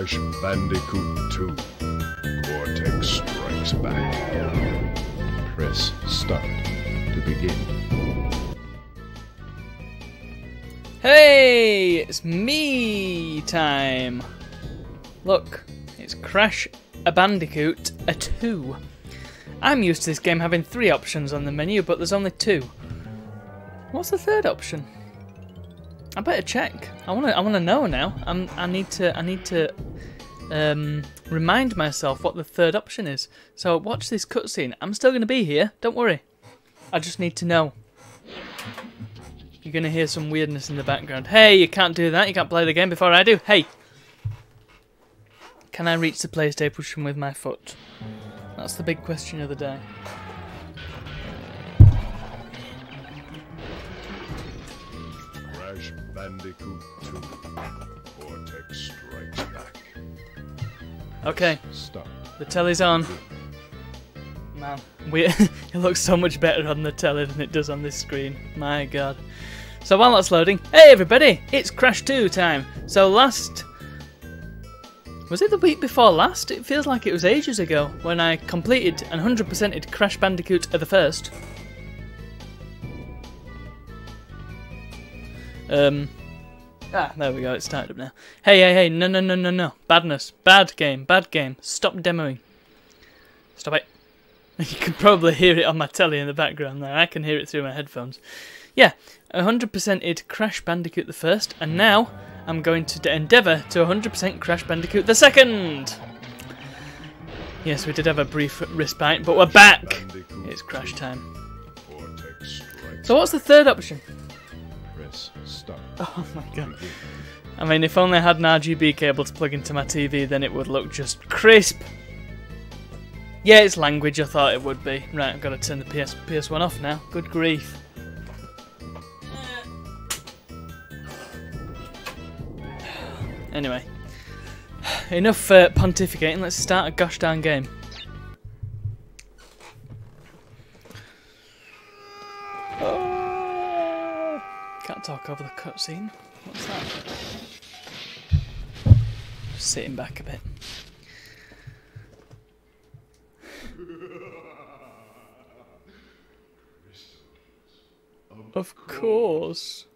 Crash Bandicoot 2. Cortex Strikes Back. Press start to begin. Hey, it's me time. Look, it's Crash Bandicoot 2. I'm used to this game having 3 options on the menu, but there's only 2. What's the third option? I better check. I wanna know now. I need to remind myself what the third option is. So watch this cutscene. I'm still gonna be here. Don't worry. I just need to know. You're gonna hear some weirdness in the background. Hey, you can't do that. You can't play the game before I do. Hey, can I reach the PlayStation with my foot? That's the big question of the day. Crash Bandicoot 2. Cortex Strikes Back. Okay, Start. the telly's on. Man, it looks so much better on the telly than it does on this screen. My god. So while that's loading, hey everybody, it's Crash 2 time. So last... Was it the week before last? It feels like it was ages ago when I completed and 100%ed Crash Bandicoot the first. There we go, it started up now. Hey, no. Badness. Bad game. Stop demoing. Stop it. You can probably hear it on my telly in the background there. I can hear it through my headphones. Yeah, 100%ed Crash Bandicoot the first, and now I'm going to endeavour to 100% Crash Bandicoot the second. Yes, we did have a brief respite, but we're back. It's Crash time. So what's the third option? Press start. Oh my god. I mean, if only I had an RGB cable to plug into my TV, then it would look just crisp. Yeah, it's language, I thought it would be. Right, I've got to turn the PS1 off now. Good grief. Anyway, enough pontificating, let's start a gosh darn game. Oh, can't talk over the cutscene. What's that? Just sitting back a bit. Of course.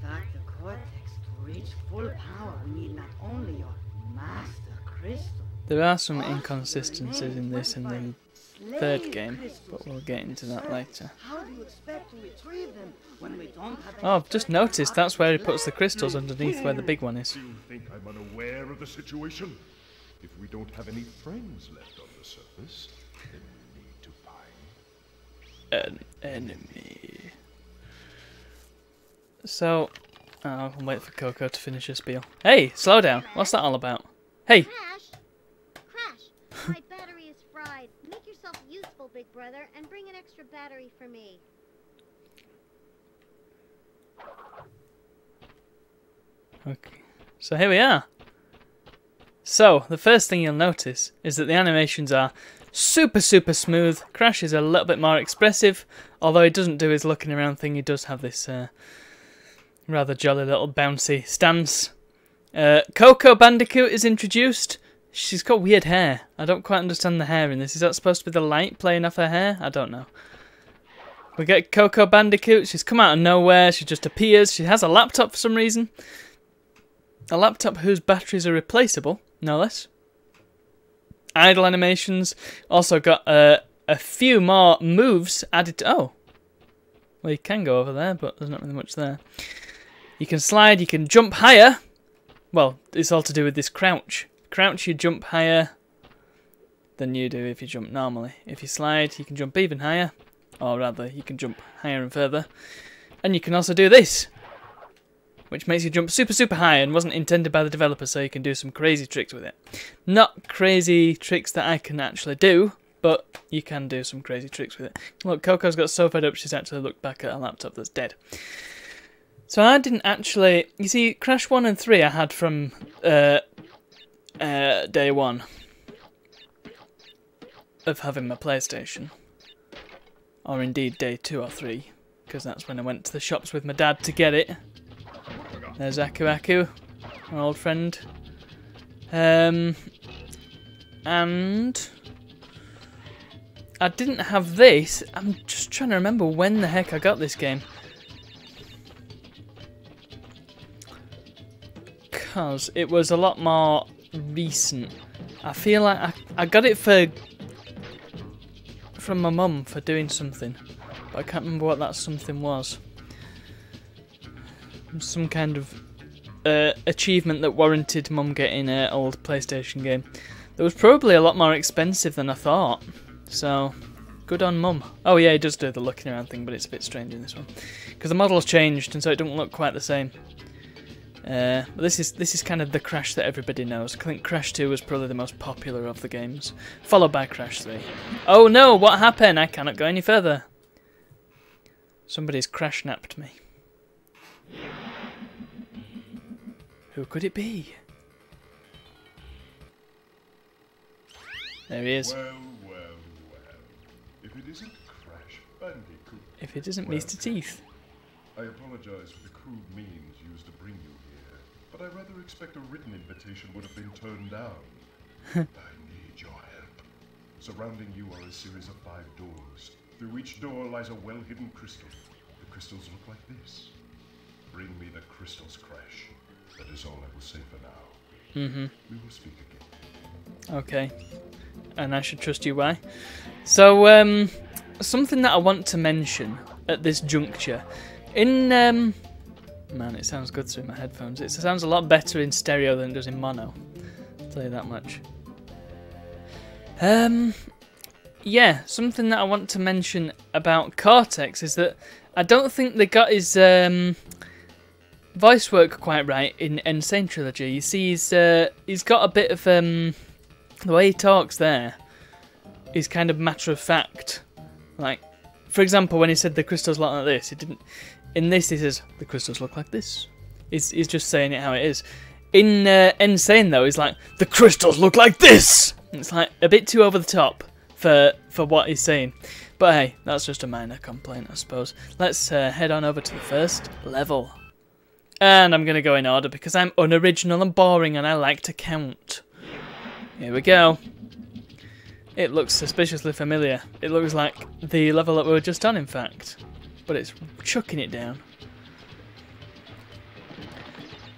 Dr. Cortex, to reach full power, need not only your master crystal. There are some inconsistencies in this and the third game, but we'll get into that later. How do you expect to retrieve them when we don't have Oh, I've just noticed that's where he puts the crystals underneath where the big one is. Do you think I'm unaware of the situation? If we don't have any friends left on the surface, then we need to find An enemy. So, I'll wait for Coco to finish her spiel. Hey, slow down. What's that all about? Hey! Crash, my battery is fried. Make yourself useful, big brother, and bring an extra battery for me. Okay, so here we are. So, the first thing you'll notice is that the animations are super smooth. Crash is a little bit more expressive, although he doesn't do his looking around thing, he does have this rather jolly little bouncy stance. Coco Bandicoot is introduced. She's got weird hair. I don't quite understand the hair in this. Is that supposed to be the light playing off her hair? I don't know. We get Coco Bandicoot. She's come out of nowhere. She just appears. She has a laptop for some reason. A laptop whose batteries are replaceable, no less. Idle animations. Also got a few more moves added to... Oh. Well, you can go over there, but there's not really much there. You can slide, you can jump higher. Well, it's all to do with this crouch. Crouch, you jump higher than you do if you jump normally. If you slide, you can jump even higher. Or rather, you can jump higher and further. And you can also do this, which makes you jump super high and wasn't intended by the developer, so you can do some crazy tricks with it. Not crazy tricks that I can actually do, but you can do some crazy tricks with it. Look, Coco's got so fed up she's actually looked back at a laptop that's dead. So I didn't actually... You see, Crash 1 and 3 I had from day one of having my PlayStation. or indeed day 2 or 3, because that's when I went to the shops with my dad to get it. There's Aku Aku, our old friend. And I didn't have this. I'm just trying to remember when the heck I got this game. Because it was a lot more recent. I feel like I got it from my mum for doing something. But I can't remember what that something was. Some kind of achievement that warranted mum getting an old PlayStation game. That was probably a lot more expensive than I thought. So, good on mum. Oh yeah, it does do the looking around thing, but it's a bit strange in this one. Because the model's changed, and so it doesn't look quite the same. But this is kind of the Crash that everybody knows. I think Crash 2 was probably the most popular of the games, followed by Crash 3. Oh no, what happened? I cannot go any further. Somebody's crash-napped me. Who could it be? There he is. Well. If it isn't Crash Bandicoot. If it isn't Well, Mr. Teeth. I apologize for the crude means used to bring you here, but I rather expect a written invitation would have been turned down. I need your help. Surrounding you are a series of 5 doors. Through each door lies a well-hidden crystal. The crystals look like this. Bring me the crystals, Crash. That is all I will say for now. Mm-hmm. We will speak again. Okay. And I should trust you, why? So, something that I want to mention at this juncture. In, man, it sounds good through my headphones. It sounds a lot better in stereo than it does in mono. I'll tell you that much. Yeah, something that I want to mention about Cortex is that I don't think they got his, voice work quite right in Insane Trilogy. You see, he's got a bit of, the way he talks there is kind of matter of fact. Like, for example, when he said the crystals look like this, it didn't. In this, he says the crystals look like this. He's just saying it how it is. In Insane though, he's like the crystals look like this. It's like a bit too over the top for what he's saying. But hey, that's just a minor complaint, I suppose. Let's head on over to the first level. And I'm going to go in order because I'm unoriginal and boring and I like to count. Here we go. It looks suspiciously familiar. It looks like the level that we were just on, in fact. But it's chucking it down.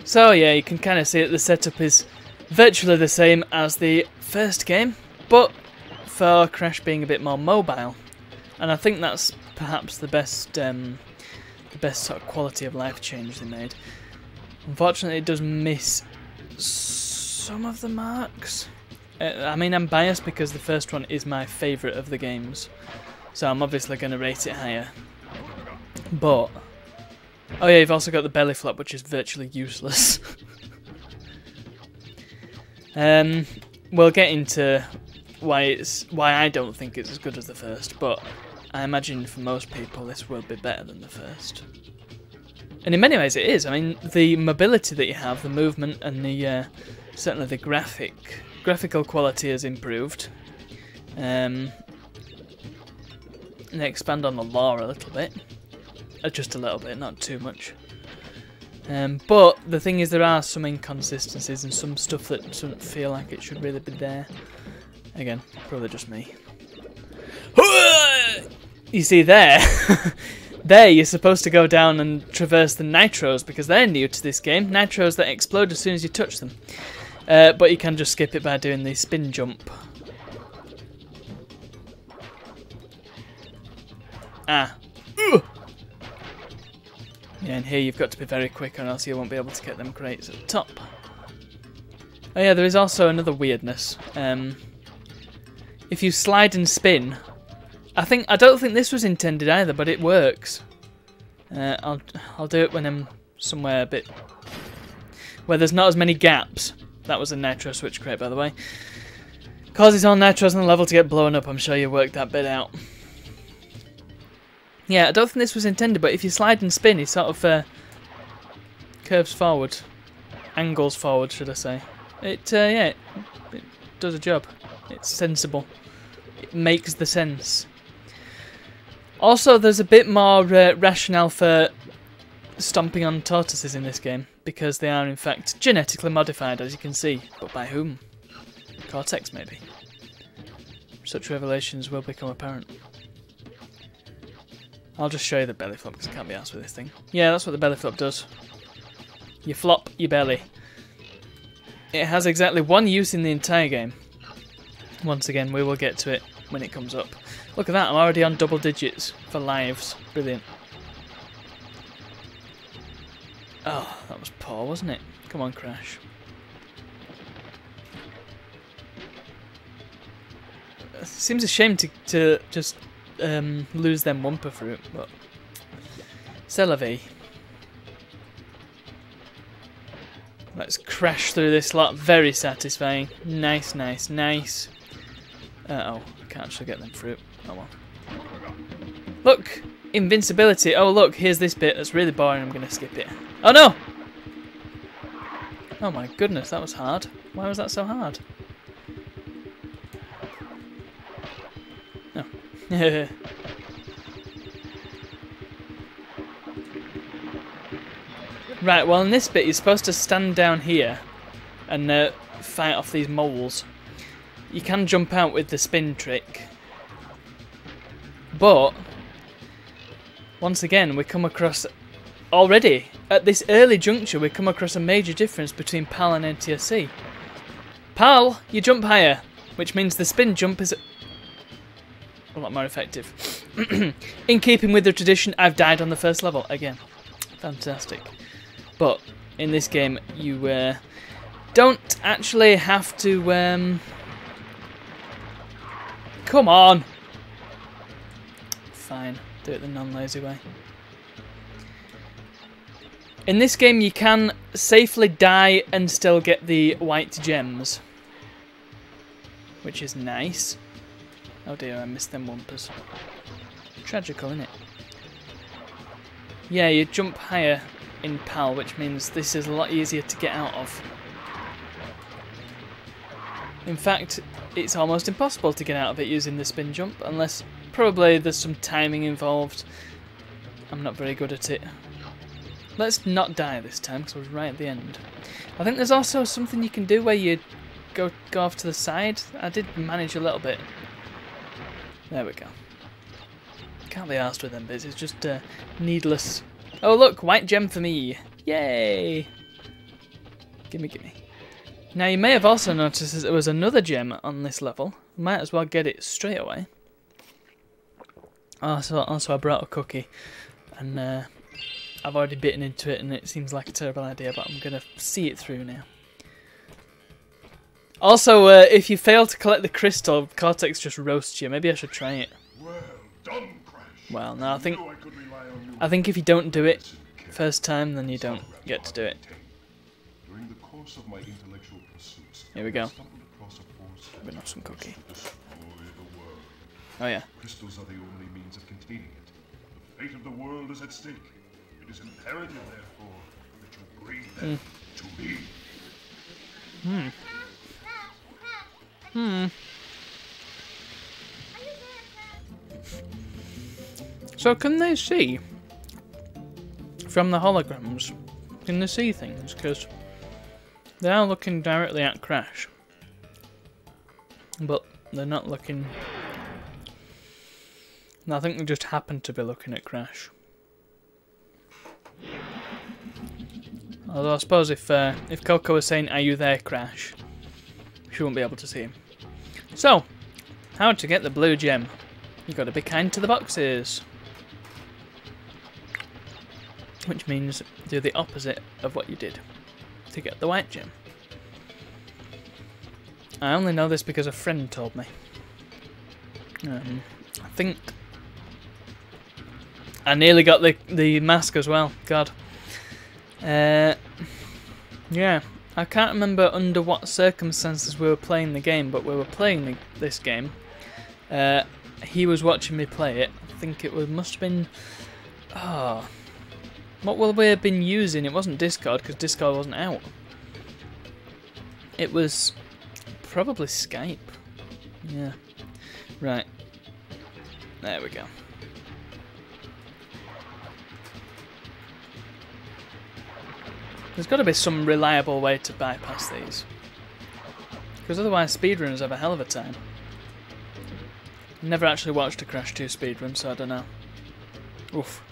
So yeah, you can kind of see that the setup is virtually the same as the first game, but for Crash being a bit more mobile. And I think that's perhaps the best sort of quality of life change they made. Unfortunately, it does miss some of the marks. I mean, I'm biased because the first one is my favourite of the games, so I'm obviously going to rate it higher. But, oh yeah, you've also got the belly flop, which is virtually useless. We'll get into why I don't think it's as good as the first, but I imagine for most people this will be better than the first. And in many ways it is. I mean, the mobility that you have, the movement, and the certainly the graphical quality has improved. They expand on the lore a little bit. Just a little bit, not too much. But the thing is, there are some inconsistencies and some stuff that doesn't feel like it should really be there. Again, probably just me. You see there, there you're supposed to go down and traverse the nitros because they're new to this game. Nitros that explode as soon as you touch them. But you can just skip it by doing the spin jump. Ah. Yeah, and here you've got to be very quick or else you won't be able to get them crates at the top. Oh yeah, there is also another weirdness. If you slide and spin, I don't think this was intended either, but it works. I'll do it when I'm somewhere a bit where there's not as many gaps. That was a nitro switch crate, by the way. Causes all nitros on the level to get blown up. I'm sure you worked that bit out. Yeah, I don't think this was intended, but if you slide and spin, it sort of curves forward, angles forward, should I say? Yeah, it does a job. It's sensible. It makes the sense. Also, there's a bit more rationale for stomping on tortoises in this game, because they are in fact genetically modified, as you can see. But by whom? Cortex, maybe. Such revelations will become apparent. I'll just show you the belly flop, because I can't be arsed with this thing. Yeah, that's what the belly flop does. You flop your belly. It has exactly one use in the entire game. Once again, we will get to it when it comes up. Look at that, I'm already on double digits for lives. Brilliant. Oh, that was poor, wasn't it? Come on, Crash. It seems a shame to just lose them Wumpa Fruit, but c'est la vie. Let's crash through this lot. Very satisfying. Nice, nice, nice. Oh, I can't actually get them fruit. Oh well. Look! Invincibility. Oh look, here's this bit that's really boring. I'm going to skip it. Oh no! Oh my goodness, that was hard. Why was that so hard? Oh. Right, well in this bit you're supposed to stand down here and fight off these moles. You can jump out with the spin trick. But once again we come across, already at this early juncture we come across a major difference between PAL and NTSC. PAL, you jump higher, which means the spin jump is a lot more effective. In keeping with the tradition, I've died on the first level again. Fantastic. But in this game, you don't actually have to. Come on. Fine, do it the non-lazy way. In this game, you can safely die and still get the white gems, which is nice. Oh dear, I missed them Wumpas. Tragical, isn't it? Yeah, you jump higher in PAL, which means this is a lot easier to get out of. In fact, it's almost impossible to get out of it using the spin jump, unless probably there's some timing involved. I'm not very good at it. Let's not die this time, because I was right at the end. I think there's also something you can do where you go off to the side. I did manage a little bit. There we go. Can't be arsed with them bits, it's just needless. Oh look, white gem for me. Yay! Gimme, gimme. Now you may have also noticed that there was another gem on this level. Might as well get it straight away. Also I brought a cookie. And I've already bitten into it and it seems like a terrible idea, but I'm going to see it through now. Also, if you fail to collect the crystal, Cortex just roasts you. Maybe I should try it. Well done, Crash. Well, no, I think could rely on you. I think if you don't do it first time, then you don't get to do it. During the course of my intellectual pursuits, Here we go. I stumbled across a force that Been off some cookie. will destroy the world. Oh yeah. Crystals are the only means of containing it. The fate of the world is at stake. It is imperative, therefore, that you bring them to me. So can they see from the holograms? Can they see things? Because they are looking directly at Crash, but they're not looking. I think they just happen to be looking at Crash. Although I suppose if Coco was saying, "Are you there, Crash?" she wouldn't be able to see him. So, how to get the blue gem? You got to be kind to the boxes, which means do the opposite of what you did to get the white gem. I only know this because a friend told me. I think I nearly got the mask as well. God. Yeah, I can't remember under what circumstances we were playing the game, but we were playing this game. He was watching me play it. I think it must have been. Oh, what will we have been using? It wasn't Discord because Discord wasn't out. It was probably Skype. Yeah. Right. There we go. There's got to be some reliable way to bypass these. Because otherwise speedrunners have a hell of a time. Never actually watched a Crash 2 speedrun, so I don't know. Oof.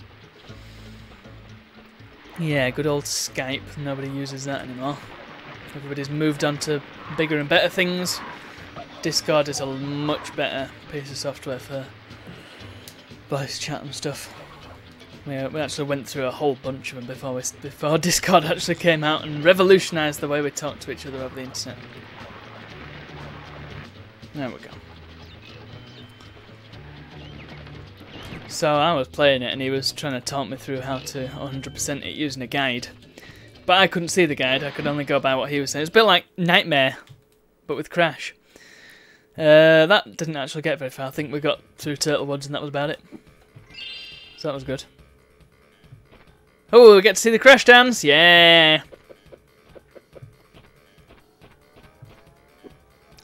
Yeah, good old Skype. Nobody uses that anymore. Everybody's moved on to bigger and better things. Discord is a much better piece of software for voice chat and stuff. We actually went through a whole bunch of them before Discord actually came out and revolutionised the way we talk to each other over the internet. There we go. So I was playing it and he was trying to talk me through how to 100% it using a guide. But I couldn't see the guide, I could only go by what he was saying. It's a bit like Nightmare, but with Crash. That didn't actually get very far. I think we got through Turtle Woods and that was about it. So that was good. Oh, we get to see the Crash dance! Yeah!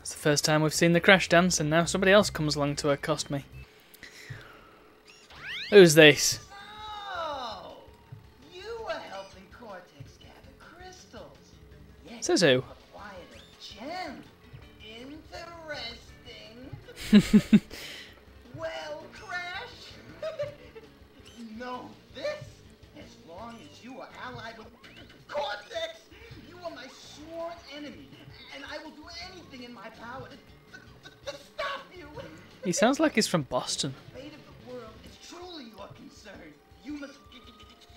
It's the first time we've seen the Crash dance and now somebody else comes along to accost me. Who's this? Oh, you were helping Cortex gather crystals. Yes, Says who? acquired a gem. Interesting. Well, Crash, know this. As long as you are allied with Cortex, you are my sworn enemy, and I will do anything in my power to stop you. He sounds like he's from Boston. The fate of the world is truly your concern. You must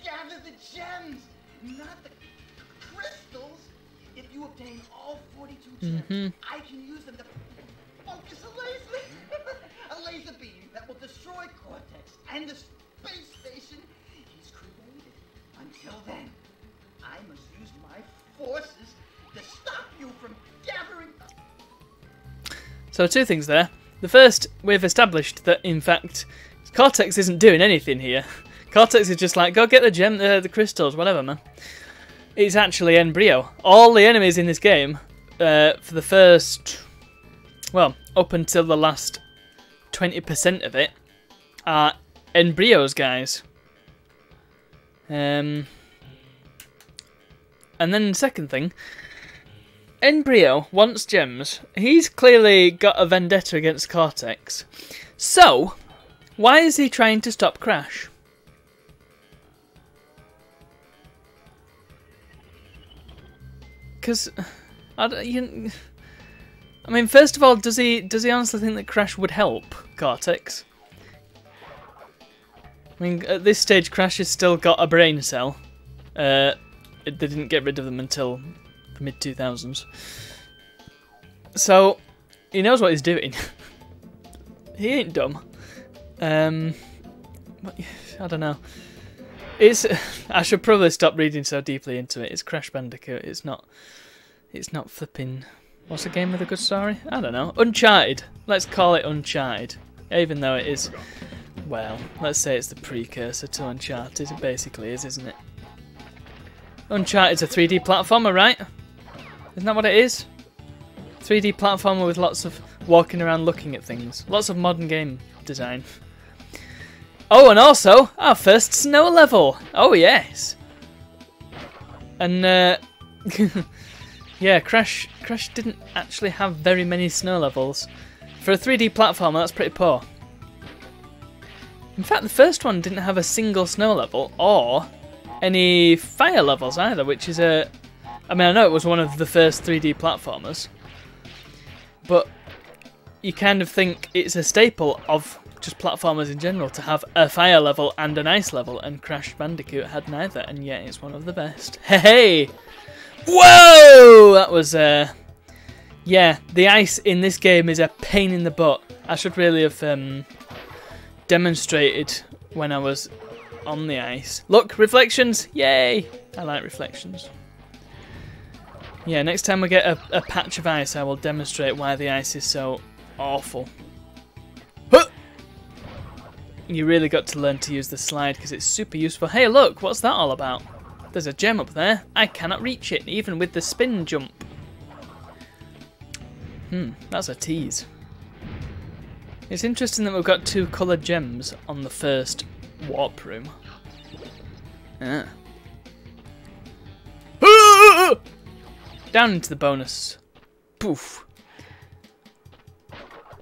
gather the gems, not the crystals. If you obtain all 42 gems, I can use them to focus a laser beam that will destroy Cortex and the space station he's created. Until then, I must use my forces to stop you from gathering. So two things there. The first, we've established that in fact Cortex isn't doing anything here. Cortex is just like, go get the gem, the crystals, whatever, man. It's actually Embryo. All the enemies in this game, for the first, well, up until the last 20% of it, are Embryo's guys. And then the second thing, Embryo wants gems. He's clearly got a vendetta against Cortex. So, why is he trying to stop Crash? Because, I mean, first of all, does he honestly think that Crash would help Cortex? I mean, at this stage, Crash has still got a brain cell. They didn't get rid of them until the mid-2000s. So, he knows what he's doing. He ain't dumb. I don't know. I should probably stop reading so deeply into it. It's Crash Bandicoot. It's not flipping. What's a game with a good story? I don't know. Uncharted. Let's call it Uncharted. Even though it is, well, let's say it's the precursor to Uncharted. It basically is, isn't it? Uncharted's a 3D platformer, right? Isn't that what it is? 3D platformer with lots of walking around looking at things. Lots of modern game design. Oh, and also, our first snow level. Oh, yes. And, yeah, Crash didn't actually have very many snow levels. For a 3D platformer, that's pretty poor. In fact, the first one didn't have a single snow level or any fire levels either, which is a... I mean, I know it was one of the first 3D platformers, but you kind of think it's a staple of just platformers in general to have a fire level and an ice level, and Crash Bandicoot had neither, and yet it's one of the best. Hey! Whoa! That was, yeah, the ice in this game is a pain in the butt. I should really have demonstrated when I was on the ice. Look, reflections! Yay! I like reflections. Yeah, next time we get a patch of ice, I will demonstrate why the ice is so awful. Huh! You really got to learn to use the slide because it's super useful. Hey, look, what's that all about? There's a gem up there. I cannot reach it, even with the spin jump. That's a tease. It's interesting that we've got two coloured gems on the first warp room. Ah. down into the bonus. Poof.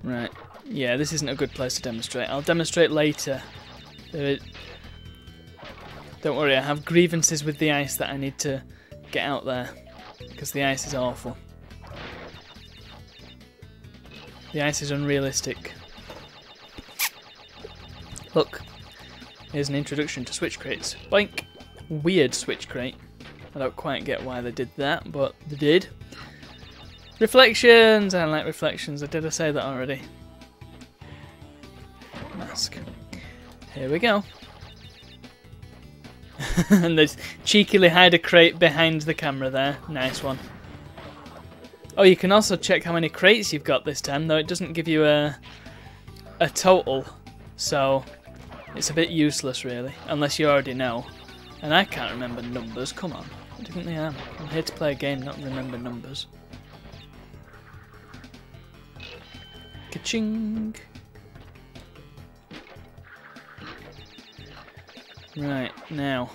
Right. Yeah, this isn't a good place to demonstrate. I'll demonstrate later. Don't worry, I have grievances with the ice that I need to get out there. Because the ice is awful. The ice is unrealistic. Look. Here's an introduction to switch crates. Boink! Weird switch crate. I don't quite get why they did that, but they did. Reflections! I like reflections. Did I say that already? Mask. Here we go. And they cheekily hide a crate behind the camera there. Nice one. Oh, you can also check how many crates you've got this time, though it doesn't give you a total. So it's a bit useless, really, unless you already know. And I can't remember numbers. Come on. What do you think I am? I'm here to play a game, not remember numbers. Ka-ching! Right, now.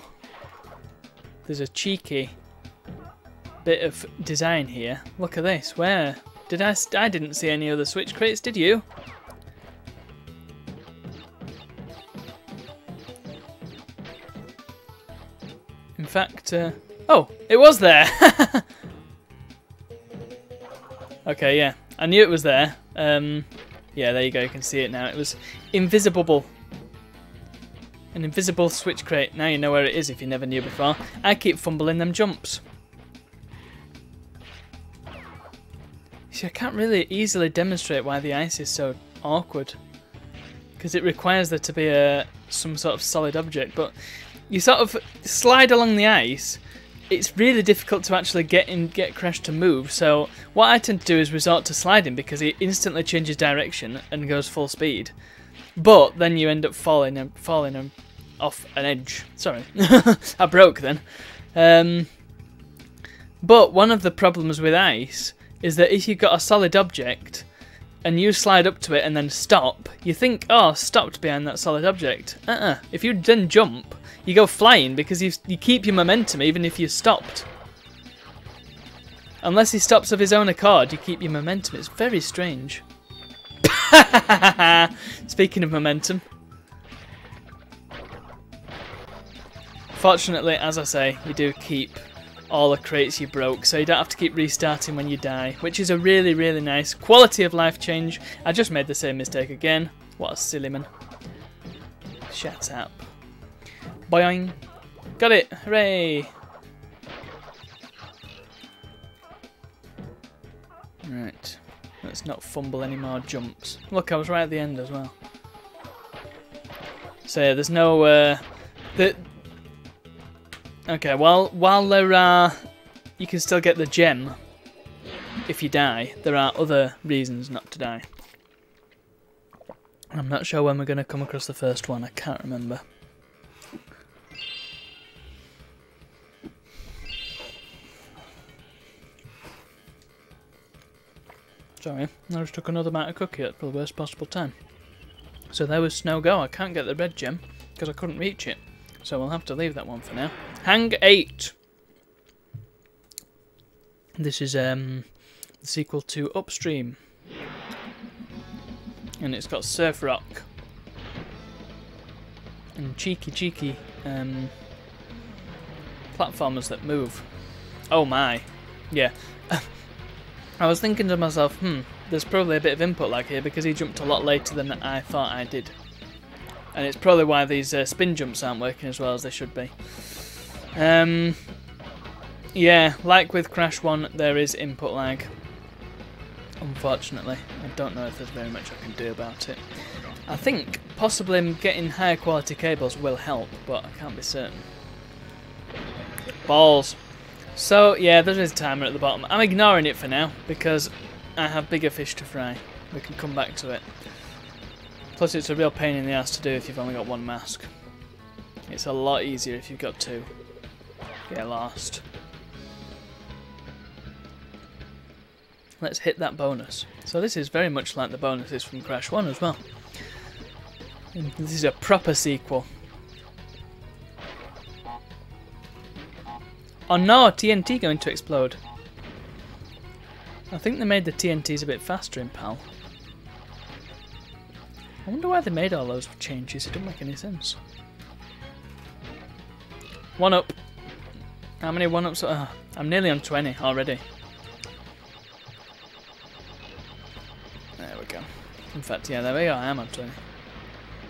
There's a cheeky bit of design here. Look at this. Where? I didn't see any other switch crates, did you? In fact, oh, it was there! Okay, yeah. I knew it was there. Yeah, there you go, you can see it now. It was invisible. An invisible switch crate. Now you know where it is if you never knew before. I keep fumbling them jumps. See, I can't really easily demonstrate why the ice is so awkward. Because it requires there to be some sort of solid object, but you sort of slide along the ice. It's really difficult to actually get Crash to move, so what I tend to do is resort to sliding because he instantly changes direction and goes full speed. But then you end up falling off an edge. Sorry, I broke then. But one of the problems with ice is that if you've got a solid object and you slide up to it and then stop, you think, oh, stopped behind that solid object. If you then jump, you go flying because you keep your momentum even if you stopped. Unless he stops of his own accord, you keep your momentum. It's very strange. Speaking of momentum. Fortunately, as I say, you do keep all the crates you broke, so you don't have to keep restarting when you die, which is a really, really nice quality of life change. I just made the same mistake again. What a silly man. Shut up. Boing. Got it. Hooray. Right. Let's not fumble any more jumps. Look, I was right at the end as well. So yeah, there's no... Okay, while there are... You can still get the gem if you die. There are other reasons not to die. I'm not sure when we're going to come across the first one. I can't remember. Sorry, I just took another bite of cookie at the worst possible time. So there was Snow Go. I can't get the red gem because I couldn't reach it. So we'll have to leave that one for now. Hang 8. This is the sequel to Upstream. And it's got Surf Rock. And cheeky platformers that move. Oh my. Yeah. I was thinking to myself, there's probably a bit of input lag here because he jumped a lot later than I thought I did. And it's probably why these spin jumps aren't working as well as they should be. Yeah, like with Crash 1, there is input lag. Unfortunately. I don't know if there's very much I can do about it. I think possibly getting higher quality cables will help, but I can't be certain. Balls. So, yeah, there is a timer at the bottom. I'm ignoring it for now, because I have bigger fish to fry. We can come back to it. Plus, it's a real pain in the ass to do if you've only got one mask. It's a lot easier if you've got two. Get lost. Let's hit that bonus. So this is very much like the bonuses from Crash 1 as well. And this is a proper sequel. Oh no, TNT going to explode. I think they made the TNTs a bit faster in PAL. I wonder why they made all those changes. It doesn't make any sense. 1 up. How many 1-ups? I'm nearly on 20 already. There we go. In fact, yeah, there we go. I am on 20.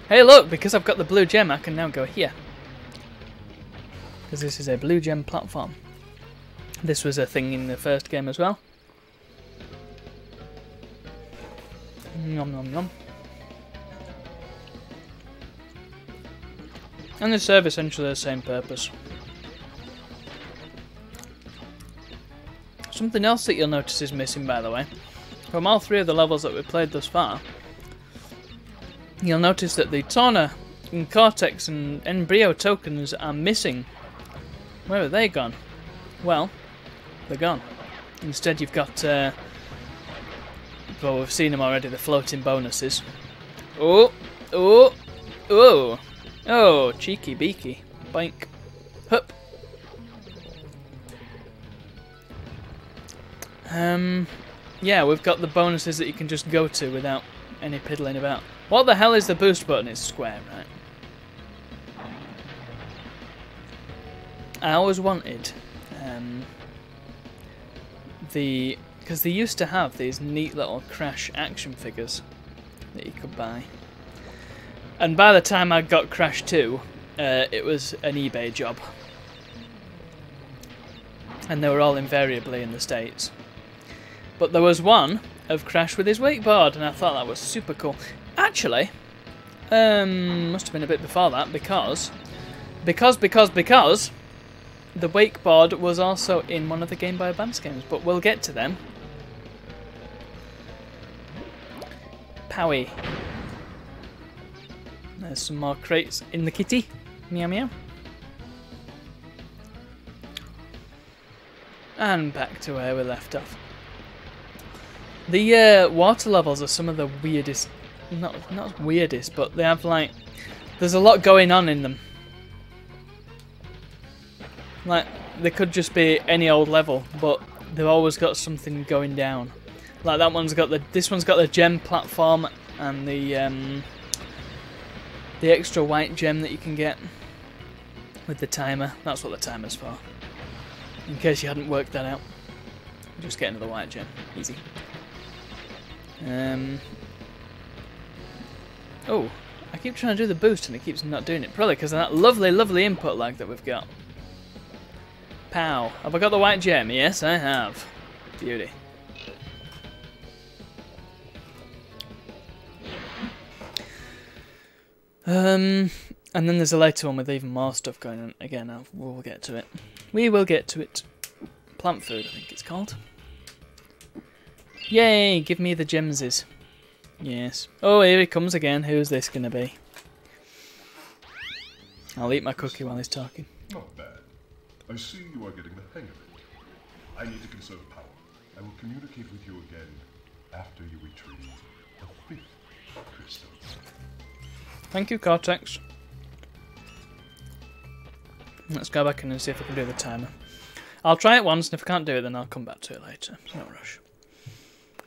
Hey, look! Because I've got the blue gem, I can now go here. Because this is a blue gem platform. This was a thing in the first game as well. Nom nom nom. And they serve essentially the same purpose. Something else that you'll notice is missing, by the way. From all 3 of the levels that we've played thus far, you'll notice that the Torna and Cortex and Embryo tokens are missing. Where are they gone? Well, they're gone. Instead you've got, well, we've seen them already, the floating bonuses. Oh, oh, oh. Oh, cheeky beaky. Boink. Hup. Yeah, we've got the bonuses that you can just go to without any piddling about. What the hell is the boost button? It's square, right? I always wanted because they used to have these neat little Crash action figures that you could buy. And by the time I got Crash 2, it was an eBay job. And they were all invariably in the States. But there was one of Crash with his wakeboard, and I thought that was super cool. Actually, must have been a bit before that, because the wakeboard was also in one of the Game Boy Advance games, but we'll get to them. Powie. There's some more crates in the kitty. Meow meow. And back to where we left off. The water levels are some of the weirdest, not weirdest, but they have like, there's a lot going on in them. Like, they could just be any old level, but they've always got something going down. Like that one's got this one's got the gem platform and the extra white gem that you can get with the timer. That's what the timer's for. In case you hadn't worked that out. Just get another white gem. Easy. Oh, I keep trying to do the boost and it keeps not doing it. Probably because of that lovely, lovely input lag that we've got. Pow. Have I got the white gem? Yes, I have. Beauty. And then there's a later one with even more stuff going on. Again, we'll get to it. We will get to it. Plant food, I think it's called. Yay! Give me the gemses. Yes. Oh, here he comes again. Who's this going to be? I'll eat my cookie while he's talking. Not bad. I see you are getting the hang of it. I need to conserve power. I will communicate with you again after you retrieve the 5th crystal. Thank you, Cortex. Let's go back in and see if I can do the timer. I'll try it once, and if I can't do it, then I'll come back to it later. It's no rush.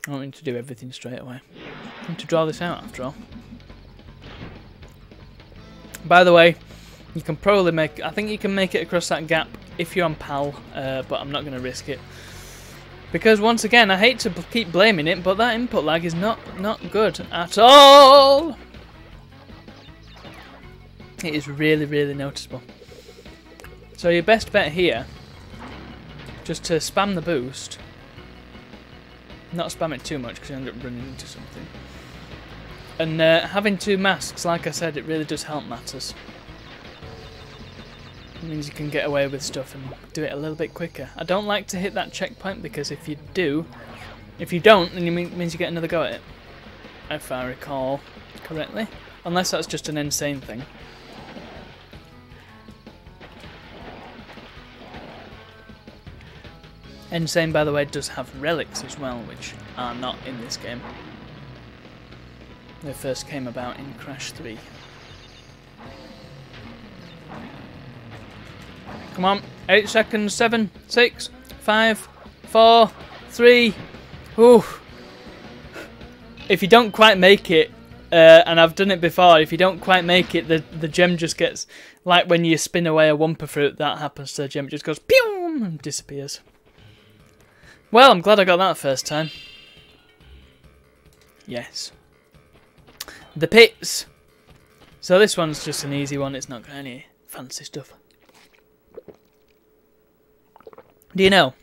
I don't need to do everything straight away. I need to draw this out, after all. By the way, you can probably make... I think you can make it across that gap if you're on PAL, but I'm not going to risk it. Because, once again, I hate to keep blaming it, but that input lag is not good at all! It is really, really noticeable. So your best bet here, just to spam the boost, not spam it too much because you end up running into something. And having 2 masks, like I said, it really does help matters. It means you can get away with stuff and do it a little bit quicker. I don't like to hit that checkpoint because if you don't, then it means you get another go at it. If I recall correctly. Unless that's just an insane thing. Insane, by the way, does have relics as well, which are not in this game. They first came about in Crash 3. Come on, 8 seconds, 7, 6, 5, 4, 3, Ooh. If you don't quite make it, and I've done it before, if you don't quite make it, the gem just gets, like when you spin away a Wumpa fruit, that happens to the gem, it just goes pew and disappears. Well, I'm glad I got that first time. Yes. The pits. So this one's just an easy one, it's not got any fancy stuff. Do you know,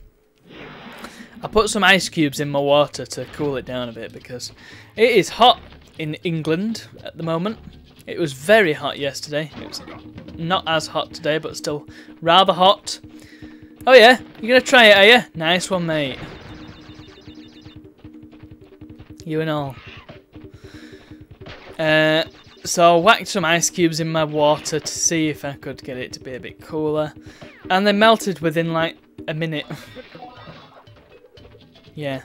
I put some ice cubes in my water to cool it down a bit because it is hot in England at the moment. It was very hot yesterday. It was not as hot today, but still rather hot. Oh yeah, you're going to try it, are you? Nice one, mate. You and all. So I whacked some ice cubes in my water to see if I could get it to be a bit cooler. And they melted within like a minute. Yeah.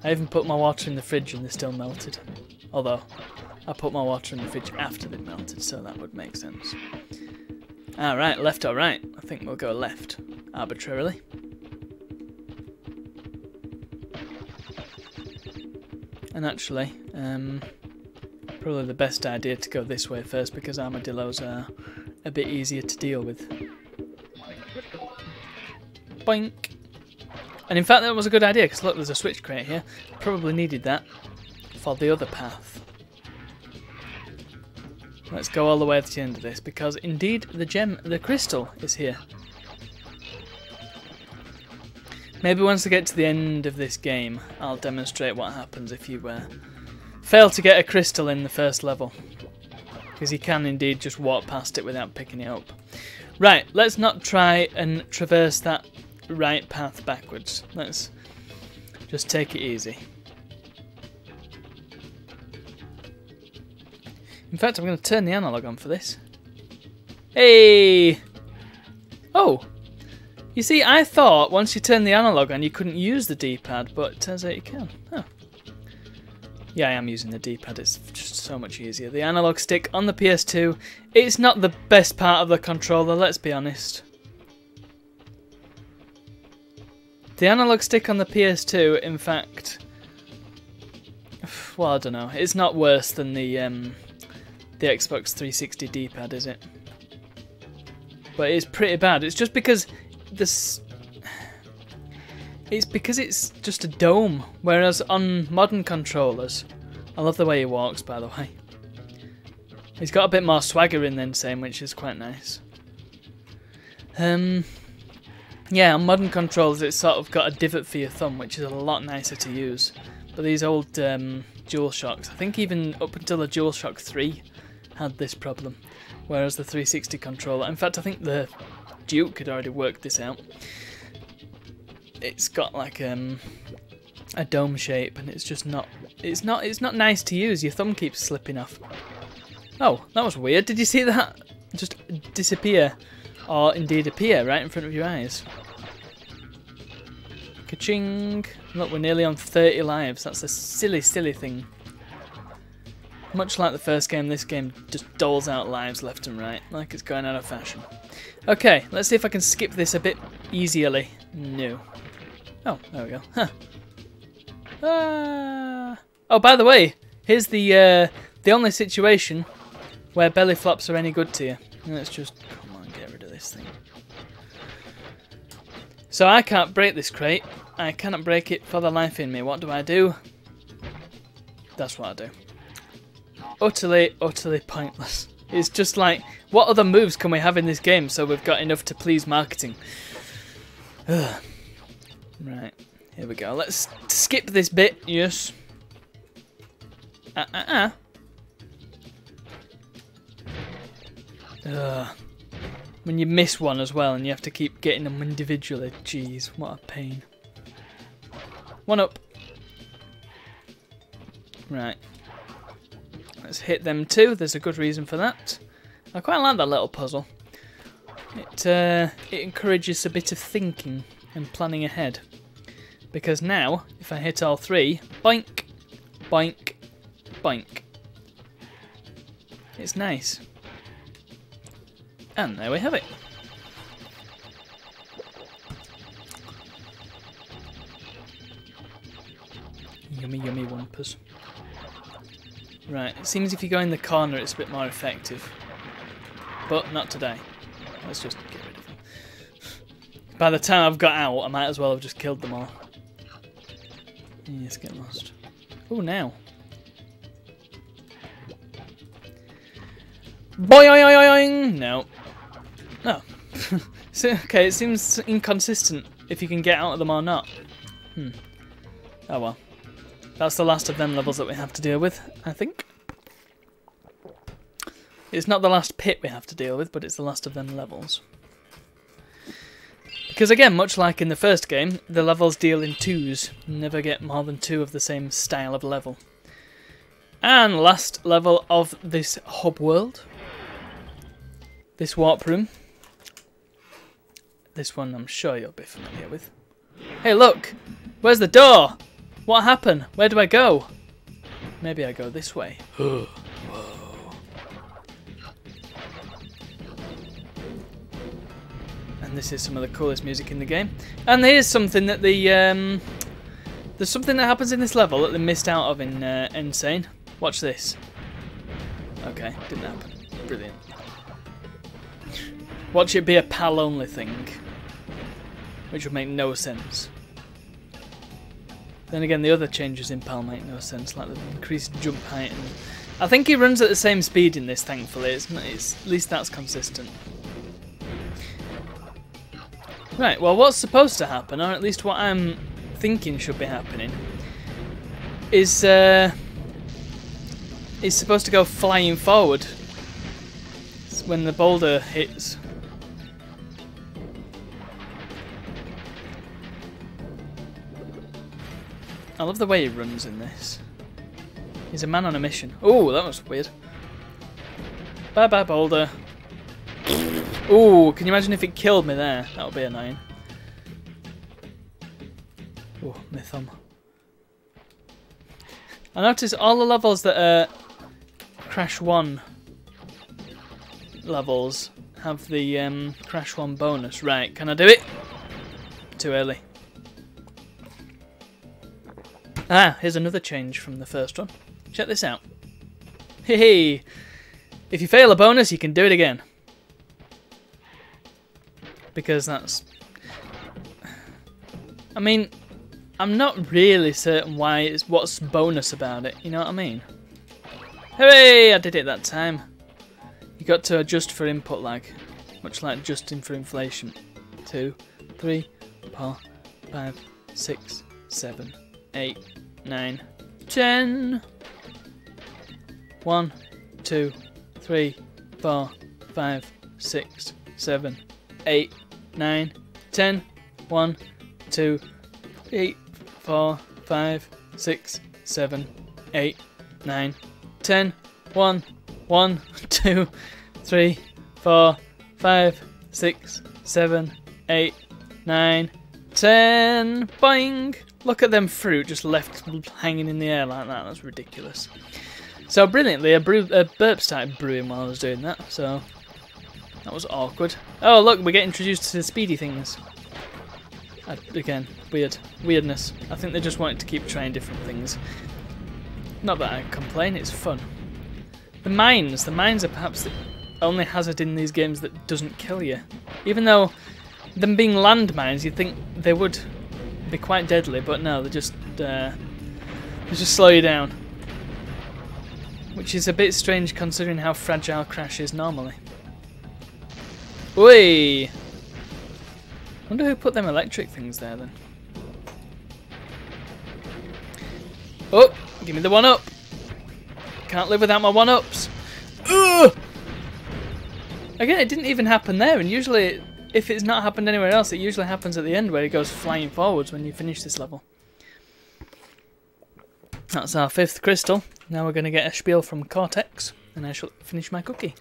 I even put my water in the fridge and they still melted. Although, I put my water in the fridge after they'd melted, so that would make sense. Alright, left or right? I think we'll go left, arbitrarily. And actually, probably the best idea to go this way first because armadillos are a bit easier to deal with. Boink! And in fact that was a good idea because look, there's a switch crate here. Probably needed that for the other path. Let's go all the way to the end of this because indeed the crystal is here. Maybe once I get to the end of this game I'll demonstrate what happens if you fail to get a crystal in the first level. Because you can indeed just walk past it without picking it up. Right, let's not try and traverse that right path backwards. Let's just take it easy. In fact, I'm going to turn the analog on for this. Hey! Oh! You see, I thought once you turn the analog on you couldn't use the D-pad, but it turns out you can. Oh. Yeah, I am using the D-pad, it's just so much easier. The analog stick on the PS2, it's not the best part of the controller, let's be honest. The analog stick on the PS2, in fact, well, I don't know, it's not worse than the Xbox 360 D-pad, is it? But it's pretty bad. It's just because this. It's because it's just a dome, whereas on modern controllers, I love the way he walks, by the way. He's got a bit more swagger in than same, which is quite nice. Yeah, on modern controllers, it's sort of got a divot for your thumb, which is a lot nicer to use. But these old DualShocks, I think even up until the DualShock 3 had this problem, whereas the 360 controller, in fact I think the Duke had already worked this out. It's got like a dome shape, and it's just not. It's not nice to use. Your thumb keeps slipping off. Oh, that was weird. Did you see that? Just disappear, or indeed appear right in front of your eyes. Ka-ching! Look, we're nearly on 30 lives. That's a silly, silly thing. Much like the first game, this game just doles out lives left and right, like it's going out of fashion. Okay, let's see if I can skip this a bit easierly. No. Oh, there we go. Huh. Oh, by the way, here's the only situation where belly flops are any good to you. Let's just, come on, get rid of this thing. So I can't break this crate. I cannot break it for the life in me. What do? That's what I do. Utterly, utterly pointless. It's just like, what other moves can we have in this game so we've got enough to please marketing? Ugh. Right, here we go. Let's skip this bit. Yes. When you miss one as well and you have to keep getting them individually. Jeez, what a pain. One up. Right. Let's hit them too. There's a good reason for that. I quite like that little puzzle. It encourages a bit of thinking and planning ahead. Because now, if I hit all three, boink, boink, boink. It's nice. And there we have it. Yummy, yummy Wumpers. Right, it seems if you go in the corner it's a bit more effective. But not today. Let's just get rid of them. By the time I've got out, I might as well have just killed them all. Yes, get lost. Oh, now. Boing! No. No. So, okay, it seems inconsistent if you can get out of them or not. Oh well. That's the last of them levels that we have to deal with, I think. It's not the last pit we have to deal with, but it's the last of them levels. Because again, much like in the first game, the levels deal in twos. You never get more than 2 of the same style of level. And last level of this hub world. This warp room. This one I'm sure you'll be familiar with. Hey look! Where's the door? What happened? Where do I go? Maybe I go this way. Whoa. And this is some of the coolest music in the game. And here's something that there's something that happens in this level that they missed out of in Insane. Watch this. Okay, didn't happen. Brilliant. Watch it be a PAL only thing, which would make no sense. Then again, the other changes in PAL make no sense, like the increased jump height. And I think he runs at the same speed in this. Thankfully, it's at least that's consistent. Right, well, what's supposed to happen, or at least what I'm thinking should be happening, is supposed to go flying forward when the boulder hits. I love the way he runs in this. He's a man on a mission. Oh, that was weird. Bye bye, boulder. Ooh, can you imagine if it killed me there? That would be annoying. Oh, my thumb. I noticed all the levels that are Crash 1 levels have the Crash 1 bonus. Right, can I do it? Too early. Ah, here's another change from the first one. Check this out. Hey, if you fail a bonus, you can do it again. Because that's... I mean, I'm not really certain what's bonus about it, you know what I mean? Hooray! I did it that time. You got to adjust for input lag, much like adjusting for inflation. 2, 3, 4, 5, 6, 7, 8, 9, 10. 1, 2, 3, 4, 5, 6, 7, 8, 9, 10. 1, 2, 3, 4, 5, 6, 7, 8, 9, 10. 1, 1, 2, 3, 4, 5, 6, 7, 8, 9, 10. Boing! Look at them fruit just left hanging in the air like that. That's ridiculous. So brilliantly, a burp started brewing while I was doing that. So that was awkward. Oh look, we get introduced to the speedy things. Again, weirdness. I think they just wanted to keep trying different things. Not that I complain, it's fun. The mines are perhaps the only hazard in these games that doesn't kill you. Even though them being landmines, you'd think they would be quite deadly, but no, they just slow you down. Which is a bit strange considering how fragile Crash is normally. Oi! Wonder who put them electric things there then. Oh, give me the 1-up. Can't live without my 1-ups. Ugh! Again, it didn't even happen there, and usually, if it's not happened anywhere else, it usually happens at the end where it goes flying forwards when you finish this level. That's our 5th crystal. Now we're going to get a spiel from Cortex, and I shall finish my cookie.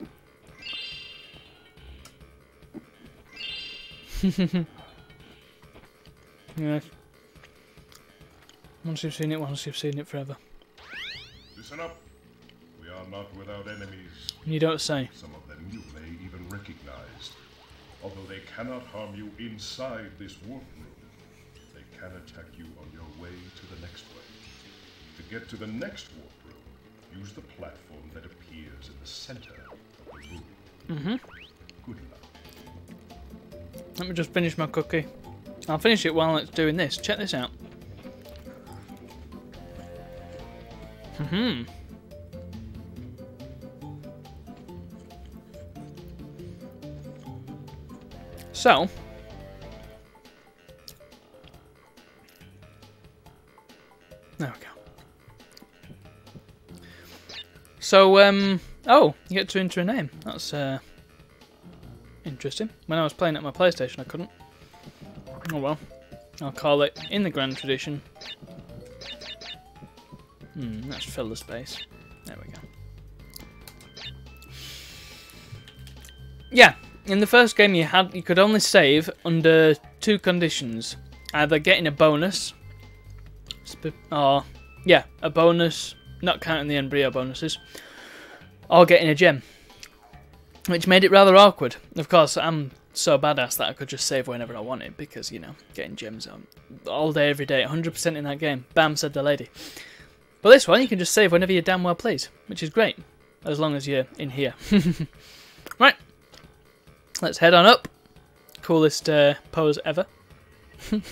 Yeah. Once you've seen it forever. Listen up. We are not without enemies. You don't say. Some of them you may even recognize. Although they cannot harm you inside this warp room, they can attack you on your way to the next way. To get to the next warp room, use the platform that appears in the center of the room. Mm-hmm. Good luck. Let me just finish my cookie. I'll finish it while it's doing this. Check this out. Mm-hmm. So, there we go. So, oh, you get to enter a name. That's interesting. When I was playing at my PlayStation, I couldn't. Oh well. I'll call it, in the grand tradition. Let's fill the space. There we go. Yeah, in the first game you could only save under 2 conditions. Either getting a bonus, or, yeah, a bonus, not counting the embryo bonuses, or getting a gem. Which made it rather awkward. Of course, I'm so badass that I could just save whenever I wanted, because, you know, getting gems all day, every day, 100% in that game. Bam, said the lady. But this one, you can just save whenever you damn well please, which is great, as long as you're in here. Right, let's head on up. Coolest pose ever. I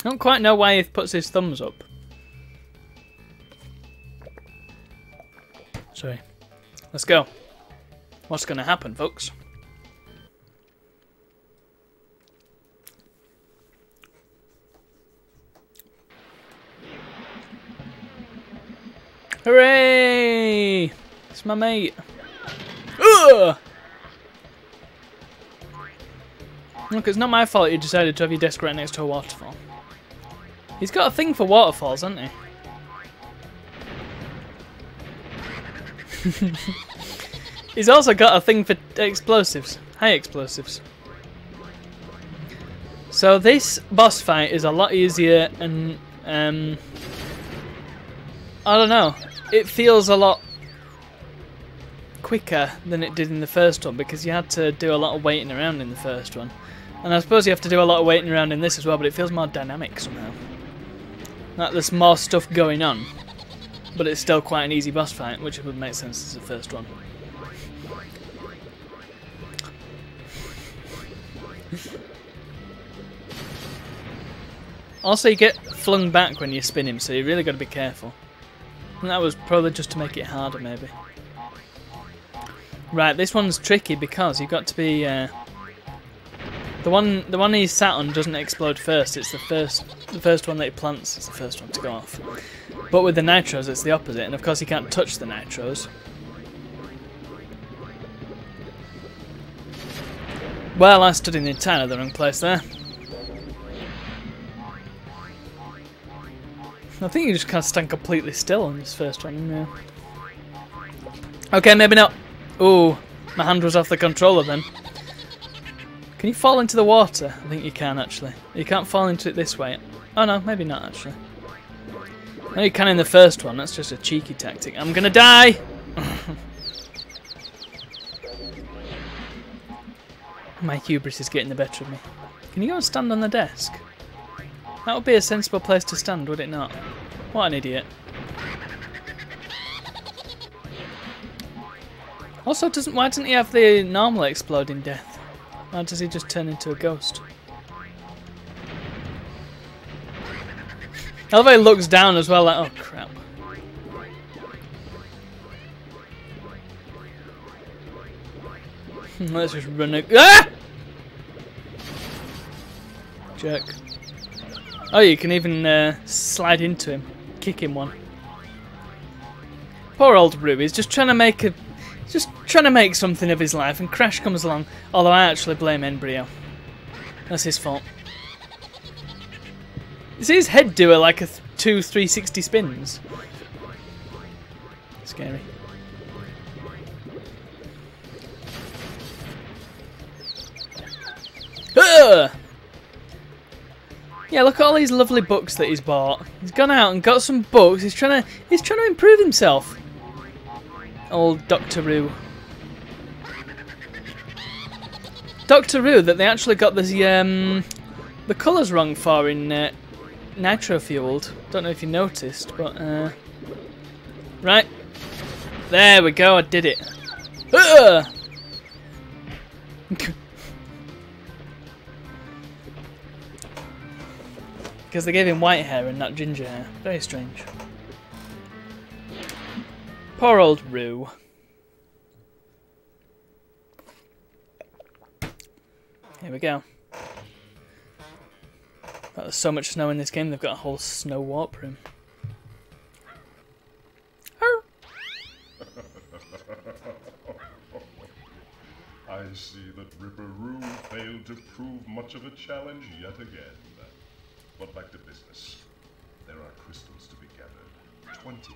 don't quite know why he puts his thumbs up. Sorry. Let's go. What's going to happen, folks? Hooray! It's my mate. Ugh! Look, it's not my fault you decided to have your desk right next to a waterfall. He's got a thing for waterfalls, hasn't he? He's also got a thing for explosives. High explosives. So this boss fight is a lot easier and, I don't know. It feels a lot quicker than it did in the first one because you had to do a lot of waiting around in the first one. And I suppose you have to do a lot of waiting around in this as well, but it feels more dynamic somehow. Like there's more stuff going on, but it's still quite an easy boss fight, which would make sense as the first one. Also, you get flung back when you spin him, so you really got to be careful. And that was probably just to make it harder, maybe. Right, this one's tricky because you've got to be. The one he's sat on doesn't explode first. It's the first one that he plants. It's the first one to go off. But with the nitros, it's the opposite, and of course you can't touch the nitros. Well, I stood in the entirely wrong place there. I think you just kind of stand completely still on this first one. Yeah. Okay, maybe not. Ooh, my hand was off the controller then. Can you fall into the water? I think you can actually. You can't fall into it this way. Oh no, maybe not actually. No, you can in the first one. That's just a cheeky tactic. I'm gonna die! My hubris is getting the better of me. Can you go and stand on the desk? That would be a sensible place to stand, would it not? What an idiot. Also, why doesn't he have the normal exploding death? Why does he just turn into a ghost? I love how he looks down as well, like, oh crap. Let's just run it. Ah! Jerk. Oh, you can even slide into him, kick him one. Poor old Rue, he's just trying to make something of his life, and Crash comes along. Although I actually blame Embryo. That's his fault. You see his head do like two 360 spins. Scary. Ugh! Yeah, look at all these lovely books that he's bought. He's gone out and got some books. He's trying to improve himself. Old Dr. Rue. Dr. Rue that they actually got the colours wrong for in nitro fueled. Don't know if you noticed, but right. There we go, I did it. Because they gave him white hair and not ginger hair. Very strange. Poor old Roo. Here we go. But there's so much snow in this game, they've got a whole snow warp room. I see that Ripper Roo failed to prove much of a challenge yet again. But back to business. There are crystals to be gathered. 20 to be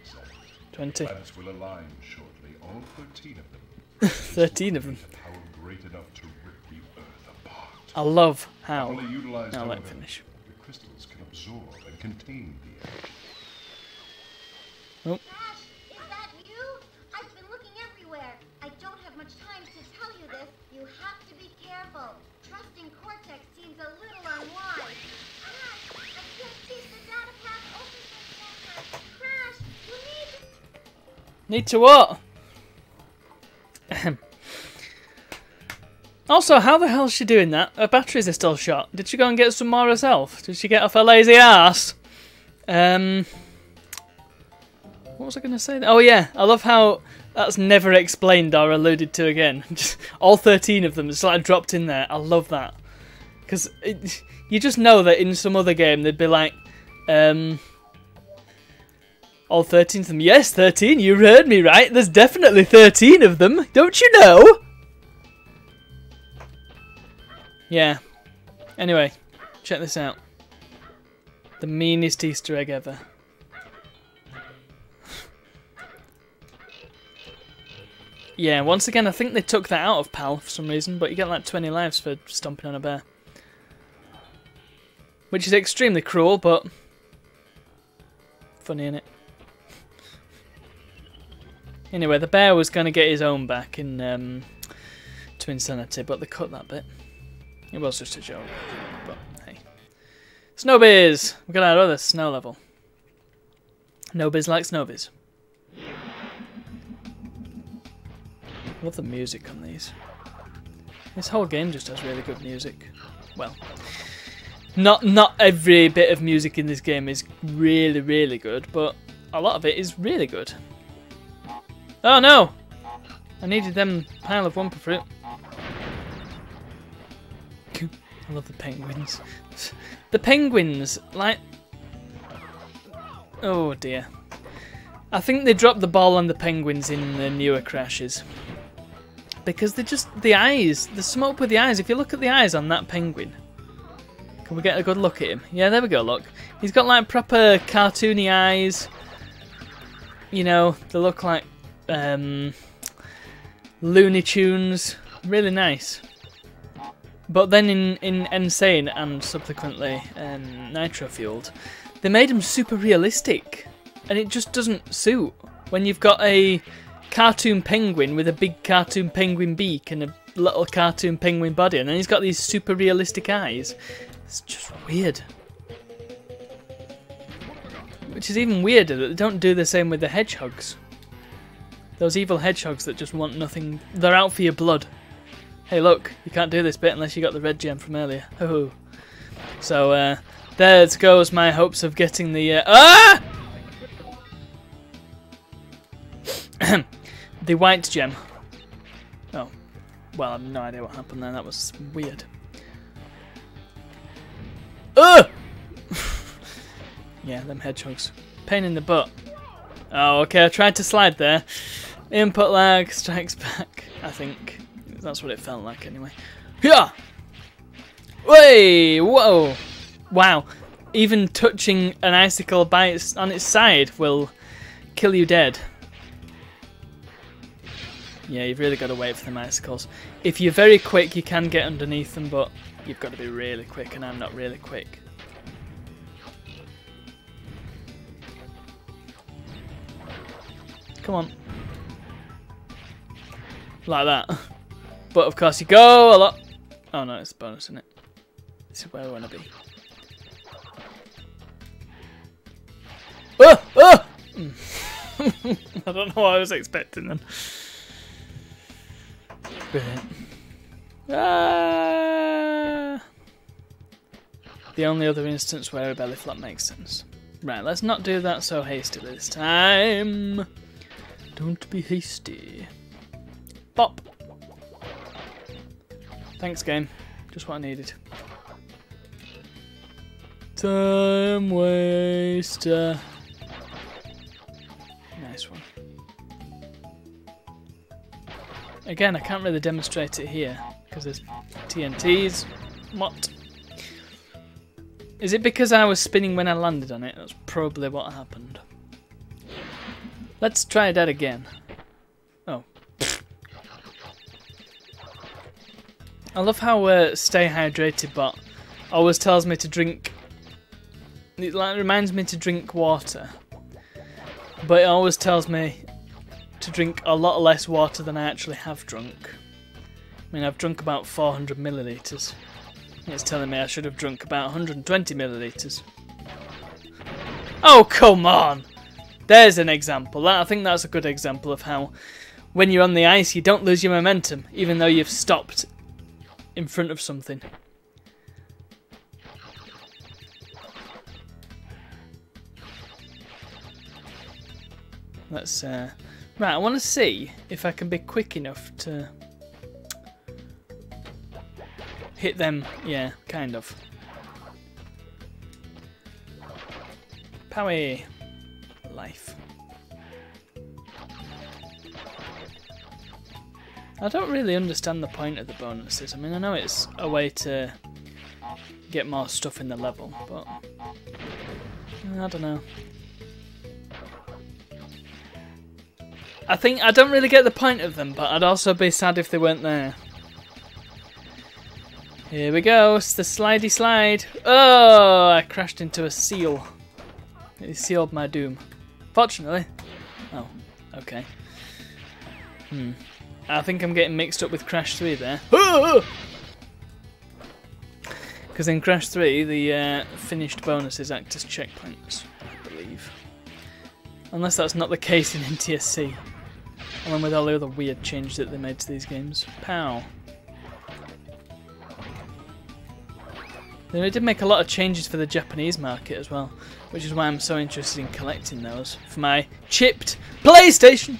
exact. 20. Planets will align shortly, all 13 of them. 13 of them. Power great enough to rip the Earth apart. I love how. Only utilized, Now let me however, finish. the crystals can absorb and contain the energy. Oh. Crash, is that you? I've been looking everywhere. I don't have much time to tell you this. You have to be careful. Trusting Cortex seems a little unwise. Crash, I can't keep the data path open for a second. Crash, you Need to what? Also, how the hell is she doing that? Her batteries are still shot. Did she go and get some more herself? Did she get off her lazy ass? What was I going to say? Oh yeah, I love how that's never explained or alluded to again. Just all 13 of them, it's like dropped in there. I love that. Because you just know that in some other game they'd be like, all 13 of them. Yes, 13, you heard me right. There's definitely 13 of them. Don't you know? Yeah. Anyway, check this out. The meanest Easter egg ever. Yeah, once again, I think they took that out of PAL for some reason, but you get like 20 lives for stomping on a bear. Which is extremely cruel, but funny, innit? Anyway, the bear was going to get his own back in to Insanity, but they cut that bit. It was just a joke, but hey. Snowbiz! We got our other snow level. Nobiz like Snowbiz. Love the music on these. This whole game just has really good music. Well, not every bit of music in this game is really, really good, but a lot of it is really good. Oh no! I needed them pile of Wumpa fruit. I love the penguins. The penguins, like... Oh dear. I think they dropped the ball on the penguins in the newer Crashes. Because they're just... The eyes, the smoke with the eyes. If you look at the eyes on that penguin. Can we get a good look at him? Yeah, there we go, look. He's got like proper cartoony eyes. You know, they look like Looney Tunes. Really nice. But then in Insane and subsequently Nitro Fueled, they made him super realistic. And it just doesn't suit when you've got a cartoon penguin with a big cartoon penguin beak and a little cartoon penguin body, and then he's got these super realistic eyes. It's just weird. Which is even weirder that they don't do the same with the hedgehogs. Those evil hedgehogs that just want nothing. They're out for your blood. Hey look, you can't do this bit unless you got the red gem from earlier. Oh. So there goes my hopes of getting the the white gem. Oh. Well, I have no idea what happened there. That was weird. Yeah, them hedgehogs. Pain in the butt. Oh, okay, I tried to slide there. Input lag strikes back, I think. That's what it felt like anyway. Yeah. Way! Whoa! Wow. Even touching an icicle on its side will kill you dead. Yeah, you've really got to wait for them icicles. If you're very quick, you can get underneath them, but you've got to be really quick, and I'm not really quick. Come on. Like that. But of course you go a lot. Oh no, it's a bonus, isn't it? This is where I want to be. Oh! Oh! I don't know what I was expecting then. Brilliant. The only other instance where a belly flop makes sense. Right, let's not do that so hastily this time. Don't be hasty. Bop. Thanks, game. Just what I needed. Time waster. Nice one. Again, I can't really demonstrate it here because there's TNTs. What? Is it because I was spinning when I landed on it? That's probably what happened. Let's try that again. Oh. I love how Stay Hydrated bot always tells me to drink. It reminds me to drink water. But it always tells me to drink a lot less water than I actually have drunk. I mean, I've drunk about 400 millilitres. It's telling me I should have drunk about 120 millilitres. Oh, come on! There's an example. I think that's a good example of how when you're on the ice you don't lose your momentum, even though you've stopped in front of something. Let's right, I want to see if I can be quick enough to hit them. Yeah, kind of. Power life. I don't really understand the point of the bonuses. I mean, I know it's a way to get more stuff in the level, but I don't know. I don't really get the point of them, but I'd also be sad if they weren't there. Here we go, it's the slidey slide. Oh, I crashed into a seal. It sealed my doom. Fortunately. Oh, okay. I think I'm getting mixed up with Crash 3 there. Because in Crash 3, the finished bonuses act as checkpoints, I believe. Unless that's not the case in NTSC. Along with all the other weird changes that they made to these games. Pow. They did make a lot of changes for the Japanese market as well, which is why I'm so interested in collecting those for my chipped PlayStation.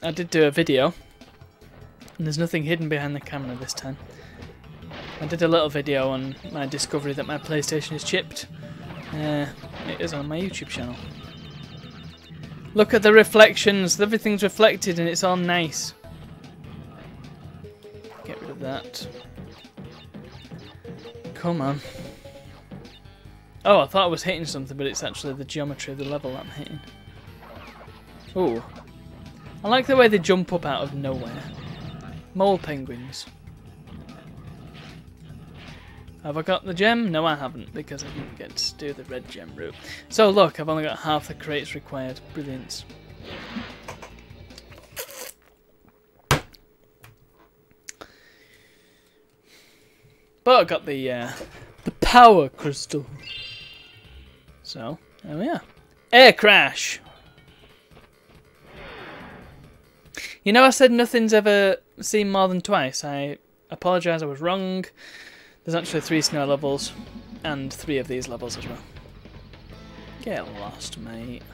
I did do a video, and there's nothing hidden behind the camera this time. I did a little video on my discovery that my PlayStation is chipped. It is on my YouTube channel. Look at the reflections, everything's reflected and it's all nice. Get rid of that. Come on. Oh, I thought I was hitting something, but it's actually the geometry of the level I'm hitting. Ooh. I like the way they jump up out of nowhere. Mole penguins. Have I got the gem? No, I haven't, because I didn't get to do the red gem route. So look, I've only got half the crates required. Brilliant. But I got the power crystal. So, there we are. Air crash! You know I said nothing's ever seen more than twice. I apologise, I was wrong. There's actually 3 snow levels, and 3 of these levels as well. Get lost, mate.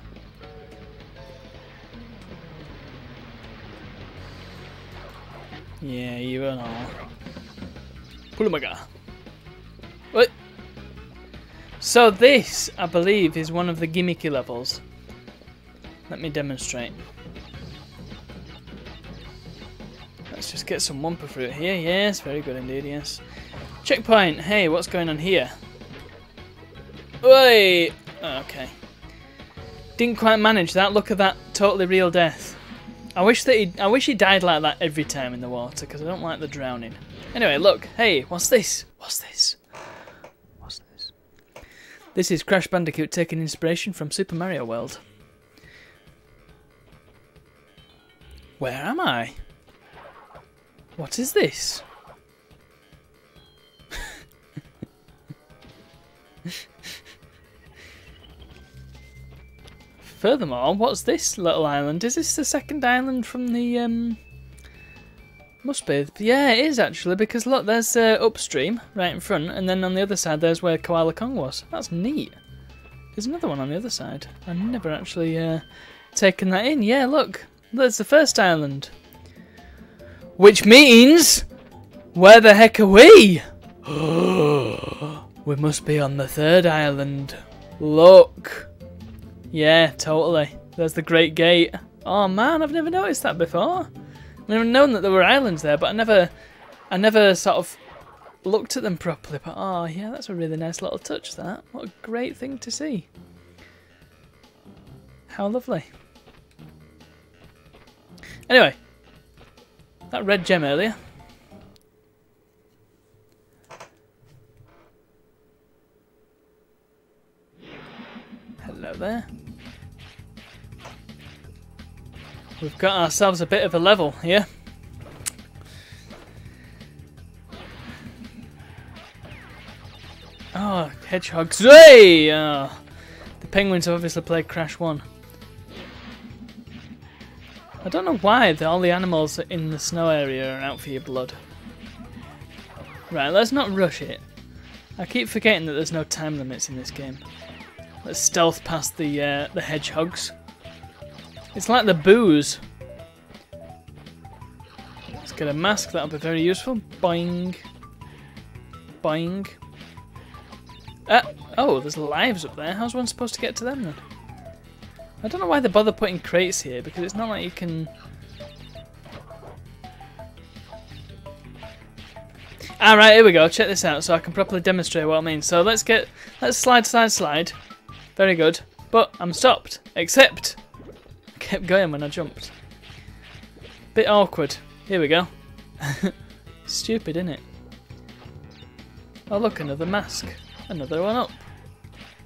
Yeah, you and all. Pulumaga. What? So this, I believe, is one of the gimmicky levels. Let me demonstrate. Let's just get some Wumpa Fruit here. Yes, very good indeed, yes. Checkpoint. Hey, what's going on here? Oi! Oh, okay. Didn't quite manage that. Look at that totally real death. I wish he died like that every time in the water because I don't like the drowning. Anyway, look. Hey, what's this? What's this? What's this? This is Crash Bandicoot taking inspiration from Super Mario World. Where am I? What is this? furthermore, what's this little island? Is this the second island from the... Must be. Yeah, it is actually, because look, there's upstream, right in front, and then on the other side there's where Koala Kong was. That's neat. There's another one on the other side. I've never actually taken that in. Yeah, look. There's the first island. Which means... Where the heck are we? We must be on the third island. Look. Yeah, totally. There's the Great Gate. Oh man, I've never noticed that before. I've never known that there were islands there, but I never sort of looked at them properly. But oh yeah, that's a really nice little touch, that. What a great thing to see. How lovely. Anyway, that red gem earlier. Hello there. We've got ourselves a bit of a level here. Oh, hedgehogs. Hey! Oh, the penguins have obviously played Crash 1. I don't know why all the animals in the snow area are out for your blood. Right, let's not rush it. I keep forgetting that there's no time limits in this game. Let's stealth past the hedgehogs. It's like the booze. Let's get a mask, that'll be very useful. Boing. Boing. Oh, there's lives up there. How's one supposed to get to them then? I don't know why they bother putting crates here, because it's not like you can... Alright, here we go. Check this out so I can properly demonstrate what I mean. So let's slide. Very good. But I'm stopped. Except... I kept going when I jumped. Bit awkward. Here we go. Stupid, isn't it? Oh look, another mask. Another one up.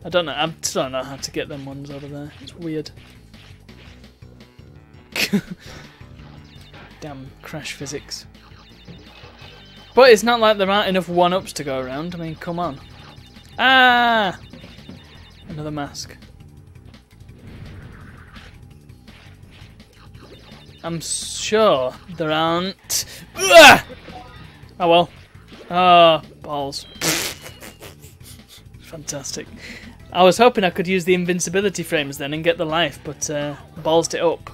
I don't know. I still don't know how to get them ones over there. It's weird. Damn Crash physics. But it's not like there aren't enough one-ups to go around. I mean, come on. Ah! Another mask. I'm sure there aren't. Ah! Oh well. Oh, balls. Fantastic. I was hoping I could use the invincibility frames then and get the life, but ballsed it up.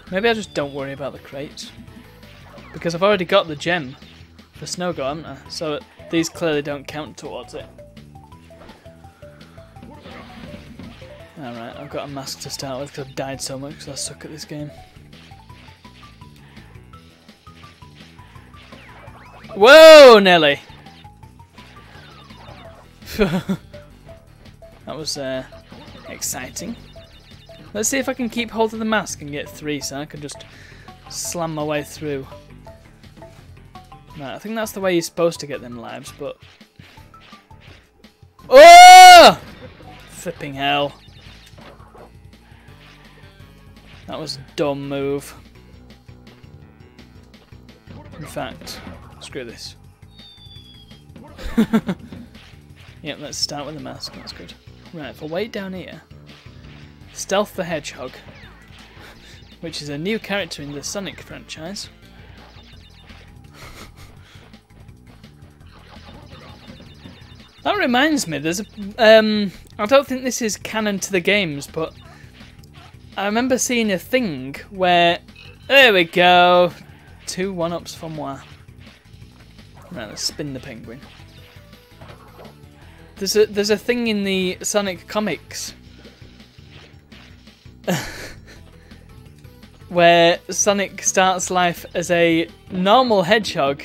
Maybe I just don't worry about the crates. Because I've already got the gem for Snow Go, haven't I? So these clearly don't count towards it. Alright, I've got a mask to start with because I've died so much because I suck at this game. Whoa, Nelly! That was exciting. Let's see if I can keep hold of the mask and get 3 so I can just slam my way through. Right, I think that's the way you're supposed to get them lives, but... Oh! Flipping hell. That was a dumb move. In fact, screw this. Yep, let's start with the mask, that's good. Right, if I wait down here, Stealth the Hedgehog, which is a new character in the Sonic franchise. That reminds me, there's a... I don't think this is canon to the games, but I remember seeing a thing where... There we go! 2 one-ups for moi. Right, let's spin the penguin. There's a thing in the Sonic comics where Sonic starts life as a normal hedgehog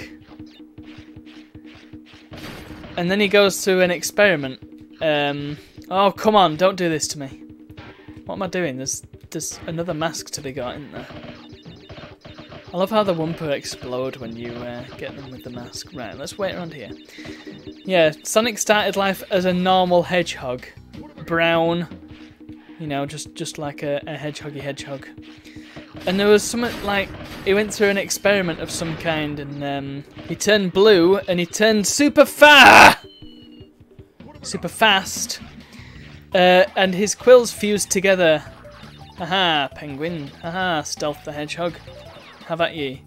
and then he goes through an experiment. Oh, come on, don't do this to me. What am I doing? There's another mask to be got, isn't there? I love how the Wumpa explode when you get them with the mask. Right, let's wait around here. Yeah, Sonic started life as a normal hedgehog. Brown. You know, just like a hedgehoggy hedgehog. and there was something like he went through an experiment of some kind, and he turned blue, and he turned super fast, and his quills fused together. Haha, penguin. Haha, Stealth the Hedgehog. Have at ye.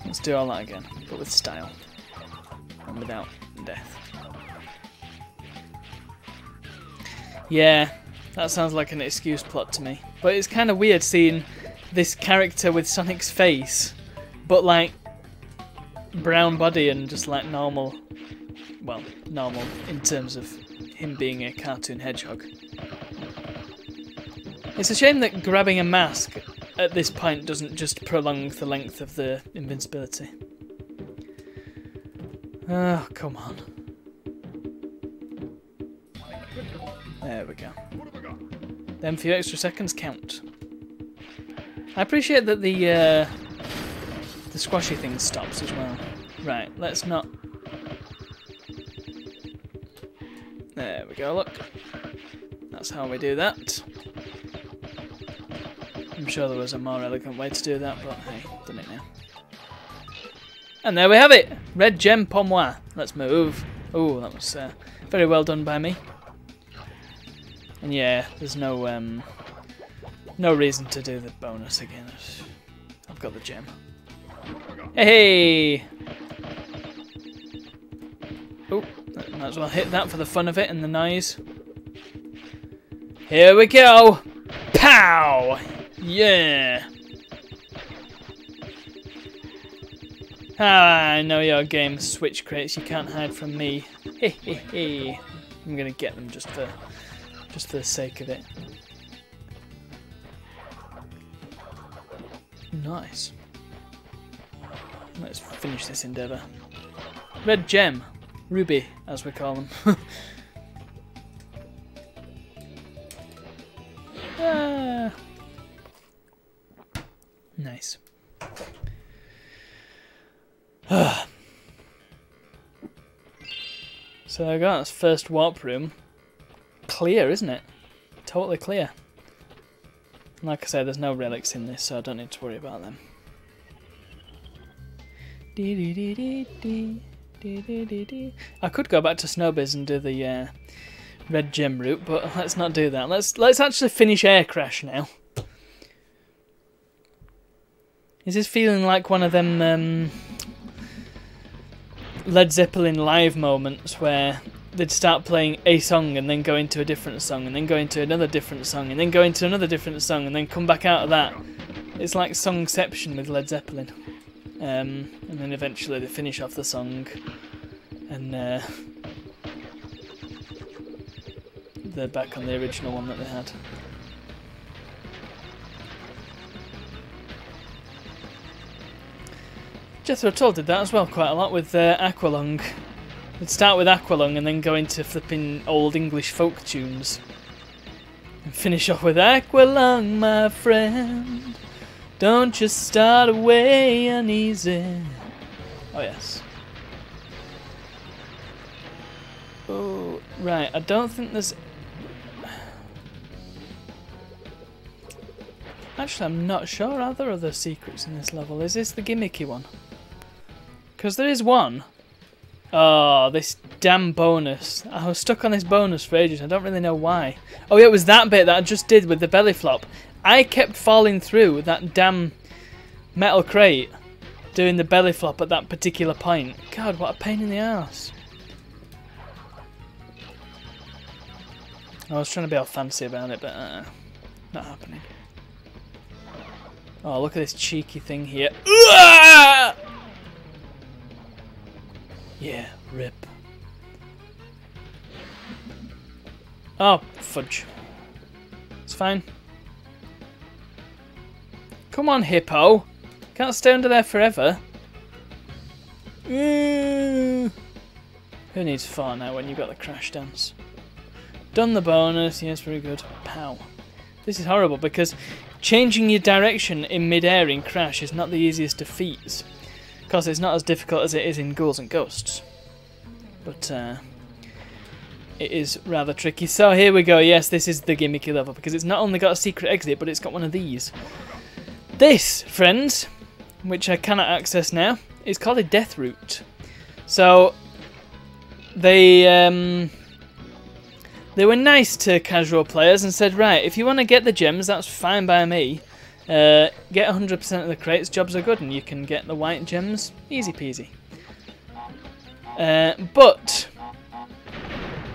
Let's do all that again, but with style and without death. Yeah, that sounds like an excuse plot to me. But it's kind of weird seeing this character with Sonic's face, but like brown body and just like normal. Well, normal in terms of him being a cartoon hedgehog. It's a shame that grabbing a mask at this point doesn't just prolong the length of the invincibility. Oh, come on. There we go. Them few extra seconds count. I appreciate that the squashy thing stops as well. Right, let's not... There we go, look. That's how we do that. I'm sure there was a more elegant way to do that, but hey, done it now. And there we have it! Red gem pommoir. Let's move. Oh, that was very well done by me. And yeah, there's no reason to do the bonus again. I've got the gem. Hey! Oh, might as well hit that for the fun of it and the noise. Here we go! Pow! Yeah! Ah, I know your game, Switch crates. You can't hide from me. Hey, hey, hey! I'm gonna get them just for the sake of it. Nice. Let's finish this endeavour. Red gem, ruby, as we call them. Ah. Nice. So there we go, that's first warp room. Clear, isn't it? Totally clear. Like I said, there's no relics in this, so I don't need to worry about them. I could go back to Snowbiz and do the red gem route, but let's not do that. Let's actually finish Air Crash now. Is this feeling like one of them Led Zeppelin live moments where they'd start playing a song and then go into a different song and then go into another different song and then go into another different song and then come back out of that? It's like Songception with Led Zeppelin. And then eventually they finish off the song and they're back on the original one that they had. Jethro Tull did that as well quite a lot with Aqualung. They'd start with Aqualung and then go into flipping old English folk tunes. And finish off with Aqualung, my friend. Don't just start away uneasy. Oh yes. Oh, right, I don't think there's... Actually, I'm not sure. Are there other secrets in this level? Is this the gimmicky one? Because there is one. Oh, this damn bonus. I was stuck on this bonus for ages. I don't really know why. Oh yeah, it was that bit that I just did with the belly flop. I kept falling through that damn metal crate doing the belly flop at that particular point. God, what a pain in the ass. I was trying to be all fancy about it, but not happening. Oh, look at this cheeky thing here. Yeah, rip. Oh, fudge. It's fine. Come on, hippo. Can't stay under there forever. Who needs 4 now when you've got the crash dance? Done the bonus. Yes, very good. Pow. This is horrible because changing your direction in mid-air in Crash is not the easiest of feats. Of course, it's not as difficult as it is in Ghouls and Ghosts. But it is rather tricky. So here we go. Yes, this is the gimmicky level because it's not only got a secret exit, but it's got one of these. This, friends, which I cannot access now, is called a death route. So they were nice to casual players and said, right, if you want to get the gems, that's fine by me. Get 100% of the crates, jobs are good, and you can get the white gems, easy peasy. But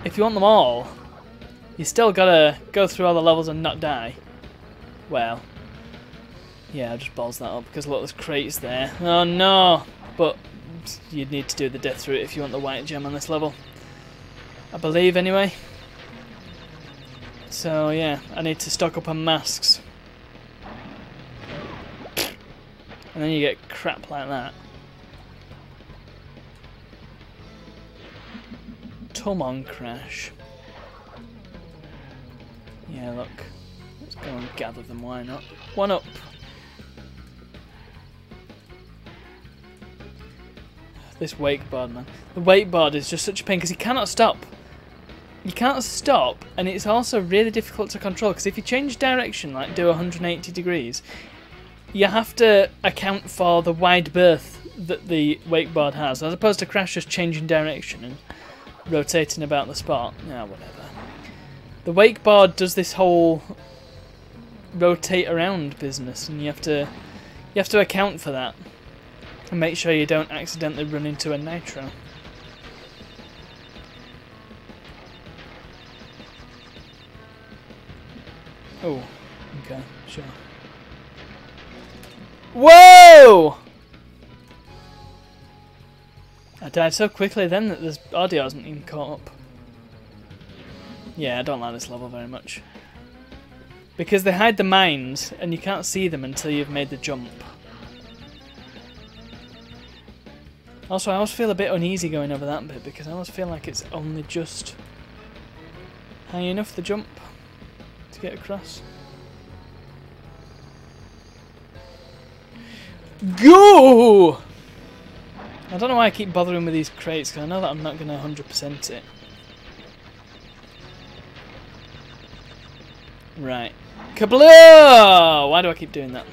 if you want them all, you still gotta go through all the levels and not die. Well, yeah, I just balls that up because look, there's crates there. Oh no! But you'd need to do the death route if you want the white gem on this level, I believe, anyway. So yeah, I need to stock up on masks. And then you get crap like that. Come on, Crash. Yeah, look. Let's go and gather them, why not? One up. This wakeboard, man. The wakeboard is just such a pain because you cannot stop. You can't stop, and it's also really difficult to control because if you change direction, like do 180 degrees, you have to account for the wide berth that the wakeboard has, as opposed to Crash just changing direction and rotating about the spot. Yeah, whatever. The wakeboard does this whole rotate around business, and you have to account for that and make sure you don't accidentally run into a nitro. Oh, okay, sure. Whoa! I died so quickly then that this audio hasn't even caught up. Yeah, I don't like this level very much. Because they hide the mines and you can't see them until you've made the jump. Also, I always feel a bit uneasy going over that bit because I always feel like it's only just high enough the jump to get across. Go! I don't know why I keep bothering with these crates because I know that I'm not going to 100% it. Right. Kablow! Why do I keep doing that?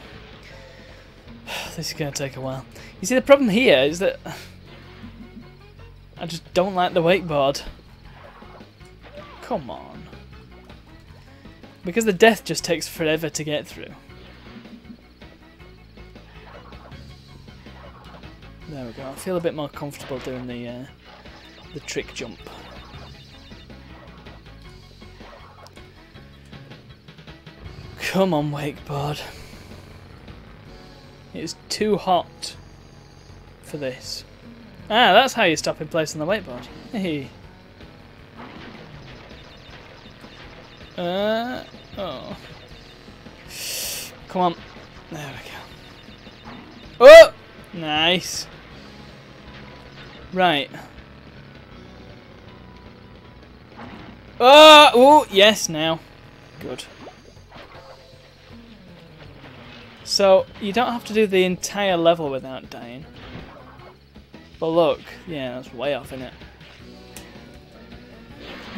This is going to take a while. You see, the problem here is that I just don't like the wakeboard. Come on. Because the death just takes forever to get through. There we go. I feel a bit more comfortable doing the trick jump. Come on, wakeboard. It's too hot for this. Ah, that's how you stop in place on the wakeboard. Hey. Oh. Come on. There we go. Oh! Nice. Right. Oh, yes, now. Good. So, you don't have to do the entire level without dying. But look, yeah, that's way off, isn't it?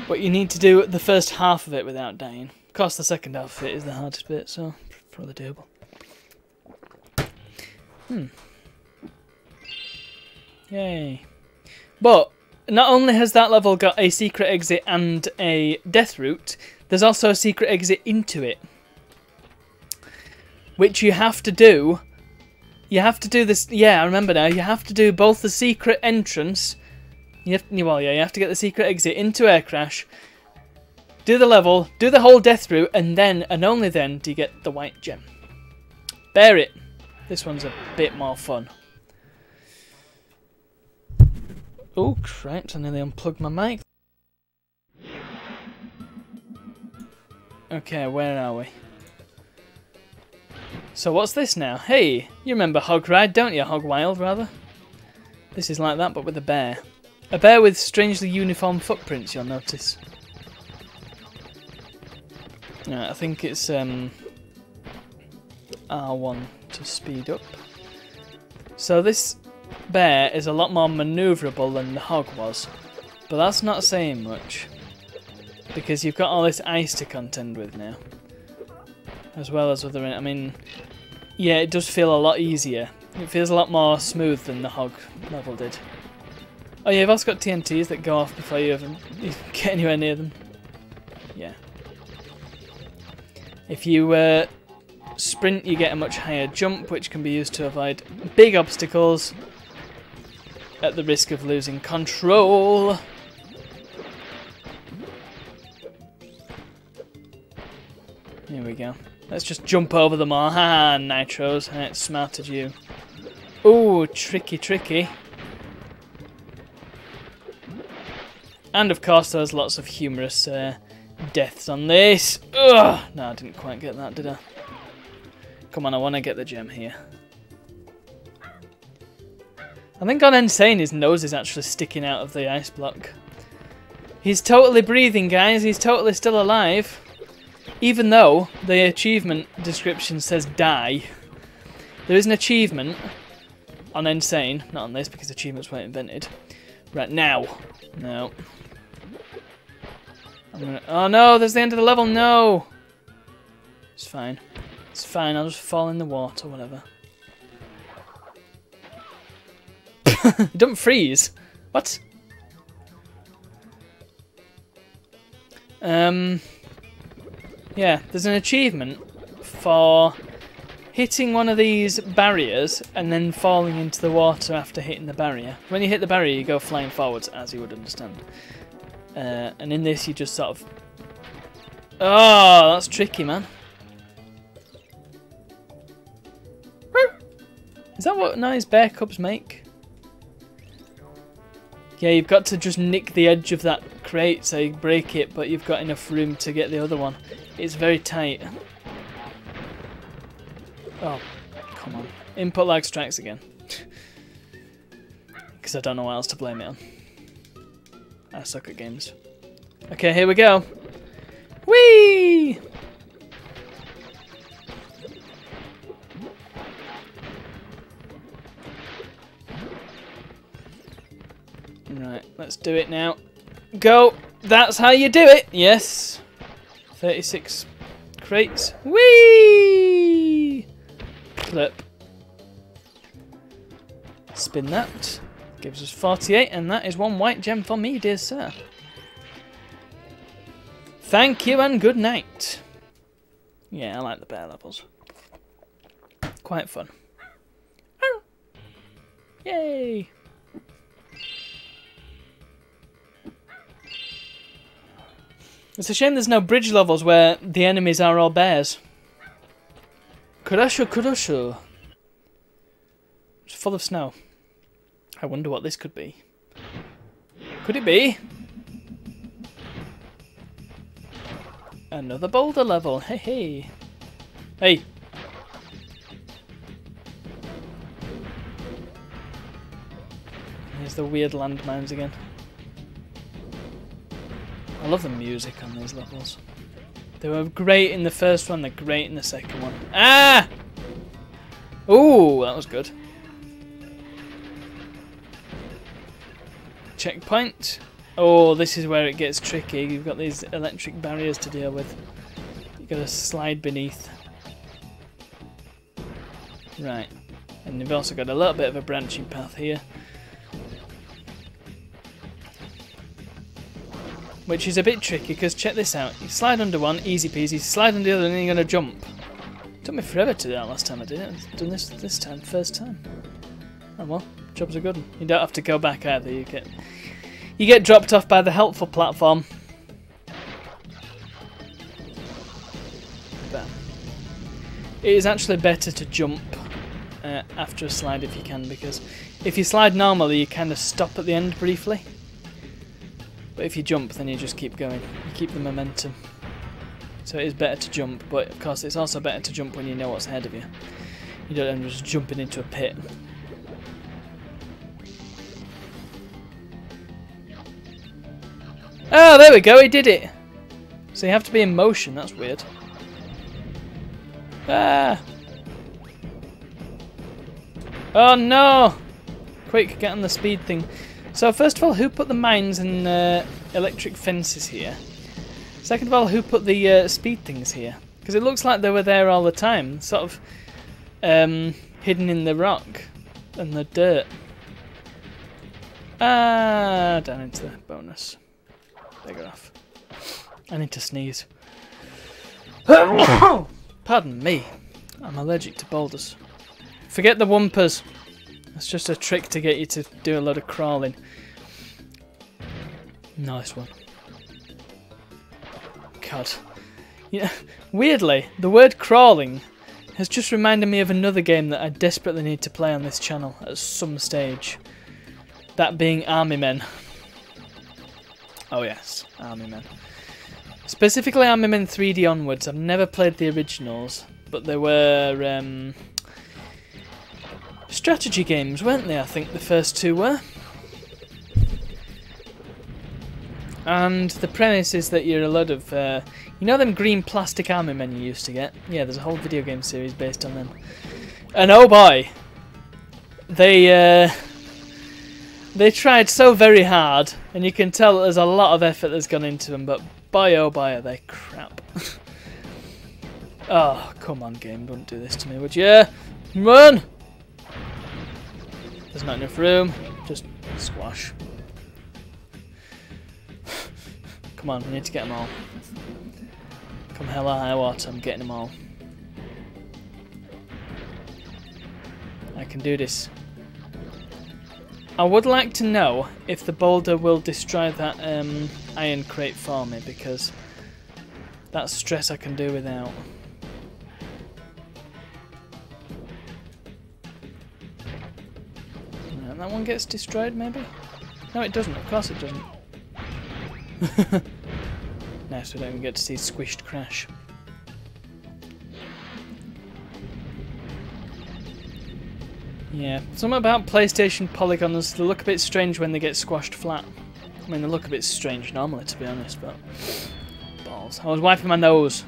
But you need to do the first half of it without dying. Of course, the second half of it is the hardest bit, so probably doable. Yay. But not only has that level got a secret exit and a death route, there's also a secret exit into it. Which you have to do. You have to do this. Yeah, I remember now. You have to do both the secret entrance. You have to get the secret exit into Air Crash. Do the level, do the whole death route, and then, and only then, do you get the white gem. Bear it. This one's a bit more fun. Oh, crap, I nearly unplugged my mic. Okay, where are we? So what's this now? Hey, you remember Hog Ride, don't you? Hog Wild, rather. This is like that, but with a bear. A bear with strangely uniform footprints, you'll notice. Yeah, I think it's R1 to speed up. So this bear is a lot more manoeuvrable than the hog was, but that's not saying much. because you've got all this ice to contend with now, as well as other. I mean, yeah, it does feel a lot easier. It feels a lot more smooth than the hog level did. Oh yeah, you've also got TNTs that go off before you even get anywhere near them. Yeah. If you sprint, you get a much higher jump, which can be used to avoid big obstacles at the risk of losing control. Here we go. Let's just jump over them all. Ha, nitros. And it smarted you. Ooh, tricky, tricky. And of course, there's lots of humorous deaths on this. Ugh! No, I didn't quite get that, did I? Come on, I want to get the gem here. I think on Insane, his nose is actually sticking out of the ice block. He's totally breathing, guys. He's totally still alive. Even though the achievement description says die. There is an achievement on Insane. Not on this, because achievements weren't invented. Right, now. No. Oh no, there's the end of the level. No! It's fine. It's fine, I'll just fall in the water, whatever. Don't freeze. What? Yeah, there's an achievement for hitting one of these barriers and then falling into the water after hitting the barrier. When you hit the barrier, you go flying forwards, as you would understand. And in this, you just sort of... Oh, that's tricky, man. Is that what nice bear cubs make? Yeah, you've got to just nick the edge of that crate so you break it, but you've got enough room to get the other one. It's very tight. Oh, come on. Input lag strikes again. Because I don't know what else to blame it on. I suck at games. Okay, here we go. Whee! Right, let's do it now. Go! That's how you do it! Yes! 36 crates. Whee! Clip. Spin that. Gives us 48, and that is one white gem for me, dear sir. Thank you and good night. Yeah, I like the bear levels. Quite fun. Oh. Yay! It's a shame there's no bridge levels where the enemies are all bears. Kurashu Kurashu. It's full of snow. I wonder what this could be. Could it be another boulder level? Hey, hey. Hey. Here's the weird landmines again. I love the music on these levels. They were great in the first one, they're great in the second one. Ah! Ooh, that was good. Checkpoint. Oh, this is where it gets tricky. You've got these electric barriers to deal with. You've got to slide beneath. Right. And you've also got a little bit of a branching path here. Which is a bit tricky, because check this out. You slide under one, easy peasy. Slide under the other, and then you're going to jump. It took me forever to do that last time I did it. I've done this time, first time. Oh well, jobs are good. You don't have to go back either. You get dropped off by the helpful platform. But it is actually better to jump after a slide if you can, because if you slide normally, you kind of stop at the end briefly. But if you jump, then you just keep going. You keep the momentum. So it is better to jump, but of course it's also better to jump when you know what's ahead of you. You don't end up just jumping into a pit. Oh, there we go, he did it! So you have to be in motion, that's weird. Ah! Oh no! Quick, get on the speed thing. So first of all, who put the mines and electric fences here? Second of all, who put the speed things here? Because it looks like they were there all the time, sort of hidden in the rock and the dirt. Down into the bonus. Bigger off. I need to sneeze. Pardon me. I'm allergic to boulders. Forget the Wumpers. It's just a trick to get you to do a lot of crawling. Nice one. God. Yeah, weirdly, the word crawling has just reminded me of another game that I desperately need to play on this channel at some stage. That being Army Men. Oh yes, Army Men. Specifically Army Men 3D onwards. I've never played the originals, but they were strategy games, weren't they? I think the first two were. And the premise is that you're a lot of, you know them green plastic army men you used to get? Yeah, there's a whole video game series based on them. And oh boy, they tried so very hard, and you can tell there's a lot of effort that's gone into them, but boy oh boy are they crap. Oh, come on game, don't do this to me, would you? Run! There's not enough room, just squash. Come on, we need to get them all. Come hell or high water, I'm getting them all. I can do this. I would like to know if the boulder will destroy that iron crate for me, because that's stress I can do without. And that one gets destroyed maybe? No it doesn't, of course it doesn't. Nice, we don't even get to see squished Crash. Yeah, something about PlayStation polygons, they look a bit strange when they get squashed flat. I mean, they look a bit strange normally, to be honest, but... balls. I was wiping my nose.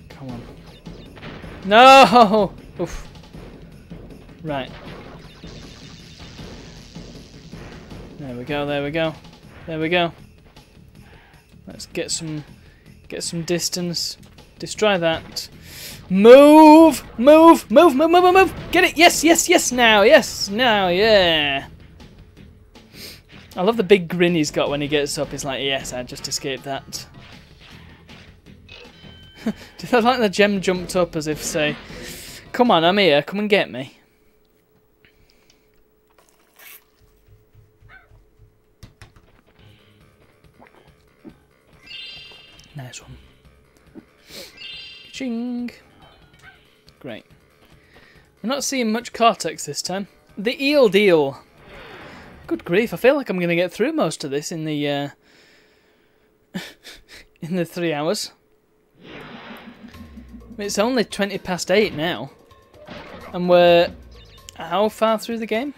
Come on. No! Oof. Right. There we go, there we go. There we go. Let's get some distance. Destroy that. Move! Move! Move! Move! Move! Move! Get it! Yes! Yes! Yes! Now! Yes! Now! Yeah! I love the big grin he's got when he gets up. He's like, yes, I just escaped that. Did I like the gem jumped up as if say, come on, I'm here, come and get me. Nice one. Ching. Great. We're not seeing much Cortex this time. The eel deal. Good grief, I feel like I'm going to get through most of this in the in the 3 hours. It's only 8:20 now. And we're how far through the game?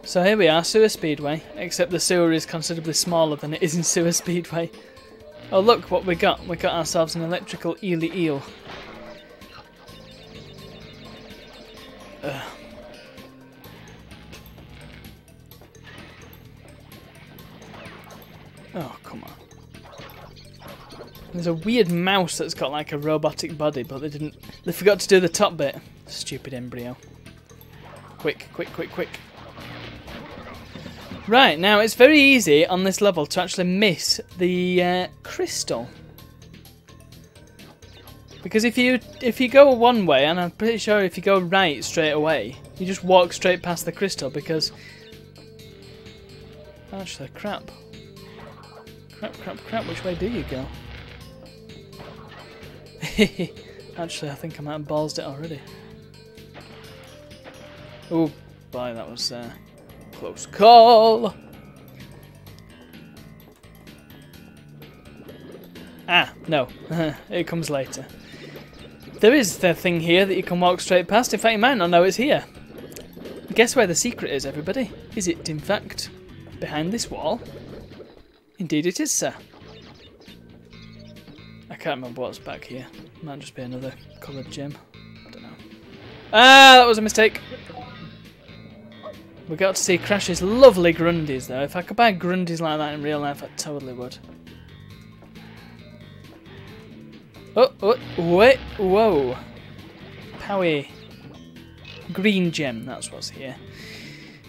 So here we are, Sewer Speedway, except the sewer is considerably smaller than it is in Sewer Speedway. Oh look what we got. We got ourselves an electrical eely eel. Oh, come on. There's a weird mouse that's got like a robotic body, but they forgot to do the top bit. Stupid embryo. Quick, quick, quick, quick. Right, now it's very easy on this level to actually miss the crystal. Because if you go one way, and I'm pretty sure if you go right straight away, you just walk straight past the crystal because... Actually, crap. Crap, crap, crap, which way do you go? Actually, I think I might have ballsed it already. Oh, boy, that was close call. Ah, no. It comes later. There is the thing here that you can walk straight past. In fact, you might not know it's here. Guess where the secret is, everybody? Is it, in fact, behind this wall? Indeed it is, sir. I can't remember what's back here. Might just be another coloured gem. I don't know. Ah, that was a mistake. We got to see Crash's lovely Grundies though. If I could buy Grundies like that in real life, I totally would. Oh, wait, whoa. Powie. Green gem, that's what's here.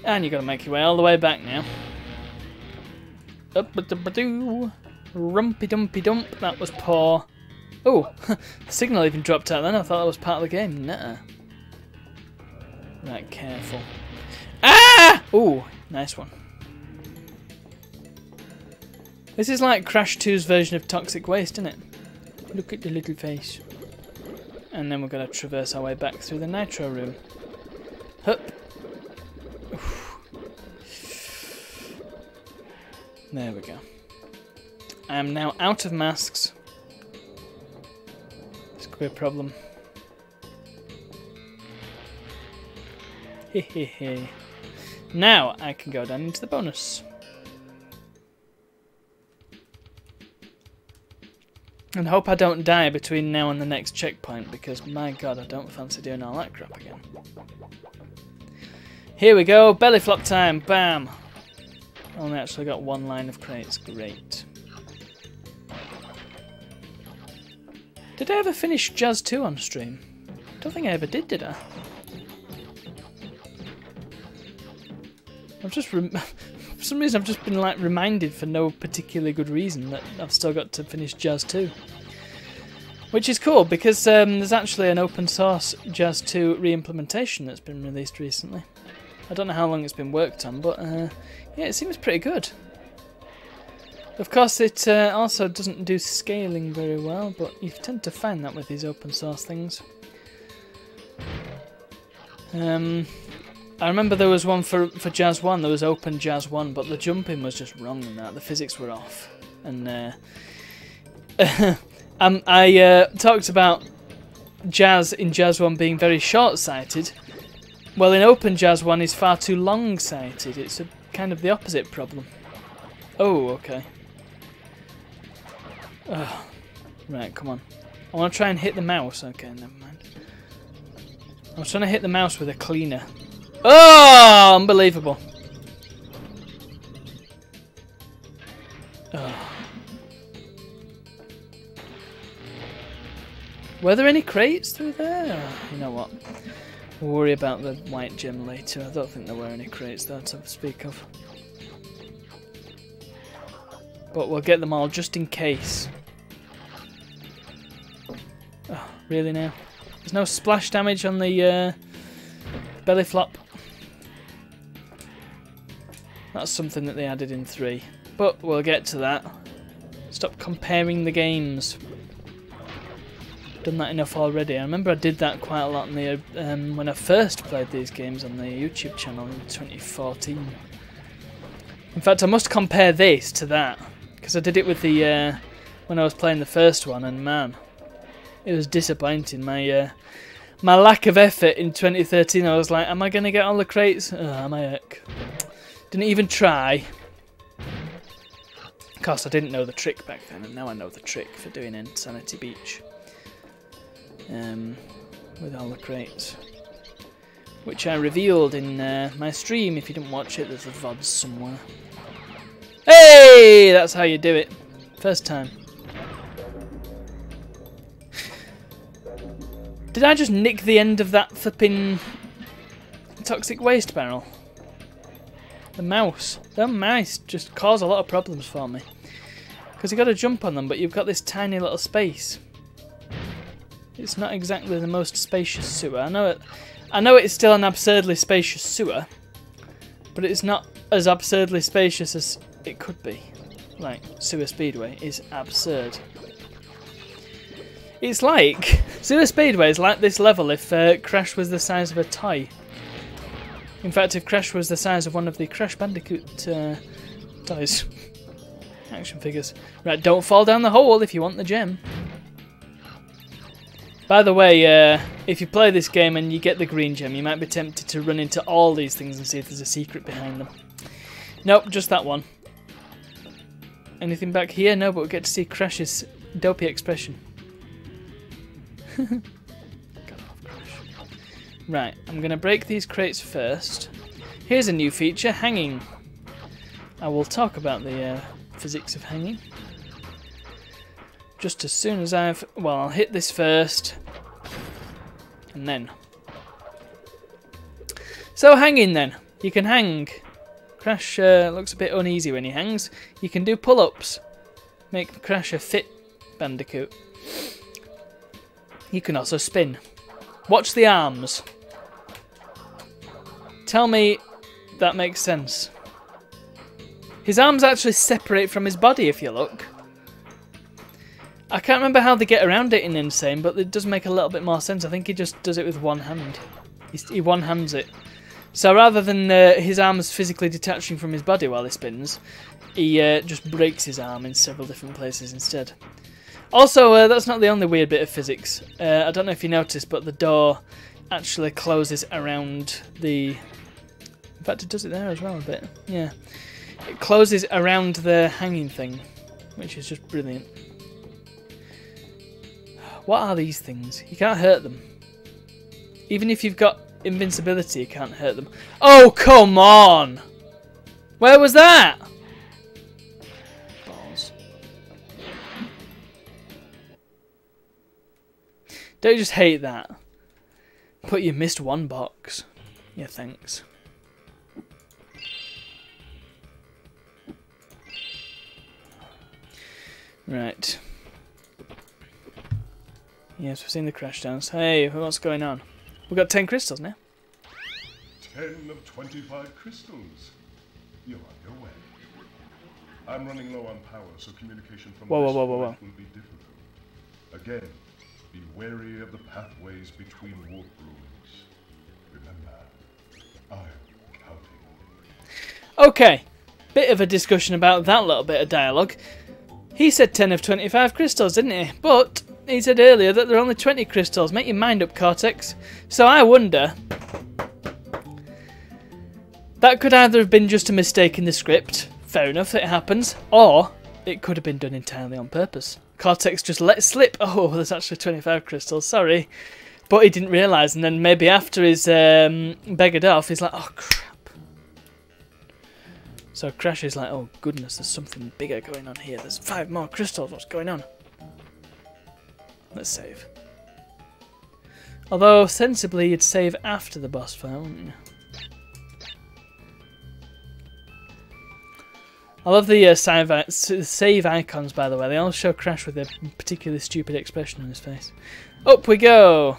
And you got to make your way all the way back now. Up-a-dum-ba-doo. Rumpy-dumpy-dump, that was poor. Oh, the signal even dropped out then. I thought that was part of the game. Nuh-uh. Right, careful. Ah! Ooh, nice one. This is like Crash 2's version of Toxic Waste, isn't it? Look at the little face. And then we're going to traverse our way back through the Nitro room. Hup. Oof. There we go. I am now out of masks. This could be a problem. Hehehe. Now I can go down into the bonus. And hope I don't die between now and the next checkpoint, because my god, I don't fancy doing all that crap again. Here we go, belly flop time, bam! Only actually got one line of crates, great. Did I ever finish Jazz 2 on stream? Don't think I ever did I? I've just for some reason I've just been like reminded for no particularly good reason that I've still got to finish Jazz 2. Which is cool because there's actually an open source Jazz 2 re-implementation that's been released recently. I don't know how long it's been worked on, but yeah, it seems pretty good. Of course, it also doesn't do scaling very well, but you tend to find that with these open source things. I remember there was one for Jazz 1, there was Open Jazz 1, but the jumping was just wrong in that. The physics were off. And I talked about Jazz in Jazz 1 being very short-sighted. Well, in Open Jazz 1 is far too long-sighted. It's kind of the opposite problem. Oh, okay. Oh, right, come on. I want to try and hit the mouse. Okay, never mind. I was trying to hit the mouse with a cleaner. Oh, unbelievable. Oh. Were there any crates through there? You know what? We'll worry about the white gem later. I don't think there were any crates there to speak of. But we'll get them all just in case. Oh, really now? There's no splash damage on the belly flop. That's something that they added in 3. But we'll get to that. Stop comparing the games. Done that enough already. I remember I did that quite a lot in the, when I first played these games on the YouTube channel in 2014. In fact, I must compare this to that. Because I did it with the when I was playing the first one, and man, it was disappointing. My lack of effort in 2013, I was like, am I going to get all the crates? Oh, my heck. Didn't even try. Of course, I didn't know the trick back then, and now I know the trick for doing Insanity Beach. With all the crates. Which I revealed in my stream. If you didn't watch it, there's a VOD somewhere. Hey! That's how you do it. First time. Did I just nick the end of that flipping toxic waste barrel? The mouse. The mice just cause a lot of problems for me. Because you've got to jump on them, but you've got this tiny little space. It's not exactly the most spacious sewer. I know it's still an absurdly spacious sewer, but it's not as absurdly spacious as it could be. Like, Sewer Speedway is absurd. It's like... Sewer Speedway is like this level if Crash was the size of a toy. In fact, if Crash was the size of one of the Crash Bandicoot toys. Action figures. Right, don't fall down the hole if you want the gem. By the way, if you play this game and you get the green gem, you might be tempted to run into all these things and see if there's a secret behind them. Nope, just that one. Anything back here? No, but we get to see Crash's dopey expression. Right, I'm going to break these crates first. Here's a new feature, hanging. I will talk about the physics of hanging just as soon as well, I'll hit this first, and then. So hanging then. You can hang. Crash looks a bit uneasy when he hangs. You can do pull-ups. Make Crash a fit bandicoot. You can also spin. Watch the arms. Tell me that makes sense. His arms actually separate from his body if you look. I can't remember how they get around it in Insane, but it does make a little bit more sense. I think he just does it with one hand. He one-hands it. So rather than his arms physically detaching from his body while he spins, he just breaks his arm in several different places instead. Also, that's not the only weird bit of physics. I don't know if you noticed, but the door actually closes around the... In fact, it does it there as well a bit. Yeah. It closes around the hanging thing, which is just brilliant. What are these things? You can't hurt them. Even if you've got invincibility, you can't hurt them. Oh, come on! Where was that? Balls. Don't you just hate that? But you missed one box. Yeah, thanks. Right. Yes, we've seen the crash dance. Hey, what's going on? We've got 10 crystals now. 10 of 25 crystals. You're on your way. I'm running low on power, so communication from Whoa. will be difficult. Again, be wary of the pathways between warp rooms. Remember, I'm counting on you. Okay, bit of a discussion about that little bit of dialogue. He said 10 of 25 crystals, didn't he? But he said earlier that there are only 20 crystals. Make your mind up, Cortex. So I wonder... That could either have been just a mistake in the script. Fair enough, it happens. Or it could have been done entirely on purpose. Cortex just let slip. Oh, there's actually 25 crystals, sorry. But he didn't realise, and then maybe after he's beggared off, he's like, oh crap. So Crash is like, oh goodness, there's something bigger going on here. There's 5 more crystals, what's going on? Let's save. Although, sensibly, you'd save after the boss fight, wouldn't you? I love the save icons, by the way. They all show Crash with a particularly stupid expression on his face. Up we go!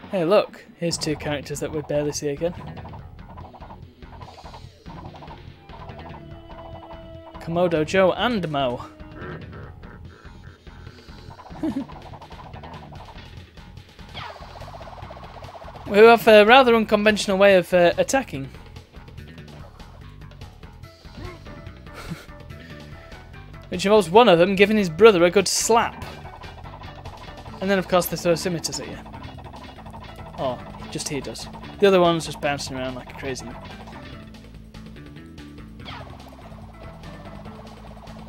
Hey look, here's 2 characters that we barely see again. Komodo Joe and Mo. Who have a rather unconventional way of attacking. Which involves one of them giving his brother a good slap. And then of course they throw scimitars at you. Oh, just he does. The other one's just bouncing around like a crazy man.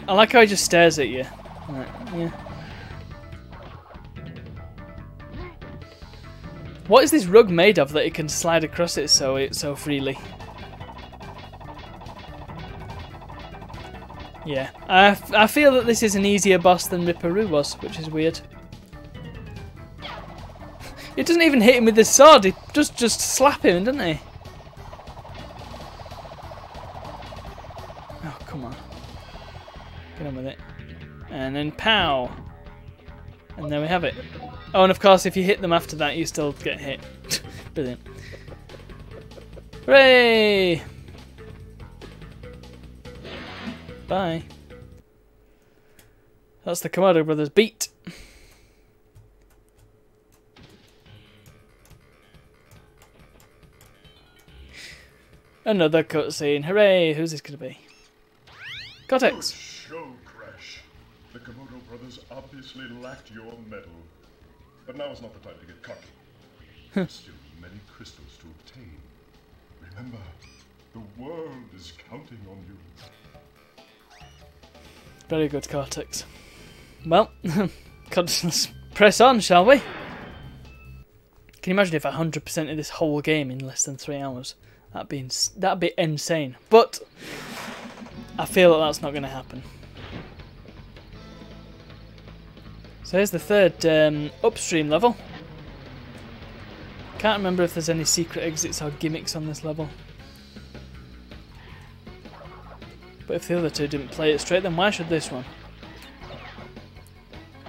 I like how he just stares at you. Like, yeah. What is this rug made of that it can slide across it so freely? Yeah, I feel that this is an easier boss than Ripperoo was, which is weird. It doesn't even hit him with the sword, he just slap him, doesn't he? Oh, come on. Get on with it. And then pow! And there we have it. Oh, and of course, if you hit them after that, you still get hit. Brilliant. Hooray! Bye. That's the Komodo Brothers beat. Another cutscene. Hooray! Who's this going to be? Cortex. Good show, Crash. The Komodo brothers obviously lacked your medal. But now is not the time to get cocky. There are still many crystals to obtain. Remember, the world is counting on you. Very good, Cortex. Well, let's press on, shall we? Can you imagine if 100% of this whole game in less than 3 hours? That'd be insane. But I feel that that's not going to happen. So here's the third upstream level. Can't remember if there's any secret exits or gimmicks on this level. But if the other two didn't play it straight, then why should this one?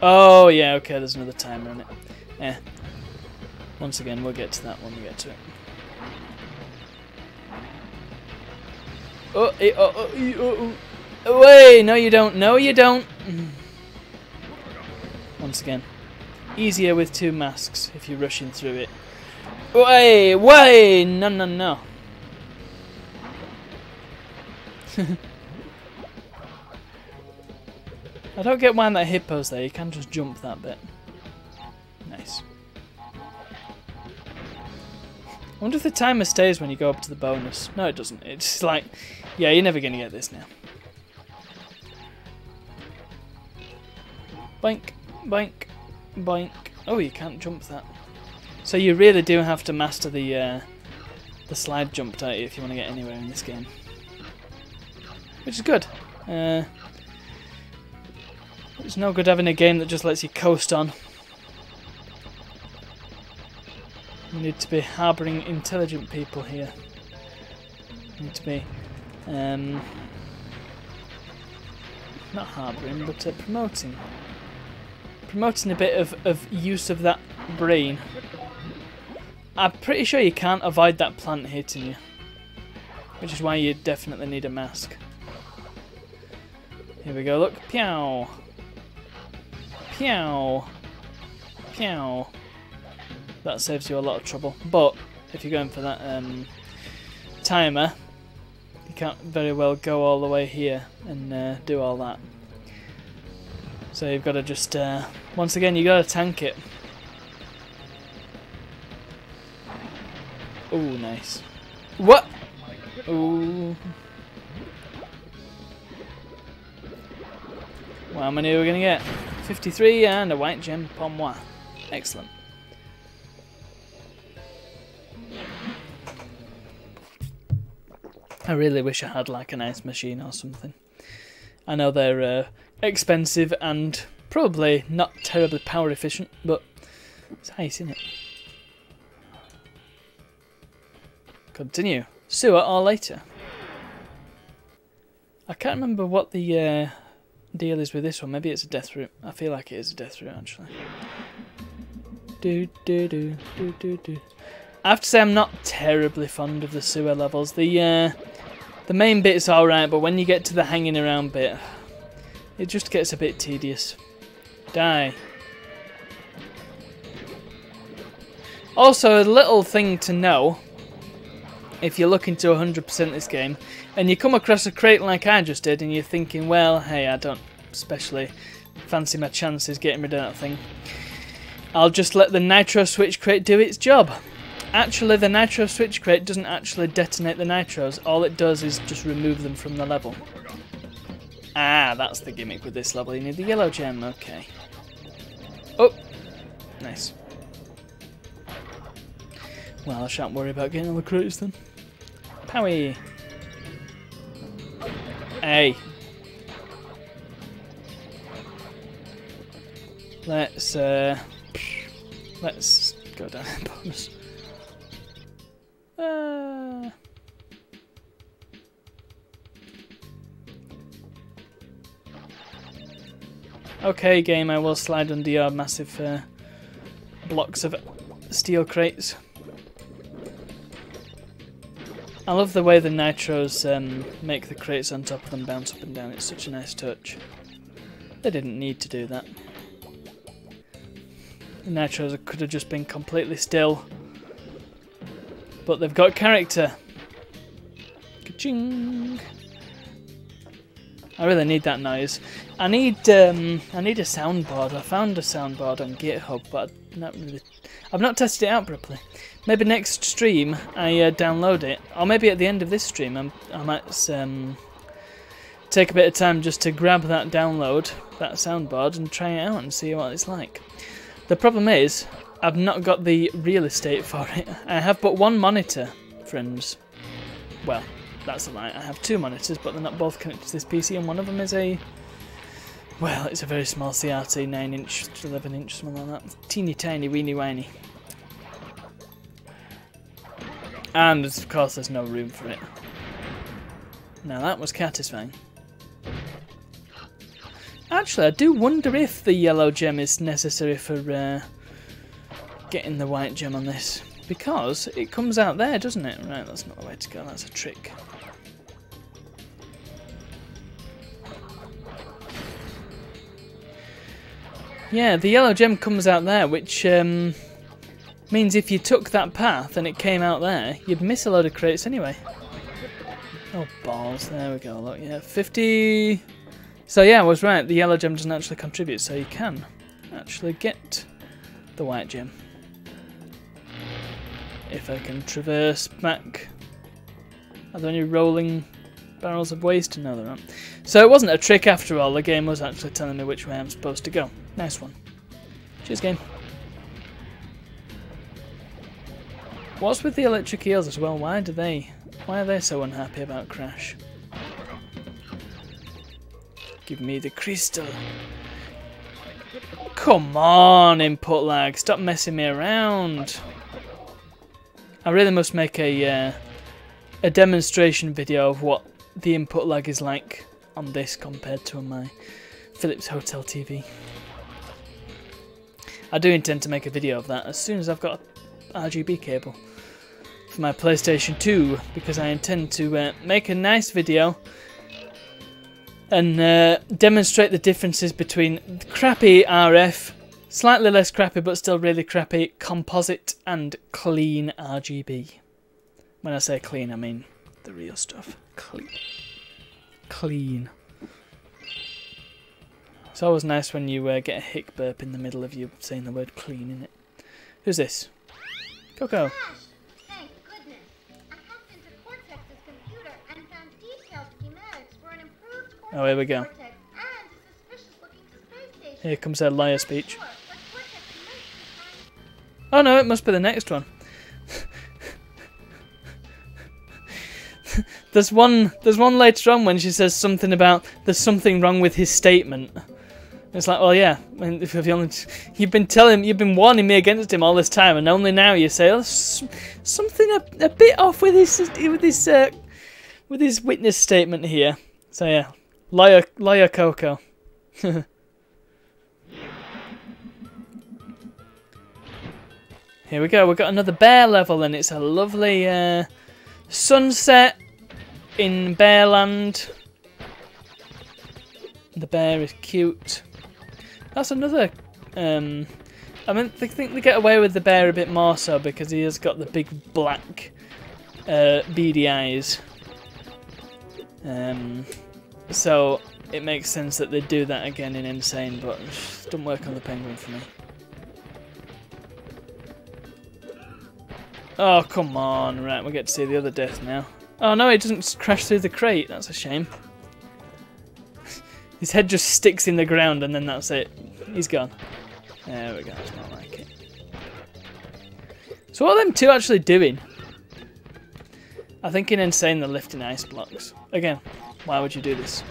Oh yeah, okay, there's another timer on it. Eh. Once again, we'll get to that when we get to it. Wait, no you don't, no you don't. Once again, easier with 2 masks if you're rushing through it. Wait, no, no, no. I don't get why that hippo's there, you can just jump that bit. Nice. I wonder if the timer stays when you go up to the bonus. No, it doesn't. It's like, yeah, you're never going to get this now. Boink, boink, boink. Oh, you can't jump that. So you really do have to master the slide jump, don't you, if you want to get anywhere in this game. Which is good. It's no good having a game that just lets you coast on. You need to be harbouring intelligent people here. You need to be not harbouring, but promoting. Promoting a bit of use of that brain. I'm pretty sure you can't avoid that plant hitting you, which is why you definitely need a mask. Here we go, look. Pew! Pew! Pew! That saves you a lot of trouble. But if you're going for that timer, you can't very well go all the way here and do all that. So you've got to just, once again, you got to tank it. Oh, nice. What? Ooh. Well, how many are we going to get? 53 and a white gem pour moi. Excellent. I really wish I had like an ice machine or something. I know they're expensive and probably not terribly power efficient, but it's ice, isn't it? Continue. Sewer or later. I can't remember what the deal is with this one. Maybe it's a death route. I feel like it is a death route actually. I have to say I'm not terribly fond of the sewer levels. The main bit's alright, but when you get to the hanging around bit, it just gets a bit tedious. Die. Also, a little thing to know, if you're looking to 100% this game, and you come across a crate like I just did, and you're thinking, well, hey, I don't especially fancy my chances getting rid of that thing, I'll just let the Nitro Switch crate do its job. Actually, the Nitro Switch crate doesn't actually detonate the nitros. All it does is just remove them from the level. Ah, that's the gimmick with this level. You need the yellow gem. Okay. Oh, nice. Well, I shan't worry about getting all the crates then. Powie. Hey. Let's go down in bonus. Okay, game, I will slide under your massive blocks of steel crates. I love the way the nitros make the crates on top of them bounce up and down. It's such a nice touch. They didn't need to do that. The nitros could have just been completely still. But they've got character. Ka-ching! I really need that noise. I need a soundboard. I found a soundboard on GitHub, but I've not tested it out properly. Maybe next stream I download it, or maybe at the end of this stream I might take a bit of time just to grab that download, that soundboard, and try it out and see what it's like. The problem is, I've not got the real estate for it. I have but one monitor, friends. Well, that's a lie. I have two monitors, but they're not both connected to this PC, and one of them is a... Well, it's a very small CRT, 9-inch to 11-inch, something like that. Teeny tiny, weeny whiny. And, of course, there's no room for it. Now, that was satisfying. Actually, I do wonder if the yellow gem is necessary for getting the white gem on this. Because it comes out there, doesn't it? Right, that's not the way to go. That's a trick. Yeah, the yellow gem comes out there, which means if you took that path and it came out there, you'd miss a load of crates anyway. Oh, balls. There we go. Look, yeah, 50... So yeah, I was right. The yellow gem doesn't actually contribute, so you can actually get the white gem. If I can traverse back. Are there any rolling barrels of waste? No, there aren't. So it wasn't a trick after all. The game was actually telling me which way I'm supposed to go. Nice one. Cheers, game. What's with the electric eels as well? Why are they so unhappy about Crash? Give me the crystal. Come on, input lag. Stop messing me around. I really must make a demonstration video of what the input lag is like on this compared to on my Philips Hotel TV. I do intend to make a video of that as soon as I've got an RGB cable for my PlayStation 2, because I intend to make a nice video and demonstrate the differences between crappy RF, slightly less crappy but still really crappy composite, and clean RGB. When I say clean, I mean the real stuff. Clean. It's always nice when you get a hic burp in the middle of you saying the word clean in it. Who's this? Coco. Thank goodness. I hacked into Cortex's computer and found detailed schematics for an improved Cortex, Oh, here we go. Cortex and a suspicious-looking space station. Here comes her liar speech. Sure, but Cortex might be trying... Oh no, it must be the next one. There's one later on when she says something about there's something wrong with his statement. It's like, well, yeah. I mean, you've been warning me against him all this time, and only now you say, oh, something a bit off with his witness statement here. So yeah, liar Coco. Here we go. We've got another bear level, and it's a lovely sunset in Bearland. The bear is cute. That's another... I mean, I think they get away with the bear a bit more so because he has got the big black beady eyes. So it makes sense that they do that again in Insane, but it doesn't work on the penguin for me. Oh, come on. Right, we get to see the other death now. Oh no, he doesn't crash through the crate. That's a shame. His head just sticks in the ground and then that's it. He's gone. There we go. That's not like it. So what are them two actually doing? I think in Insane they're lifting ice blocks. Again, why would you do this?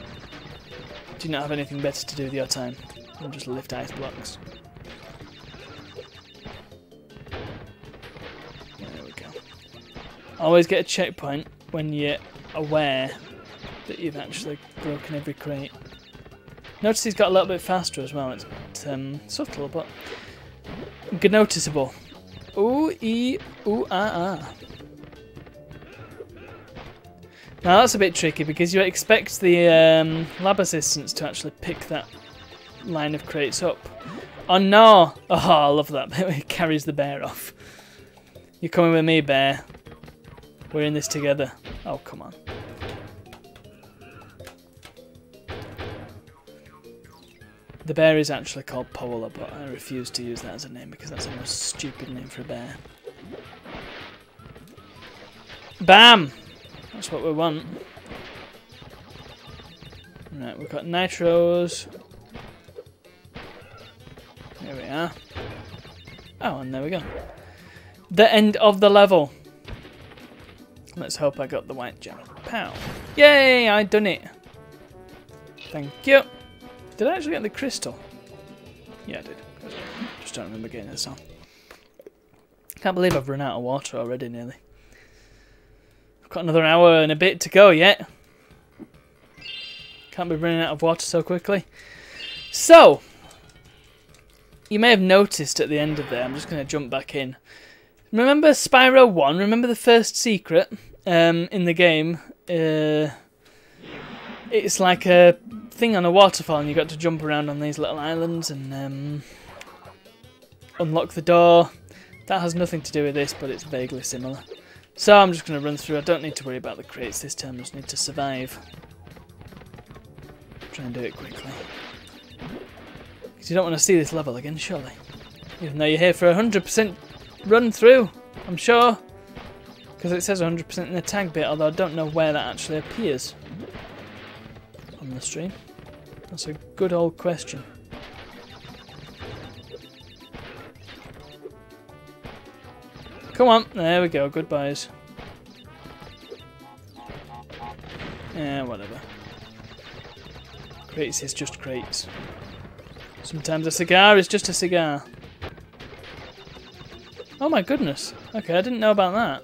Do you not have anything better to do with your time than just lift ice blocks? There we go. Always get a checkpoint when you're aware that you've actually broken every crate. Notice he's got a little bit faster as well. It's subtle, but good noticeable. Ooh, ee, ooh, ah, ah. Now that's a bit tricky because you expect the lab assistants to actually pick that line of crates up. Oh no! Oh, I love that bit where he carries the bear off. You're coming with me, bear. We're in this together. Oh, come on. The bear is actually called Polar, but I refuse to use that as a name because that's the most stupid name for a bear. Bam! That's what we want. Right, we've got nitros. There we are. Oh, and there we go. The end of the level. Let's hope I got the white gem. Pow. Yay, I done it. Thank you. Did I actually get the crystal? Yeah, I did. Just don't remember getting this on. Can't believe I've run out of water already, nearly. I've got another hour and a bit to go yet. Can't be running out of water so quickly. So, you may have noticed at the end of there, I'm just going to jump back in. Remember Spyro 1? Remember the first secret in the game? It's like a thing on a waterfall and you got to jump around on these little islands and unlock the door. That has nothing to do with this, but it's vaguely similar. So I'm just going to run through. I don't need to worry about the crates this time. I just need to survive. Try and do it quickly. Because you don't want to see this level again, surely. Even though you're here for 100% run through, I'm sure. Because it says 100% in the tag bit, although I don't know where that actually appears on the stream. That's a good old question. Come on, there we go, goodbyes. Yeah, whatever. Crates is just crates. Sometimes a cigar is just a cigar. Oh my goodness. Okay, I didn't know about that.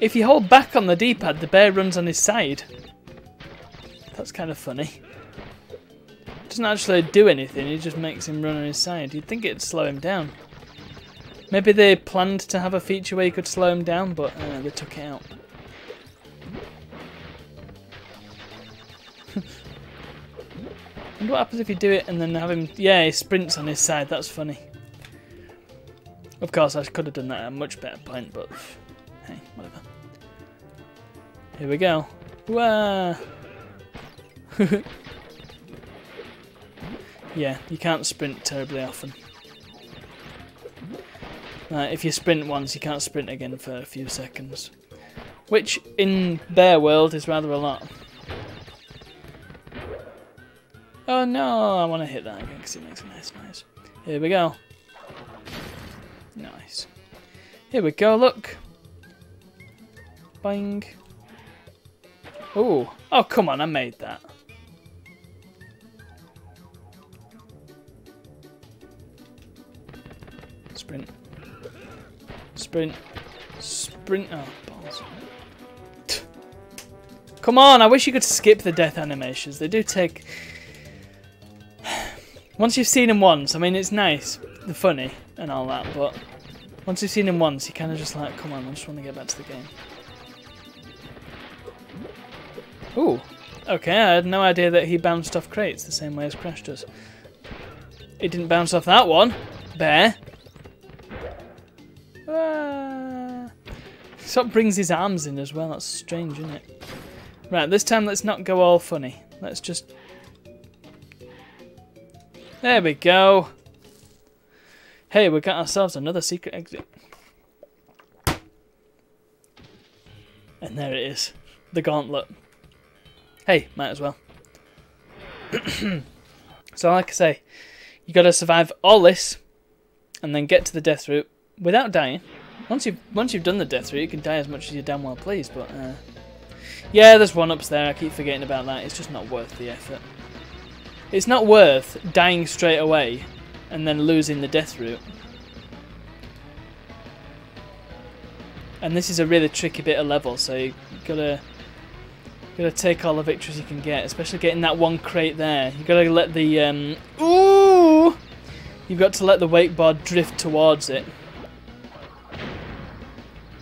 If you hold back on the D-pad, the bear runs on his side. That's kind of funny. Doesn't actually do anything, it just makes him run on his side. You'd think it'd slow him down. Maybe they planned to have a feature where you could slow him down, but they took it out. And what happens if you do it and then have him... Yeah, he sprints on his side, that's funny. Of course, I could have done that at a much better point, but... Hey, whatever. Here we go. Wah! Yeah, you can't sprint terribly often. If you sprint once, you can't sprint again for a few seconds. Which, in Bear World, is rather a lot. Oh no, I want to hit that again because it makes a nice noise. Here we go. Nice. Here we go, look. Bang. Ooh. Oh, come on, I made that. Sprint. Sprint. Sprint. Oh, balls. Come on, I wish you could skip the death animations. They do take... Once you've seen them once, I mean, it's nice. They're funny and all that, but... Once you've seen them once, you kind of just like, come on, I just want to get back to the game. Ooh. Okay, I had no idea that he bounced off crates the same way as Crash does. He didn't bounce off that one. Bear. Sort of brings his arms in as well. That's strange, isn't it? Right, this time let's not go all funny. Let's just... There we go. Hey, we got ourselves another secret exit. And there it is. The gauntlet. Hey, might as well. So like I say, you got to survive all this and then get to the death route without dying. Once you've done the death route, you can die as much as you damn well please, but yeah, there's one-ups there. I keep forgetting about that. It's just not worth the effort. It's not worth dying straight away and then losing the death route. And this is a really tricky bit of level, so you gotta take all the victories you can get, especially getting that one crate there. You gotta let the ooh! You've got to let the wakeboard drift towards it.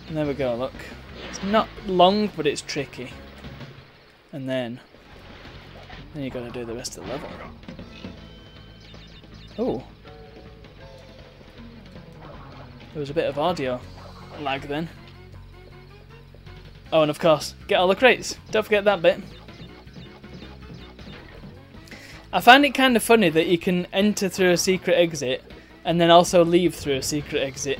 And there we go, look. It's not long, but it's tricky. And then you got to do the rest of the level. Oh. There was a bit of audio lag then. Oh, and of course, get all the crates. Don't forget that bit. I find it kind of funny that you can enter through a secret exit and then also leave through a secret exit.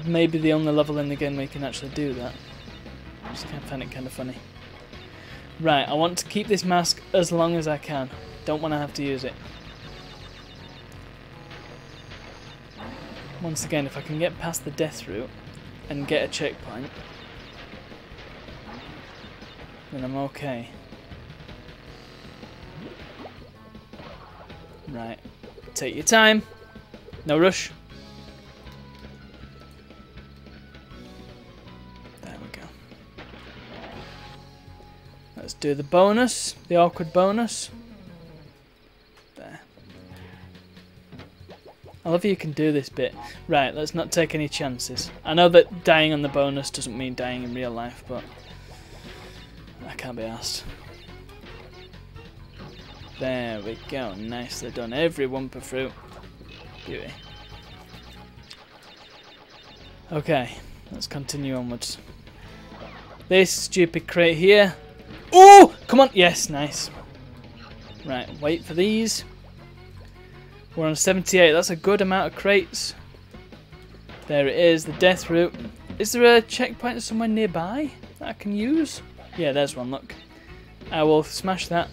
Maybe the only level in the game where you can actually do that. just find it kind of funny. Right, I want to keep this mask as long as I can. Don't want to have to use it. Once again, if I can get past the death route and get a checkpoint, then I'm okay. Right, take your time. No rush. There we go. Let's do the bonus, the awkward bonus. There. I love how you can do this bit. Right, let's not take any chances. I know that dying on the bonus doesn't mean dying in real life, but I can't be arsed. There we go, nicely done. Every Wumpa fruit. Beauty. Okay, let's continue onwards. This stupid crate here. Oh, come on, yes, nice. Right, wait for these. We're on 78, that's a good amount of crates. There it is, the death route. Is there a checkpoint somewhere nearby that I can use? Yeah, there's one, look. I will smash that.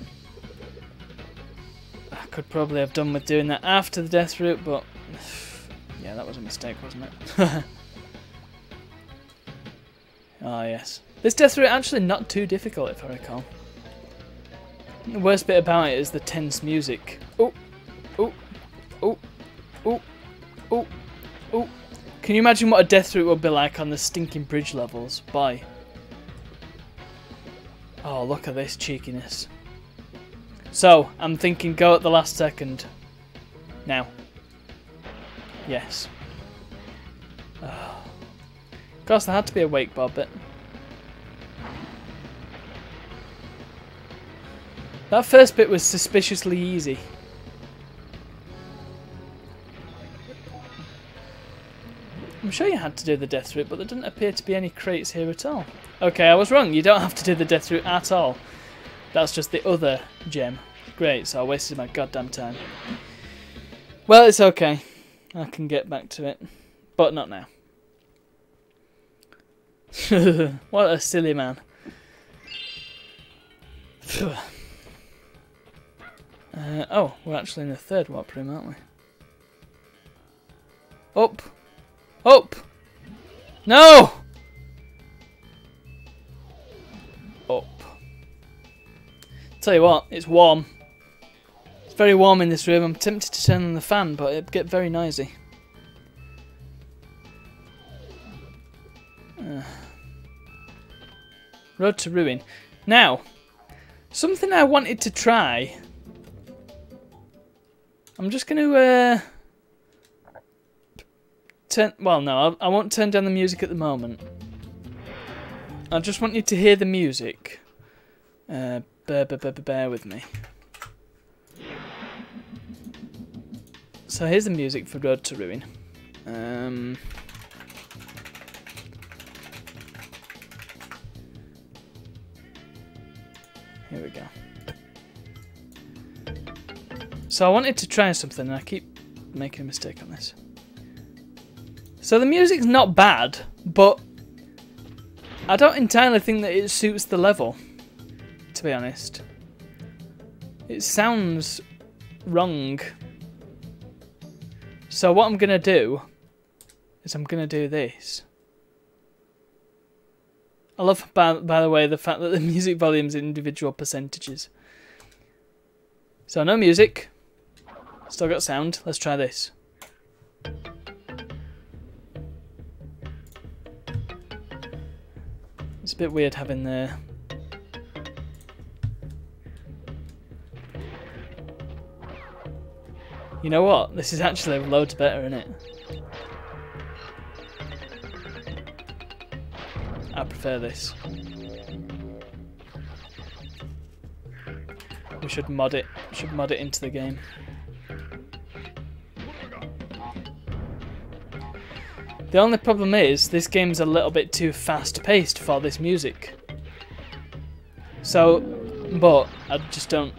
I could probably have done with doing that after the death route, but yeah, that was a mistake, wasn't it? Oh yes. This death route actually not too difficult if I recall. The worst bit about it is the tense music. Oh, oh, oh, oh, oh, oh. Can you imagine what a death route would be like on the stinking bridge levels? Bye. Oh, look at this cheekiness. So, I'm thinking go at the last second. Now. Yes. Oh. Of course, there had to be a wake bar bit. That first bit was suspiciously easy. I'm sure you had to do the death route, but there didn't appear to be any crates here at all. Okay, I was wrong. You don't have to do the death route at all. That's just the other gem. Great, so I wasted my goddamn time. Well, it's okay. I can get back to it. But not now. What a silly man. Oh, we're actually in the third warp room, aren't we? Up! Up! No! Up. Tell you what, it's warm. It's very warm in this room. I'm tempted to turn on the fan, but it'd get very noisy. Road to Ruin. Now, something I wanted to try. I'm just going to turn. Well, no, I won't turn down the music at the moment. I just want you to hear the music. Bear with me. So here's the music for Road to Ruin. Here we go. So I wanted to try something, and I keep making a mistake on this. So the music's not bad, but I don't entirely think that it suits the level, to be honest. It sounds wrong. So what I'm going to do is I'm going to do this. I love, by the way, the fact that the music volume's in individual percentages. So no music. Still got sound. Let's try this. It's a bit weird having the... You know what? This is actually loads better, isn't it? I prefer this. We should mod it. Should mod it into the game. The only problem is this game's a little bit too fast-paced for this music. So, but I just don't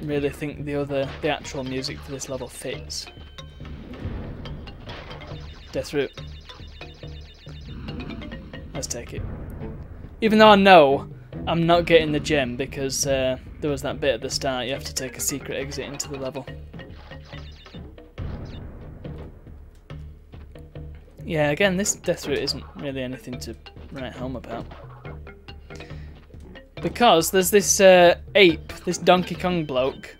really think the actual music for this level fits. Death route. Let's take it. Even though I know I'm not getting the gem because there was that bit at the start, you have to take a secret exit into the level. Yeah, again, this death route isn't really anything to write home about. Because there's this ape, this Donkey Kong bloke,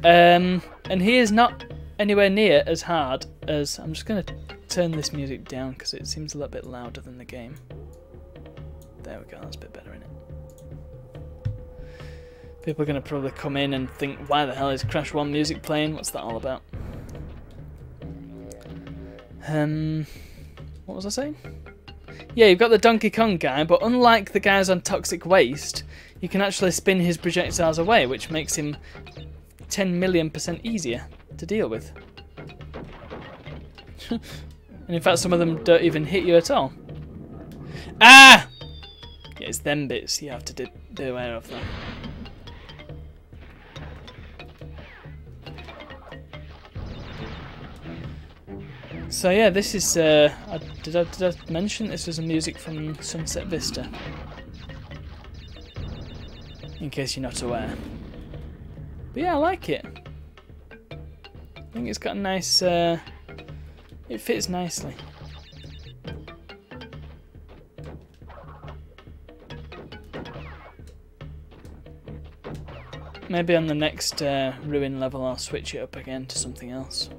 and he is not anywhere near as hard as... I'm just going to turn this music down because it seems a little bit louder than the game. There we go, that's a bit better, isn't it? People are going to probably come in and think, why the hell is Crash 1 music playing? What's that all about? What was I saying? Yeah, you've got the Donkey Kong guy, but unlike the guys on Toxic Waste, you can actually spin his projectiles away, which makes him 10 million% easier to deal with. And in fact, some of them don't even hit you at all. Ah! Yeah, it's them bits you have to be aware of, though. So yeah, this is, did I mention this was a music from Sunset Vista? In case you're not aware. But yeah, I like it. I think it's got a nice, it fits nicely. Maybe on the next ruin level I'll switch it up again to something else.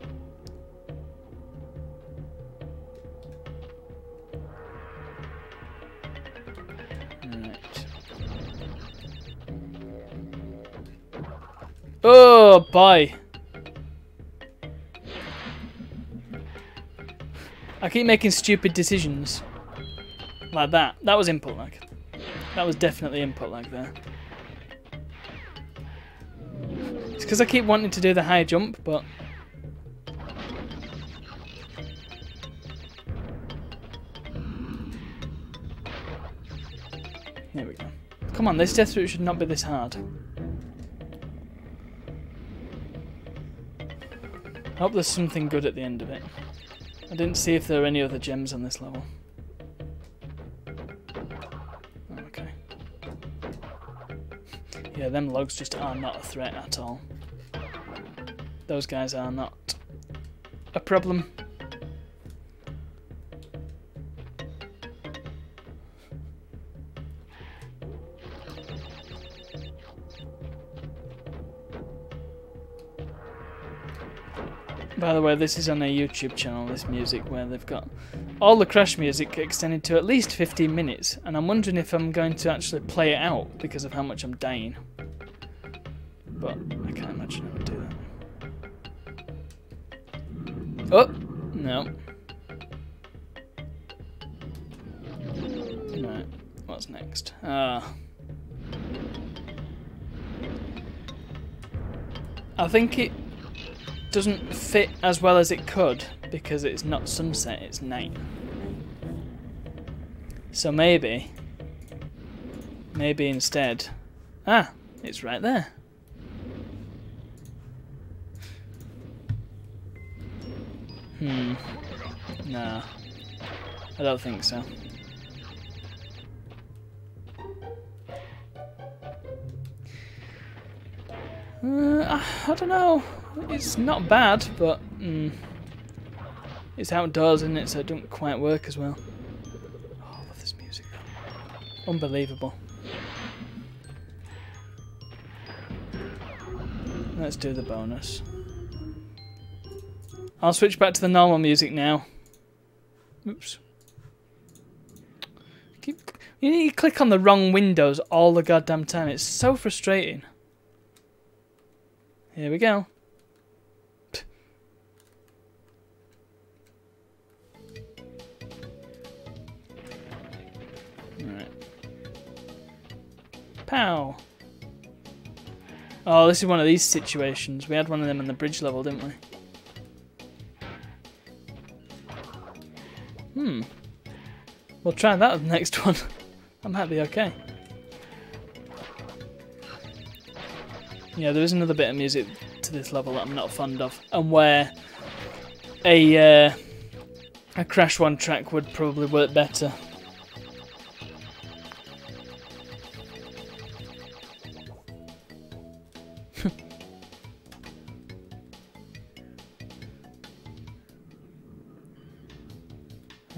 Oh boy! I keep making stupid decisions. Like that. That was input lag. That was definitely input lag there. It's because I keep wanting to do the high jump, but... There we go. Come on, this death route should not be this hard. I hope there's something good at the end of it. I didn't see if there are any other gems on this level. Oh, okay. Yeah, them logs just are not a threat at all. Those guys are not a problem. By the way, this is on a YouTube channel, this music, where they've got all the Crash music extended to at least 15 minutes, and I'm wondering if I'm going to actually play it out because of how much I'm dying. But I can't imagine I would do that. Oh! No. Right, what's next? I think it doesn't fit as well as it could because it's not sunset, it's night. So maybe instead... Ah, it's right there. Nah, I don't think so. I don't know. It's not bad, but it's outdoors, isn't it? So it doesn't quite work as well. Oh, I love this music. Unbelievable. Let's do the bonus. I'll switch back to the normal music now. Oops. You need to click on the wrong windows all the goddamn time. It's so frustrating. Here we go. Alright. Pow! Oh, this is one of these situations. We had one of them on the bridge level, didn't we? We'll try that with the next one. I might be okay. Yeah, there is another bit of music to this level that I'm not fond of, and where a Crash 1 track would probably work better.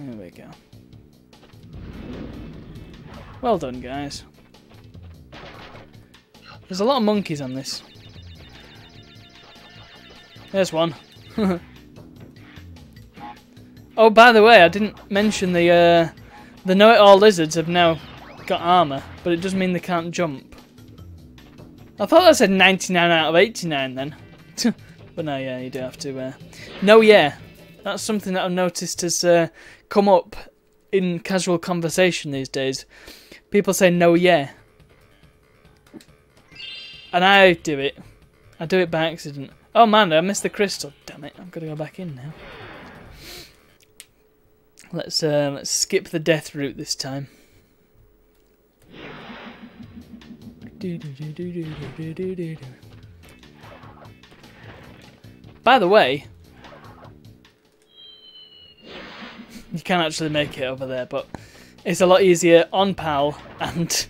There we go. Well done, guys. There's a lot of monkeys on this. There's one. Oh, by the way, I didn't mention the know-it-all lizards have now got armor, but it does mean they can't jump. I thought that said 99 out of 89 then. But no, yeah, you do have to... No, yeah. That's something that I've noticed has come up in casual conversation these days. People say no, yeah. And I do it. I do it by accident. Oh man, I missed the crystal. Damn it, I've got to go back in now. Let's skip the death route this time. By the way, you can actually make it over there, but it's a lot easier on PAL and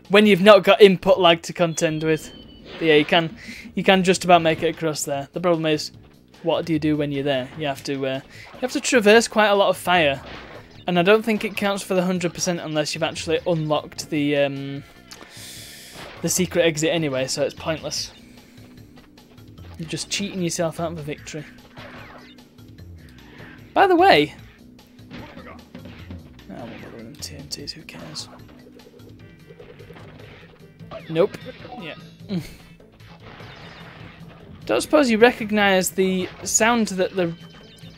when you've not got input lag to contend with. But yeah, you can just about make it across there. The problem is, what do you do when you're there? You have to traverse quite a lot of fire, and I don't think it counts for the 100% unless you've actually unlocked the secret exit anyway. So it's pointless. You're just cheating yourself out of a victory. By the way, I won't bother with them TNTs. Who cares? Nope. Yeah. Don't suppose you recognise the sound that the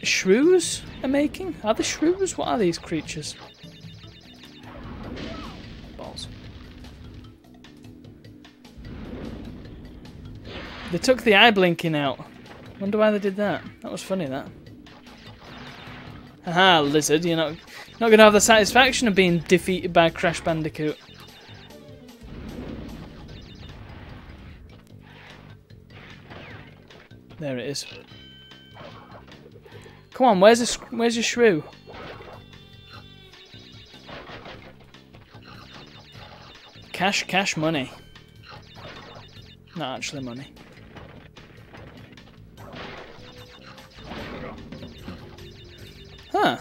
shrews are making? Are the shrews? What are these creatures? Balls. They took the eye blinking out. Wonder why they did that. That was funny, that. Haha, lizard, you're not going to have the satisfaction of being defeated by Crash Bandicoot. There it is. Come on, where's your shrew? Cash, money. Not actually money. Huh.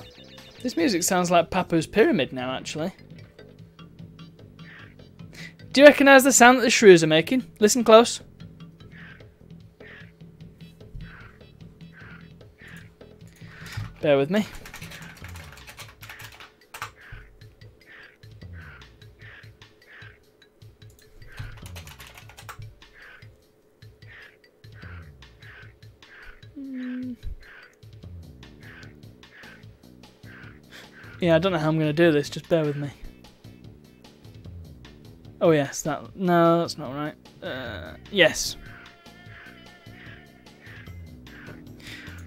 This music sounds like Papu's Pyramid now, actually. Do you recognise the sound that the shrews are making? Listen close. Bear with me. Yeah, I don't know how I'm going to do this, just bear with me. Oh yes, no, that's not right. Yes.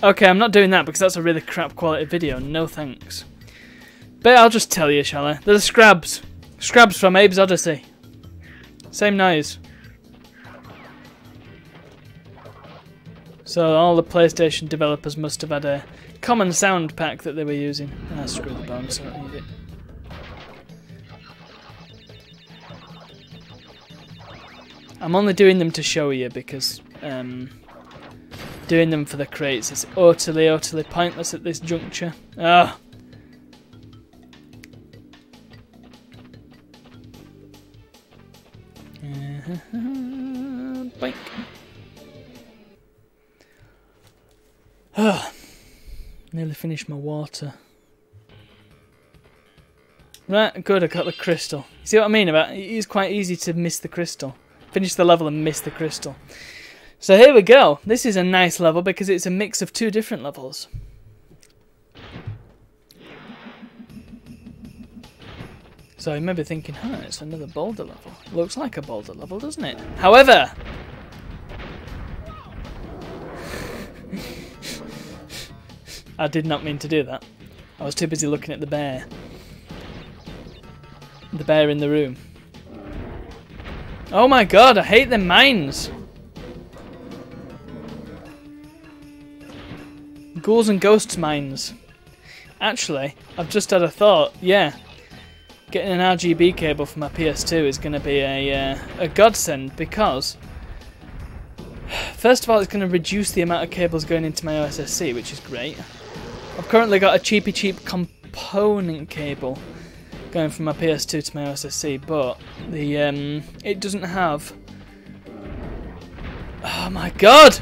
Okay, I'm not doing that because that's a really crap quality video. No thanks. But I'll just tell you, shall I? They're the Scrabs. Scrabs from Abe's Odyssey. Same noise. So all the PlayStation developers must have had a common sound pack that they were using. Ah, screw the bones, I don't need it. I'm only doing them to show you because doing them for the crates is utterly pointless at this juncture. Ah. Boink. Ah. Nearly finished my water. Right, good, I got the crystal. See what I mean about it? It is quite easy to miss the crystal. Finish the level and miss the crystal. So here we go. This is a nice level because it's a mix of two different levels. So you may be thinking, it's another boulder level. Looks like a boulder level, doesn't it? However, I did not mean to do that. I was too busy looking at the bear. The bear in the room. Oh my god, I hate them mines! Ghouls and Ghosts mines. Actually, I've just had a thought. Yeah, getting an RGB cable for my PS2 is going to be a godsend because, first of all, it's going to reduce the amount of cables going into my OSSC, which is great. I've currently got a cheap component cable going from my PS2 to my OSSC, but the it doesn't have. Oh my god!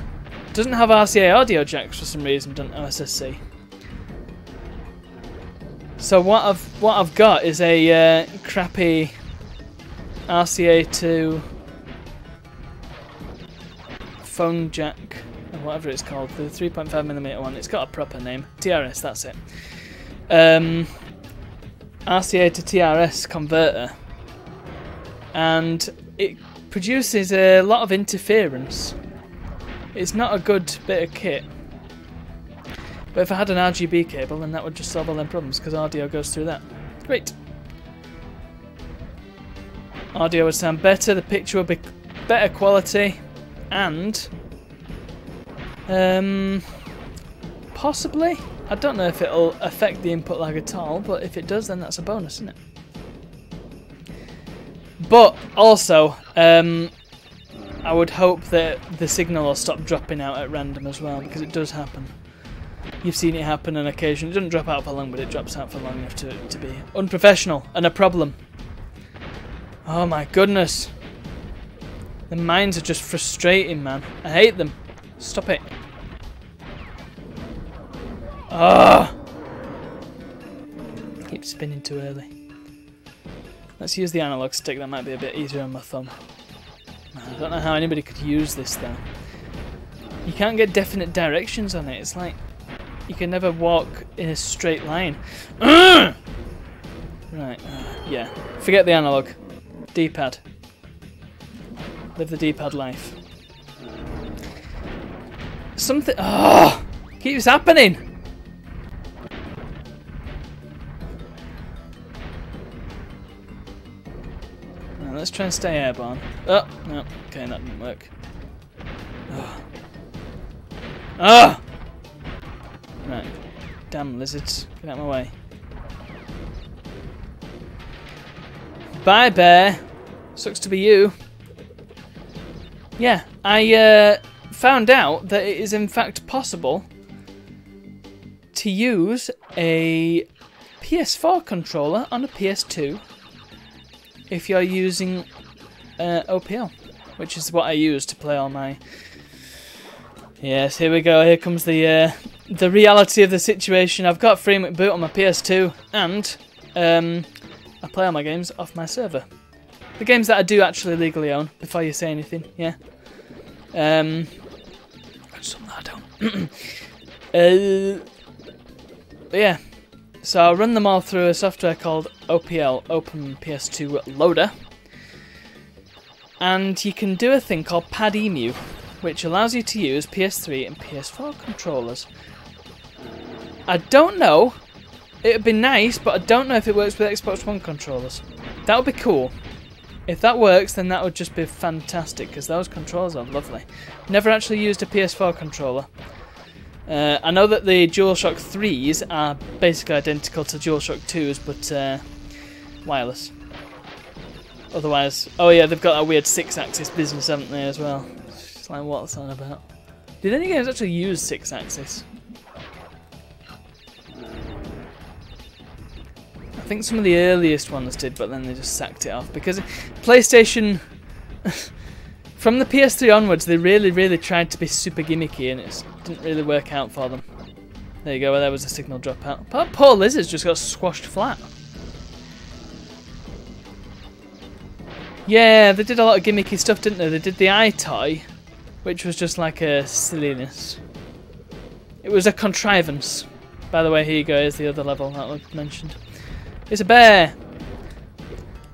It doesn't have RCA audio jacks for some reason, doesn't OSSC. So what I've got is a crappy RCA to phone jack, or whatever it's called, the 3.5mm one. It's got a proper name. TRS, that's it. RCA to TRS converter, and it produces a lot of interference. It's not a good bit of kit. But if I had an RGB cable, then that would just solve all them problems, because audio goes through that. Great. Audio would sound better, the picture would be better quality, and possibly, I don't know if it'll affect the input lag at all, but if it does, then that's a bonus, isn't it? But also, I would hope that the signal will stop dropping out at random as well, because it does happen. You've seen it happen on occasion. It doesn't drop out for long, but it drops out for long enough to be unprofessional and a problem. Oh my goodness. The mines are just frustrating, man. I hate them. Stop it. Ah! Keep spinning too early. Let's use the analog stick. That might be a bit easier on my thumb. I don't know how anybody could use this though. You can't get definite directions on it. It's like you can never walk in a straight line. Right. Yeah. Forget the analog. D-pad. Live the D-pad life. Something. Oh! Keeps happening! Now, let's try and stay airborne. Oh! No. Okay, that didn't work. Oh. Ah! Right. Damn lizards. Get out of my way. Bye, bear. Sucks to be you. Yeah, I found out that it is in fact possible to use a PS4 controller on a PS2 if you're using OPL, which is what I use to play all my... Yes, here we go. Here comes the reality of the situation. I've got FreeMC Boot on my PS2, and I play all my games off my server. The games that I do actually legally own, before you say anything, yeah. Some that I don't. But yeah, so I'll run them all through a software called OPL, Open PS2 Loader. And you can do a thing called PadEmu, which allows you to use PS3 and PS4 controllers. I don't know. It would be nice, but I don't know if it works with Xbox One controllers. That would be cool. If that works, then that would just be fantastic, because those controllers are lovely. Never actually used a PS4 controller. I know that the DualShock 3s are basically identical to DualShock 2s, but wireless. Otherwise, oh yeah, they've got that weird 6-axis business, haven't they, as well? It's like, what's that about? Did any games actually use 6-axis? I think some of the earliest ones did, but then they just sacked it off because PlayStation, from the PS3 onwards, they really tried to be super gimmicky, and it didn't really work out for them. There you go. Well, there was a signal dropout. But poor lizards just got squashed flat. Yeah, they did a lot of gimmicky stuff, didn't they? They did the iToy, which was just like a silliness. It was a contrivance. By the way, here you go. Here's the other level that I mentioned. It's a bear.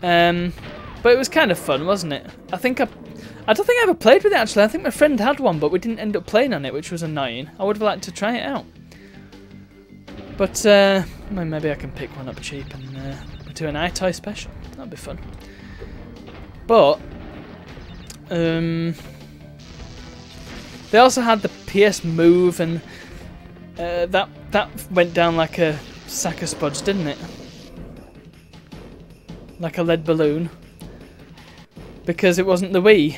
But it was kind of fun, wasn't it? I don't think I ever played with it actually. I think my friend had one, but we didn't end up playing on it, which was annoying. I would have liked to try it out. But maybe I can pick one up cheap and do an iToy special. That'd be fun. But they also had the PS Move, and that went down like a sack of spuds, didn't it? Like a lead balloon, because it wasn't the Wii.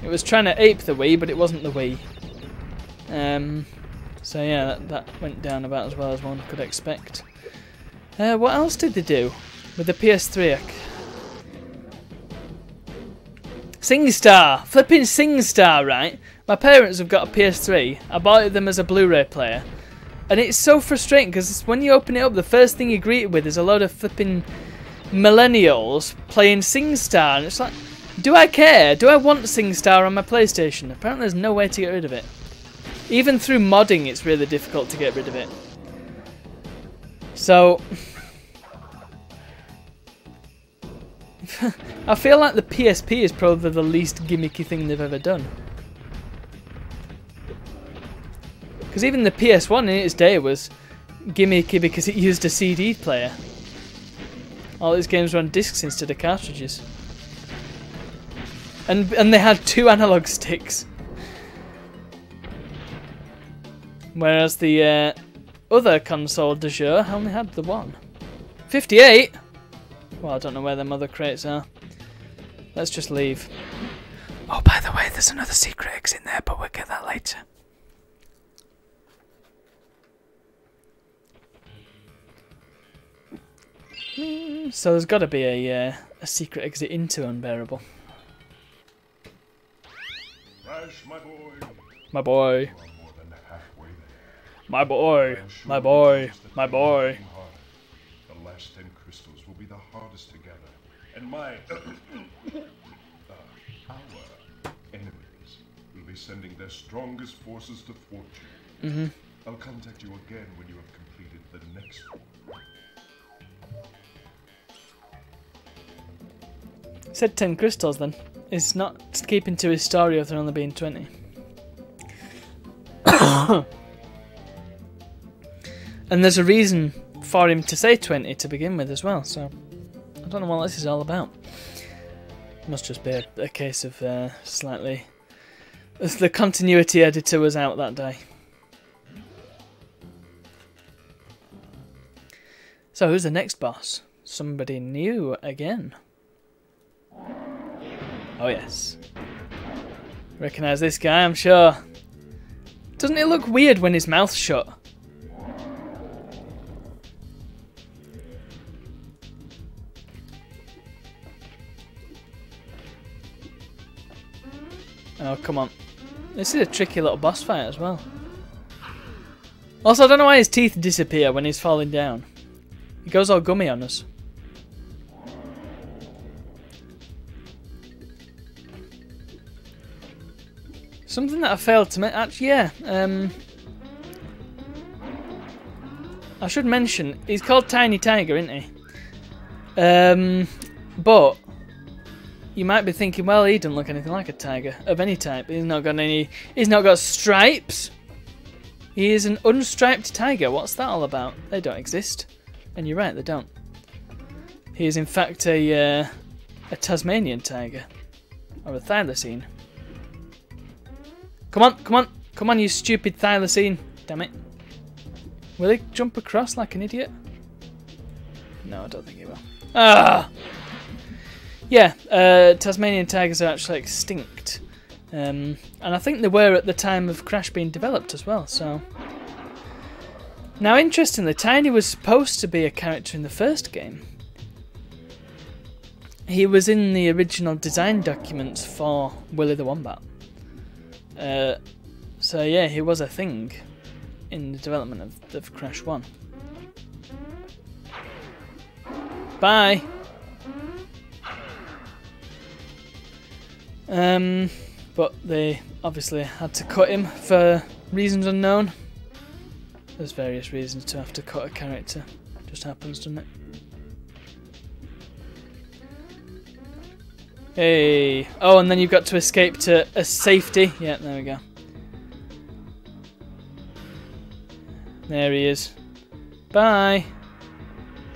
It was trying to ape the Wii, but it wasn't the Wii. So yeah, that went down about as well as one could expect. What else did they do with the PS3? SingStar! Flipping SingStar, right? My parents have got a PS3. I bought them as a Blu-ray player. And it's so frustrating because when you open it up, the first thing you're greeted with is a load of flipping millennials playing SingStar. And it's like, do I care? Do I want SingStar on my PlayStation? Apparently there's no way to get rid of it. Even through modding, it's really difficult to get rid of it. So I feel like the PSP is probably the least gimmicky thing they've ever done. Because even the PS1 in its day was gimmicky because it used a CD player. All its games were on discs instead of cartridges. And they had 2 analog sticks. Whereas the other console du jour only had the one. 58? Well, I don't know where them other crates are. Let's just leave. Oh, by the way, there's another secret exit in there, but we'll get that later. So there's got to be a secret exit into Unbearable. Crash, my boy. My boy. You are more than halfway there. My boy. I'm sure My you boy. noticed that My they boy. became harder. The last 10 crystals will be the hardest to gather, and my our enemies will be sending their strongest forces to fortune. I'll contact you again when you have completed the next one. Said 10 crystals then. It's not keeping to his story of there only being 20. And there's a reason for him to say 20 to begin with as well, so I don't know what this is all about. Must just be a case of slightly... The continuity editor was out that day. So who's the next boss? Somebody new again. Oh yes. Recognise this guy, I'm sure. Doesn't it look weird when his mouth's shut? Oh, come on. This is a tricky little boss fight as well. Also, I don't know why his teeth disappear when he's falling down. He goes all gummy on us. Something that I failed to mention, actually, yeah. I should mention, he's called Tiny Tiger, isn't he? But you might be thinking, well, he doesn't look anything like a tiger of any type. He's not got stripes. He is an unstriped tiger. What's that all about? They don't exist. And you're right, they don't. He is in fact a Tasmanian tiger, or a thylacine. Come on, come on, come on, you stupid thylacine. Damn it. Will he jump across like an idiot? No, I don't think he will. Ah! Yeah, Tasmanian tigers are actually extinct. And I think they were at the time of Crash being developed as well, so... Now, interestingly, Tiny was supposed to be a character in the first game. He was in the original design documents for Willy the Wombat. So yeah, he was a thing in the development of Crash 1. Bye! But they obviously had to cut him for reasons unknown. There's various reasons to have to cut a character. Just happens, doesn't it? Hey! Oh, and then you've got to escape to a safety. Yeah, there we go. There he is. Bye!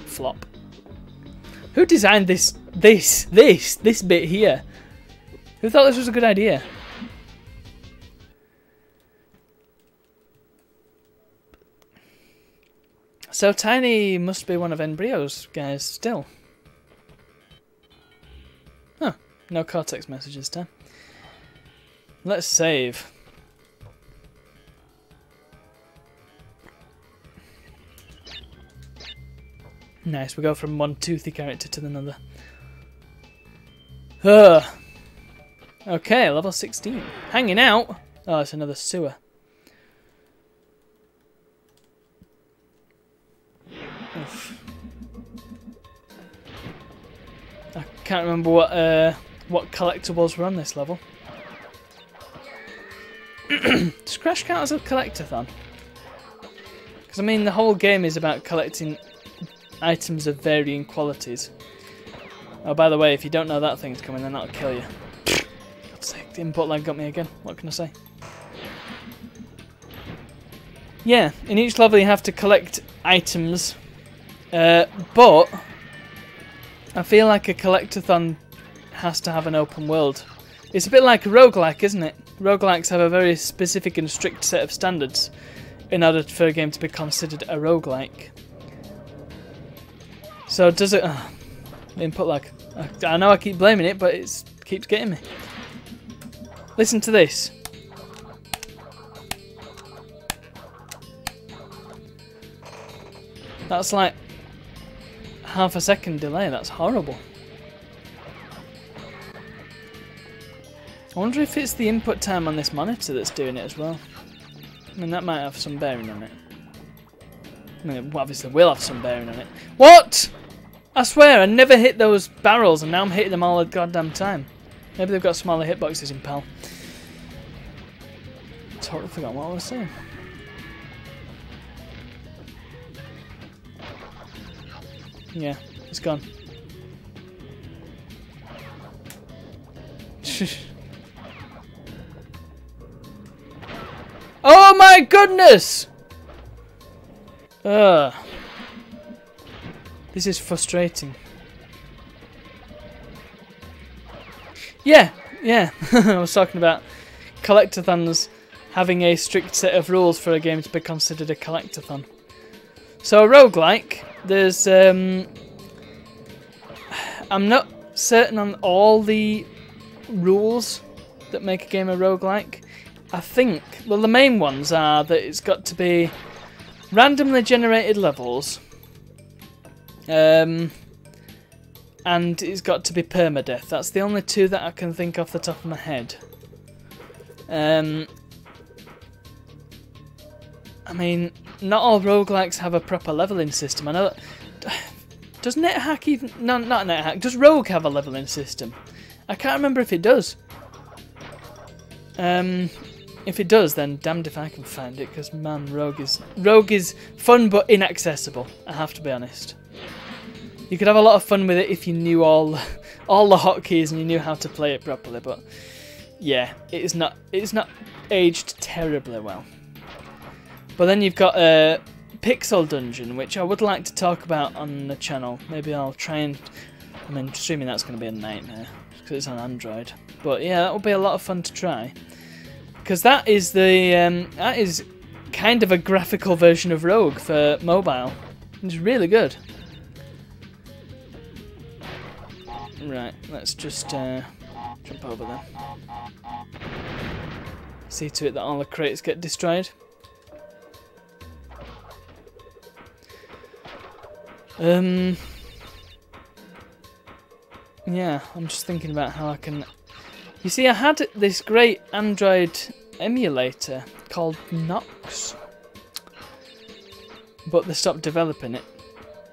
Flop. Who designed this bit here? Who thought this was a good idea? So Tiny must be one of Embryo's guys still. Huh, no Cortex message this time. Let's save. Nice, we go from one toothy character to another. Okay, level 16. Hanging out. Oh, it's another sewer. Oof. I can't remember what collectibles were on this level. Does Crash count as a collectathon? Because I mean, the whole game is about collecting items of varying qualities. Oh, by the way, if you don't know that thing's coming, then that'll kill you. God's sake, the input lag got me again. What can I say? Yeah, in each level you have to collect items, but I feel like a collectathon has to have an open world. It's a bit like a roguelike, isn't it? Roguelikes have a very specific and strict set of standards in order for a game to be considered a roguelike. So does it... input lag. I know I keep blaming it, but it keeps getting me. Listen to this. That's like half a second delay. That's horrible. I wonder if it's the input time on this monitor that's doing it as well. I mean, that might have some bearing on it. I mean, it obviously will have some bearing on it. What? I swear, I never hit those barrels, and now I'm hitting them all the goddamn time. Maybe they've got smaller hitboxes in PAL. Totally forgot what I was saying. Yeah, it's gone. Oh my goodness! This is frustrating. Yeah. I was talking about collectathons having a strict set of rules for a game to be considered a collectathon. So a roguelike, there's I'm not certain on all the rules that make a game a roguelike. I think, well, the main ones are that it's got to be randomly generated levels, and it's got to be permadeath. That's the only two that I can think off the top of my head. I mean, not all roguelikes have a proper leveling system. I know that... Does NetHack even... No, not NetHack. Does Rogue have a leveling system? I can't remember if it does. If it does, then damned if I can find it, because, man, Rogue is fun but inaccessible, I have to be honest. You could have a lot of fun with it if you knew all the hotkeys and you knew how to play it properly, but yeah, it's not aged terribly well. But then you've got Pixel Dungeon, which I would like to talk about on the channel. Maybe I'll try and... I mean, streaming that's going to be a nightmare, because it's on Android. But yeah, that will be a lot of fun to try. Because that is that is kind of a graphical version of Rogue for mobile. It's really good. Right, let's just jump over there. See to it that all the crates get destroyed. Yeah, I'm just thinking about how I can... You see, I had this great Android emulator called Nox, but they stopped developing it.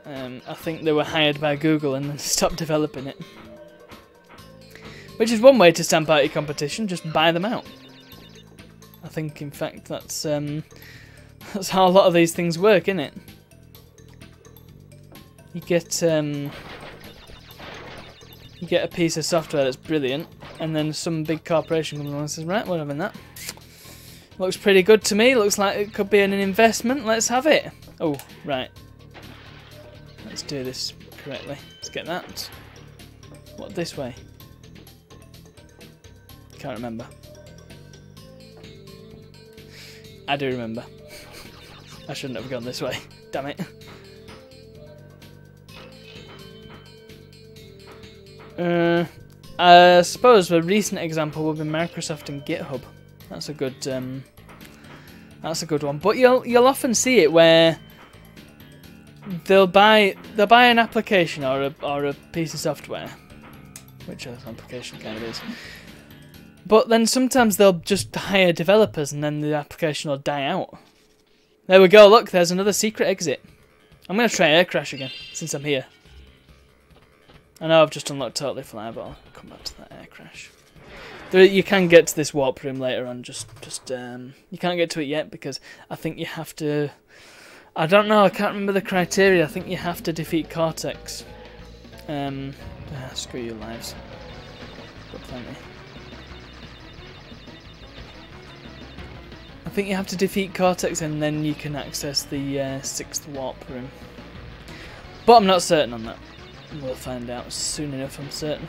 I think they were hired by Google and then stopped developing it. Which is one way to stamp out your competition, just buy them out. I think, in fact, that's how a lot of these things work, isn't it? You get a piece of software that's brilliant, and then some big corporation comes along and says, right, we're having that. Looks pretty good to me, looks like it could be an investment, let's have it. Oh, right. Let's do this correctly. Let's get that. What, this way? Can't remember. I do remember. I shouldn't have gone this way. Damn it. I suppose a recent example would be Microsoft and GitHub. That's a good one. But you'll often see it where they'll buy an application or a piece of software, which an application kind of is. But then sometimes they'll just hire developers and then the application will die out. There we go, look, there's another secret exit. I'm going to try air crash again, since I'm here. I know I've just unlocked Totally Fly, but I'll come back to that air crash. You can get to this warp room later on, you can't get to it yet because I think you have to... I don't know, I can't remember the criteria. I think you have to defeat Cortex. Screw your lives. Got plenty. I think you have to defeat Cortex and then you can access the 6th warp room. But I'm not certain on that. We'll find out soon enough, I'm certain.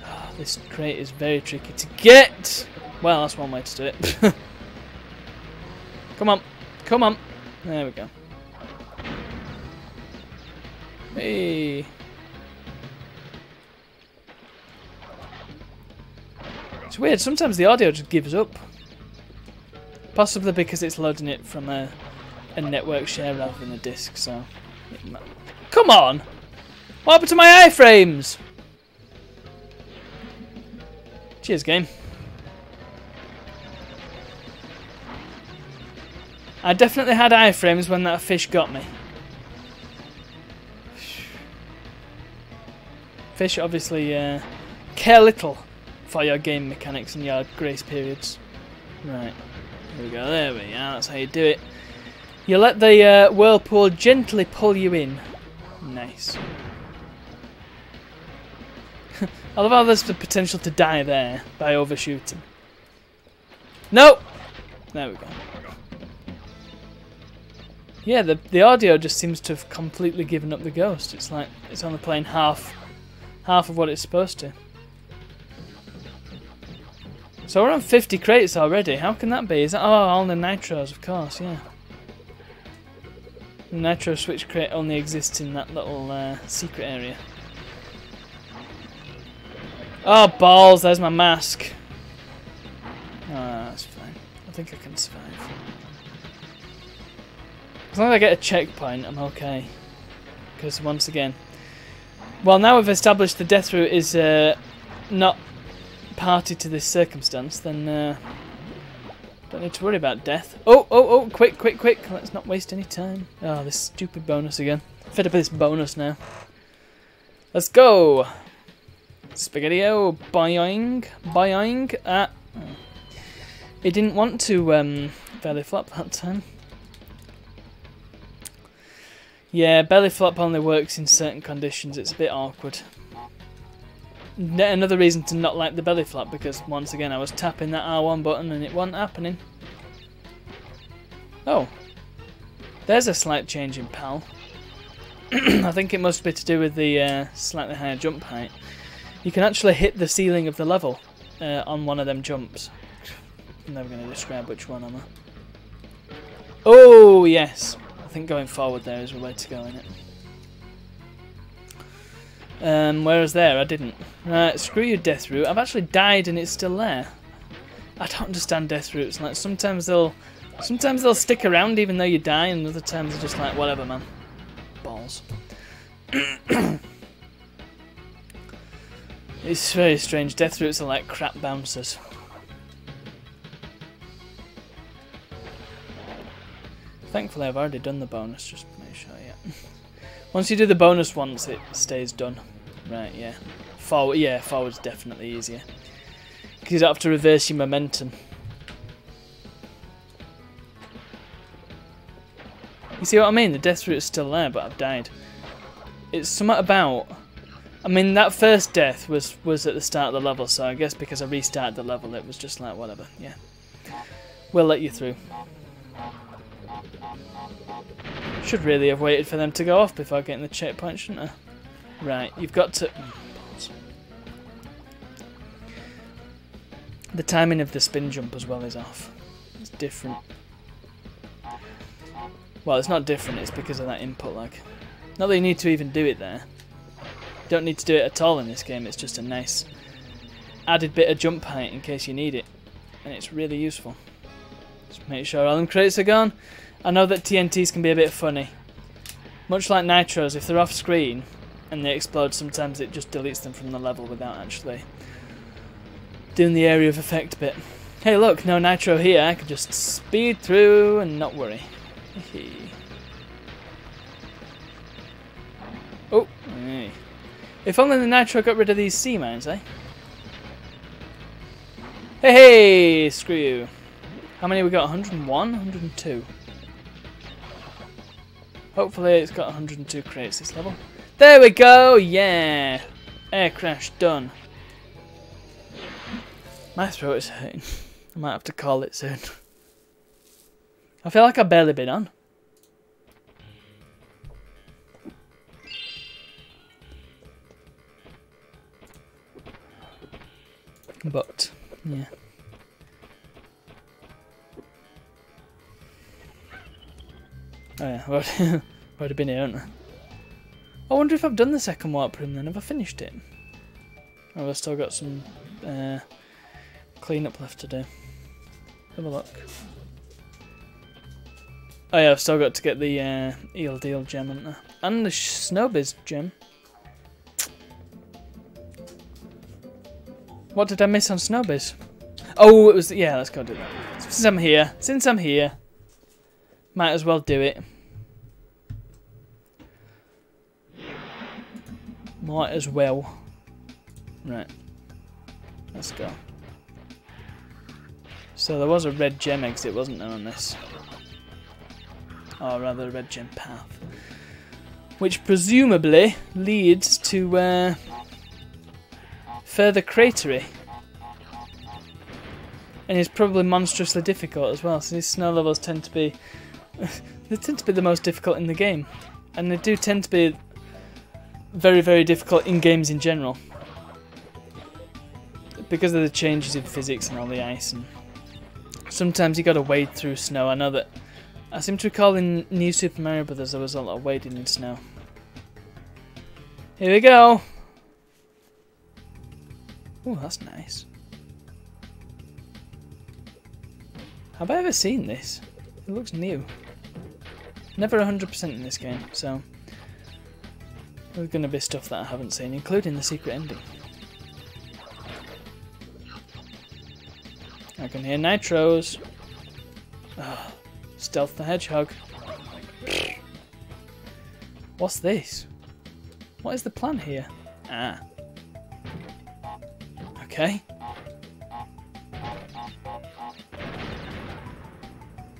Oh, this crate is very tricky to get! Well, that's one way to do it. Come on, come on. There we go. Hey. It's weird, sometimes the audio just gives up. Possibly because it's loading it from a network share rather than a disc, so... Come on! What happened to my iframes? Cheers, game. I definitely had iframes when that fish got me. Fish obviously care little for your game mechanics and your grace periods. Right, here we go, there we are, that's how you do it. You let the whirlpool gently pull you in. Nice. I love how there's the potential to die there by overshooting. Nope! There we go. Yeah, the audio just seems to have completely given up the ghost. It's like it's only playing half of what it's supposed to. So we're on 50 crates already. How can that be? Is that all the nitros? Of course, yeah. The nitro switch crate only exists in that little secret area. Oh balls! There's my mask. Ah, that's fine. I think I can survive. As long as I get a checkpoint, I'm okay. Because once again, well, now we've established the death route is not party to this circumstance, then don't need to worry about death. Oh! Quick! Let's not waste any time. Oh, this stupid bonus again. Fed up with this bonus now. Let's go. Spaghetti-o, boing. He didn't want to belly flop that time. Yeah, belly flop only works in certain conditions. It's a bit awkward. Another reason to not like the belly flop, because once again I was tapping that R1 button and it wasn't happening. Oh, there's a slight change in PAL. I think it must be to do with the slightly higher jump height. You can actually hit the ceiling of the level on one of them jumps. I'm never going to describe which one, am I? Oh, yes. I think going forward there is the way to go, in it. Whereas there, I didn't. Right, screw your death route. I've actually died and it's still there. I don't understand death routes. Like sometimes they'll stick around even though you die, and other times they're just like whatever, man. Balls. It's very strange. Death routes are like crap bouncers. Thankfully, I've already done the bonus. Just make sure, yeah. Once you do the bonus once, it stays done. Right, yeah. Forward, yeah, forward's definitely easier. Because you don't have to reverse your momentum. You see what I mean? The death route is still there, but I've died. It's something about... I mean, that first death was at the start of the level, so I guess because I restarted the level, it was just like, whatever, yeah. We'll let you through. Should really have waited for them to go off before getting the checkpoint, shouldn't I? Right, you've got to... The timing of the spin jump as well is off. It's different. Well, it's not different, it's because of that input lag. Not that you need to even do it there. You don't need to do it at all in this game, it's just a nice added bit of jump height in case you need it. And it's really useful. Just make sure all them crates are gone. I know that TNTs can be a bit funny. Much like nitros, if they're off screen and they explode, sometimes it just deletes them from the level without actually doing the area of effect bit. Hey look, no nitro here, I can just speed through and not worry. Oh, hey. If only the nitro got rid of these sea mines, eh? Hey, screw you. How many we got? 101? 102. Hopefully it's got 102 crates this level. There we go, yeah! Air crash done. My throat is hurting. I might have to call it soon. I feel like I've barely been on. But, yeah. Oh yeah, I've already been here, haven't I? I wonder if I've done the second warp room then. Have I finished it? Or have I still got some cleanup left to do? Have a look. Oh yeah, I've still got to get the Eel Deal gem, haven't I? And the Snowbiz gem. What did I miss on Snowbiz? Oh, it was... Yeah, let's go do that. Since I'm here, might as well do it. Might as well. Right. Let's go. So there was a red gem exit, wasn't there, on this? Or rather, a red gem path. Which presumably leads to further cratery. And is probably monstrously difficult as well. So these snow levels tend to be... they tend to be the most difficult in the game. And they do tend to be very, very difficult in games in general. Because of the changes in physics and all the ice. And sometimes you gotta wade through snow. I know that... I seem to recall in New Super Mario Bros. There was a lot of wading in snow. Here we go! Oh, that's nice. Have I ever seen this? It looks new. Never 100% in this game, so there's going to be stuff that I haven't seen, including the secret ending. I can hear nitros. Oh, Stealth the Hedgehog. What's this? What is the plan here? Ah. Okay.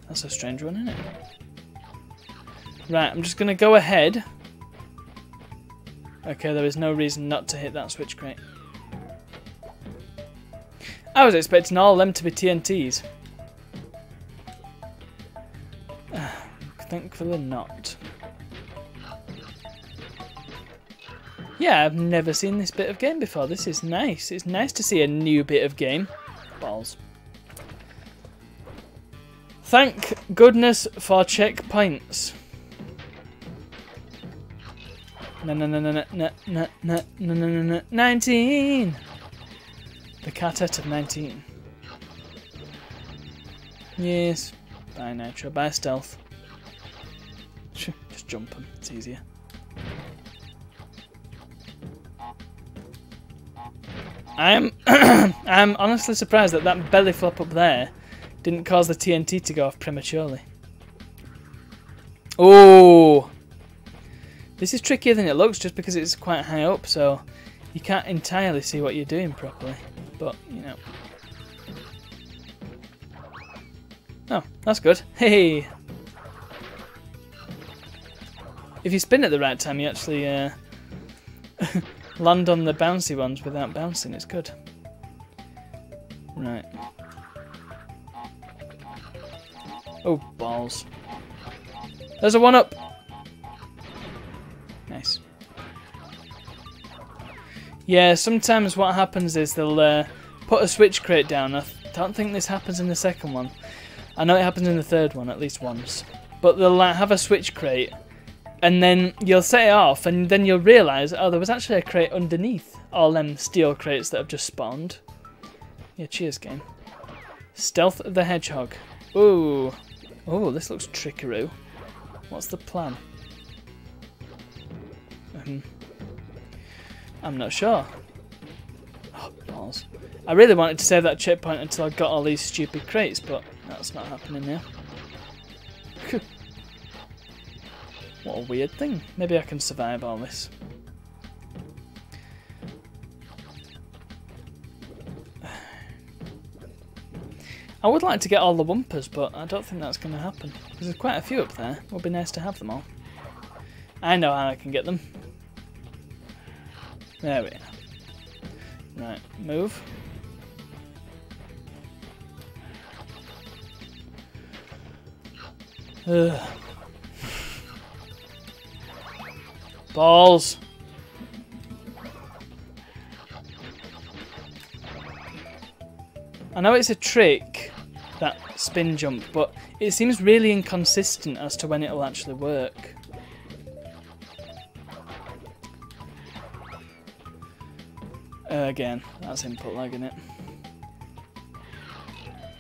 That's a strange one, isn't it? Right, I'm just going to go ahead. Okay, there is no reason not to hit that switch crate. I was expecting all of them to be TNTs. Thankfully not. Yeah, I've never seen this bit of game before. This is nice. It's nice to see a new bit of game. Balls. Thank goodness for checkpoints. No. 19! The quartet of 19. Yes. Bye Nitro. Bye Stealth. Just jump them. It's easier. I'm honestly surprised that that belly flop up there didn't cause the TNT to go off prematurely. Oh! This is trickier than it looks just because it's quite high up, so you can't entirely see what you're doing properly. But, you know. Oh, that's good. Hey! If you spin at the right time, you actually land on the bouncy ones without bouncing. It's good. Right. Oh, balls. There's a one-up! Nice. Yeah, sometimes what happens is they'll put a switch crate down. I don't think this happens in the second one. I know it happens in the third one at least once. But they'll have a switch crate, and then you'll set it off, and then you'll realise, oh, there was actually a crate underneath all them steel crates that have just spawned. Yeah, cheers, game. Stealth the Hedgehog. Ooh. Oh, this looks trickaroo. What's the plan? I'm not sure. Oh, balls. I really wanted to save that checkpoint until I got all these stupid crates, but that's not happening now. What a weird thing. Maybe I can survive all this. I would like to get all the Wumpers, but I don't think that's going to happen. Because there's quite a few up there. It would be nice to have them all. I know how I can get them. There we are. Right, move. Ugh. Balls. I know it's a trick, that spin jump, but it seems really inconsistent as to when it'll actually work. Again, that's input lag, isn't it?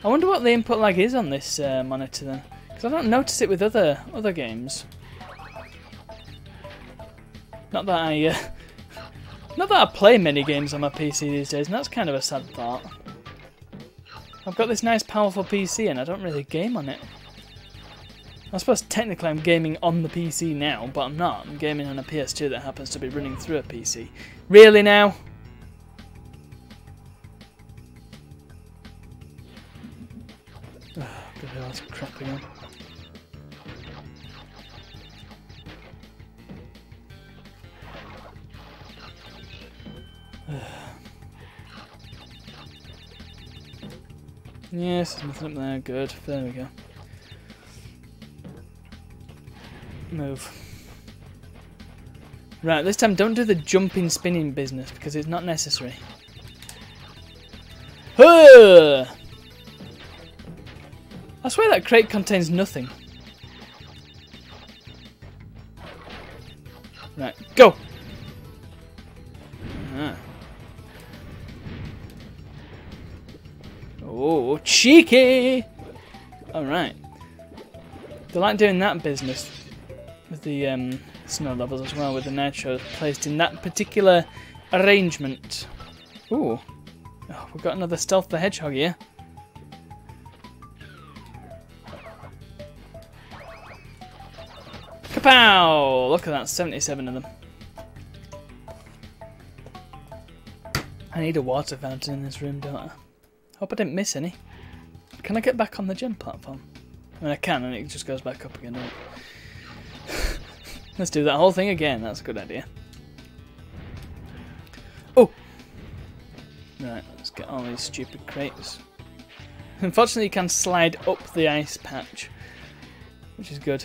I wonder what the input lag is on this monitor then, because I don't notice it with other games. Not that I play many games on my PC these days, and that's kind of a sad thought. I've got this nice powerful PC and I don't really game on it. I suppose technically I'm gaming on the PC now, but I'm not. I'm gaming on a PS2 that happens to be running through a PC. Really now? Oh, God, that's crap again. Yes, there's nothing up there. Good. There we go. Move. Right, this time don't do the jumping, spinning business because it's not necessary. I swear that crate contains nothing. Right, go! Oh, cheeky! Alright. They like doing that business with the snow levels as well, with the nitros placed in that particular arrangement. Ooh. Oh, we've got another Stealth the Hedgehog here. Kapow! Look at that, 77 of them. I need a water fountain in this room, don't I? Hope I didn't miss any. Can I get back on the gym platform? I mean, I can, and it just goes back up again. Let's do that whole thing again. That's a good idea. Oh! Right, let's get all these stupid crates. Unfortunately, you can slide up the ice patch, which is good.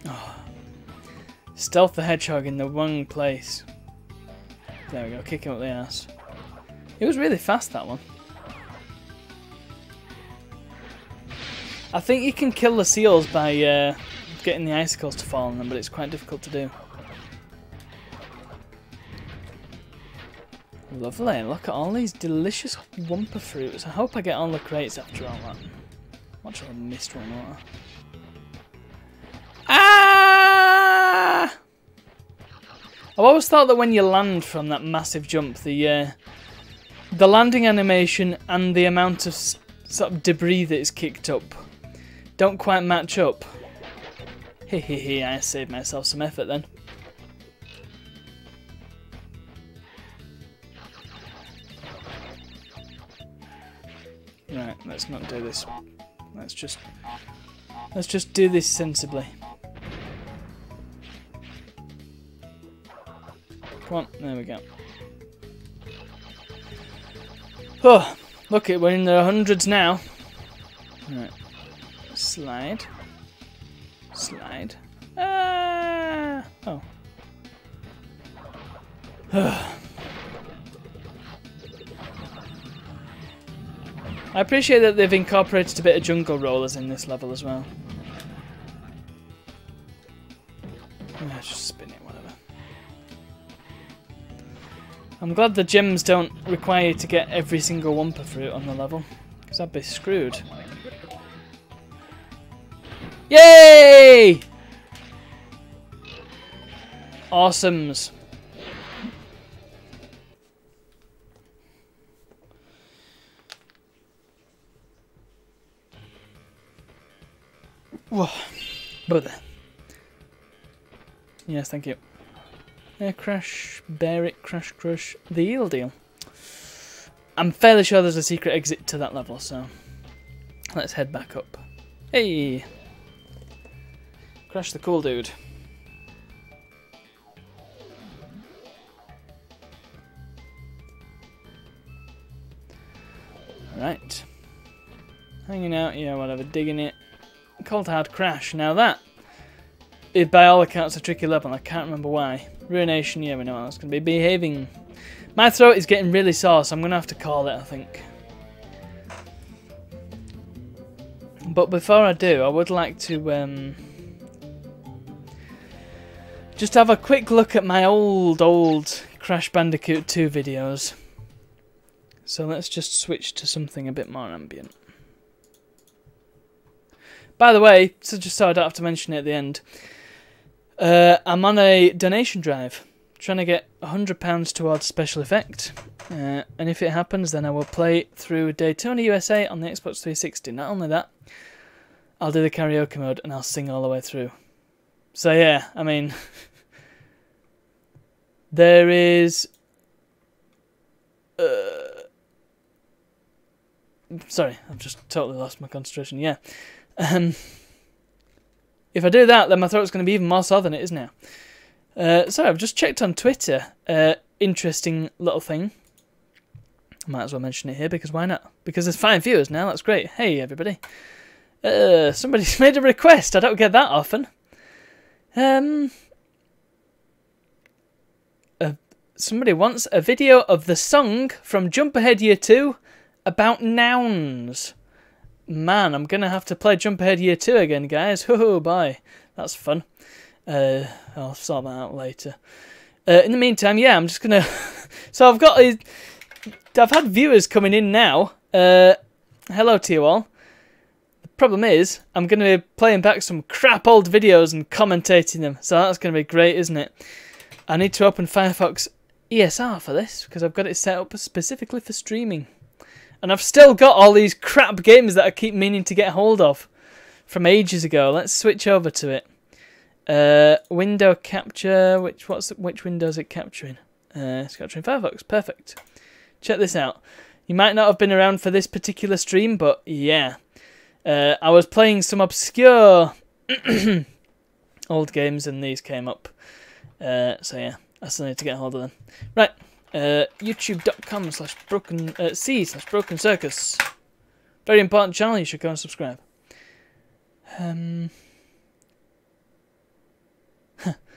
Oh. Stealth the Hedgehog in the wrong place. There we go, kick him up the ass. It was really fast, that one. I think you can kill the seals by getting the icicles to fall on them, but it's quite difficult to do. Lovely, look at all these delicious Wumpa fruits. I hope I get all the crates after all that. Watch all the mist run water. Ah! I've always thought that when you land from that massive jump, the landing animation and the amount of sort of debris that is kicked up don't quite match up. Hehehe, I saved myself some effort then. Right, let's not do this. Let's just do this sensibly. Come on, there we go. Oh, look, we're in the hundreds now. Right. Slide. Slide. Ah! Oh. I appreciate that they've incorporated a bit of jungle rollers in this level as well. Just spin it, whatever. I'm glad the gems don't require you to get every single Wumpa fruit on the level, because I'd be screwed. Yay! Awesomes. Whoa. But there. Yes, thank you. Crash, bear it, crash, crush, the eel deal. I'm fairly sure there's a secret exit to that level, so let's head back up. Hey! Crash the cool dude. Right. Hanging out, yeah, whatever, digging it. Cold Hard Crash. Now that is by all accounts a tricky level, I can't remember why. Ruination, yeah, we know how that's going to be. Behaving. My throat is getting really sore, so I'm going to have to call it, I think. But before I do, I would like to just have a quick look at my old Crash Bandicoot 2 videos. So let's just switch to something a bit more ambient. By the way, so just so I don't have to mention it at the end, I'm on a donation drive, trying to get £100 towards special effect, and if it happens, then I will play through Daytona USA on the Xbox 360. Not only that, I'll do the karaoke mode and I'll sing all the way through. So yeah, I mean, there is... sorry, I've just totally lost my concentration, yeah. If I do that, then my throat's going to be even more sore than it is now. So I've just checked on Twitter. Interesting little thing. Might as well mention it here, because why not? Because there's 5 viewers now, that's great. Hey, everybody. Somebody's made a request. I don't get that often. Somebody wants a video of the song from Jump Ahead Year 2 about nouns. Man, I'm going to have to play Jump Ahead Year 2 again, guys. Oh boy, that's fun. I'll sort that out later. In the meantime, yeah, I'm just going to... So I've had viewers coming in now. Hello to you all. The problem is, I'm going to be playing back some crap old videos and commentating them. So that's going to be great, isn't it? I need to open Firefox ESR for this, because I've got it set up specifically for streaming. And I've still got all these crap games that I keep meaning to get hold of from ages ago. Let's switch over to it. Window capture. Which window is it capturing? It's capturing Firefox. Perfect. Check this out. You might not have been around for this particular stream, but yeah. I was playing some obscure old games and these came up. So yeah, I still need to get hold of them. Right. YouTube.com/broken circus. Very important channel, you should go and subscribe.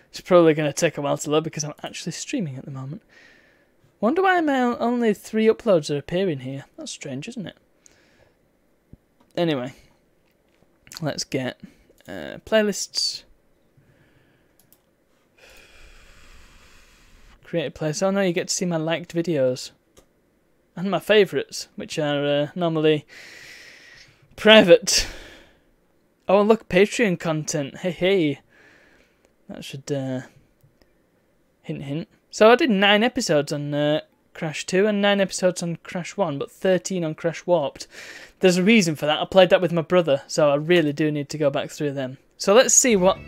It's probably going to take a while to load because I'm actually streaming at the moment. Wonder why only 3 uploads are appearing here. That's strange, isn't it? Anyway, let's get playlists. Create a place. Oh no, you get to see my liked videos. And my favourites, which are normally private. Oh, and look, Patreon content. Hey, hey. That should, hint, hint. So I did 9 episodes on Crash 2 and 9 episodes on Crash 1, but 13 on Crash Warped. There's a reason for that. I played that with my brother, so I really do need to go back through them. So let's see what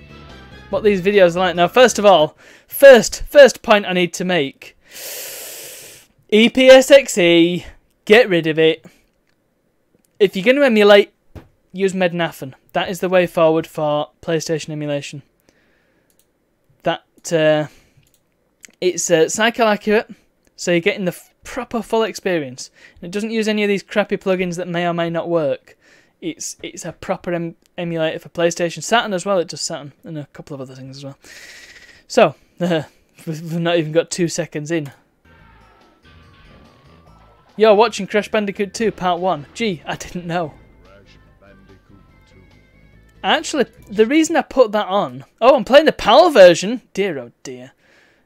these videos are like. Now, first of all, first point I need to make. EPSXE, get rid of it. If you're going to emulate, use Mednafen. That is the way forward for PlayStation emulation. That it's cycle accurate, so you're getting the proper full experience. And it doesn't use any of these crappy plugins that may or may not work. It's a proper emulator for PlayStation. Saturn as well, it does Saturn, and a couple of other things as well. So, we've not even got 2 seconds in. You're watching Crash Bandicoot 2 Part 1. Gee, I didn't know. Actually, the reason I put that on... Oh, I'm playing the PAL version? Dear, oh dear.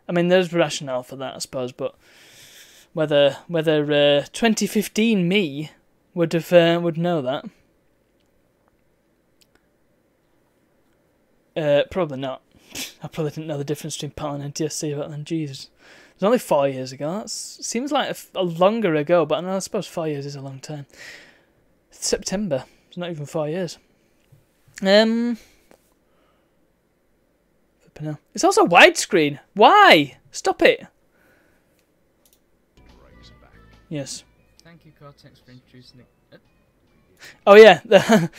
I mean, there's rationale for that, I suppose, but... Whether 2015 me would know that... Probably not. I probably didn't know the difference between PAL and NTSC back then. Jesus. It was only 4 years ago. That seems like a longer ago, but I suppose 4 years is a long time. It's September. It's not even 4 years. It's also widescreen. Why? Stop it. Yes. Thank you, Cortex, for introducing the... Oh yeah, the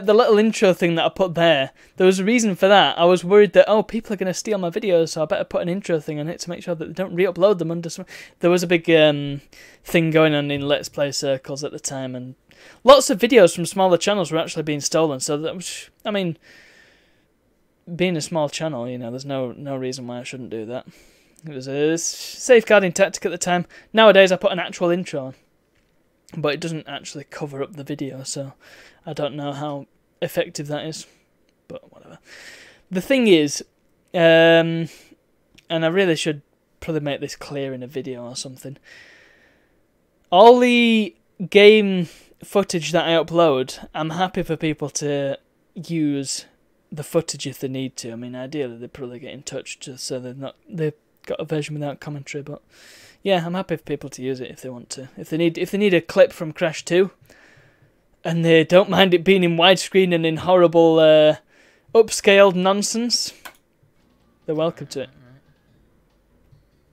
little intro thing that I put there. There was a reason for that. I was worried that people are going to steal my videos, so I better put an intro thing on it to make sure that they don't re-upload them under some. There was a big thing going on in Let's Play circles at the time, and lots of videos from smaller channels were actually being stolen. So that was, I mean, being a small channel, there's no reason why I shouldn't do that. It was a safeguarding tactic at the time. Nowadays, I put an actual intro on. But it doesn't actually cover up the video, so I don't know how effective that is. But whatever. The thing is, and I really should probably make this clear in a video or something. All the game footage that I upload, I'm happy for people to use the footage if they need to. I mean, ideally they'd probably get in touch just so they've got a version without commentary, but yeah, I'm happy for people to use it if they want to. If they need a clip from Crash 2, and they don't mind it being in widescreen and in horrible upscaled nonsense, they're welcome to it. Right.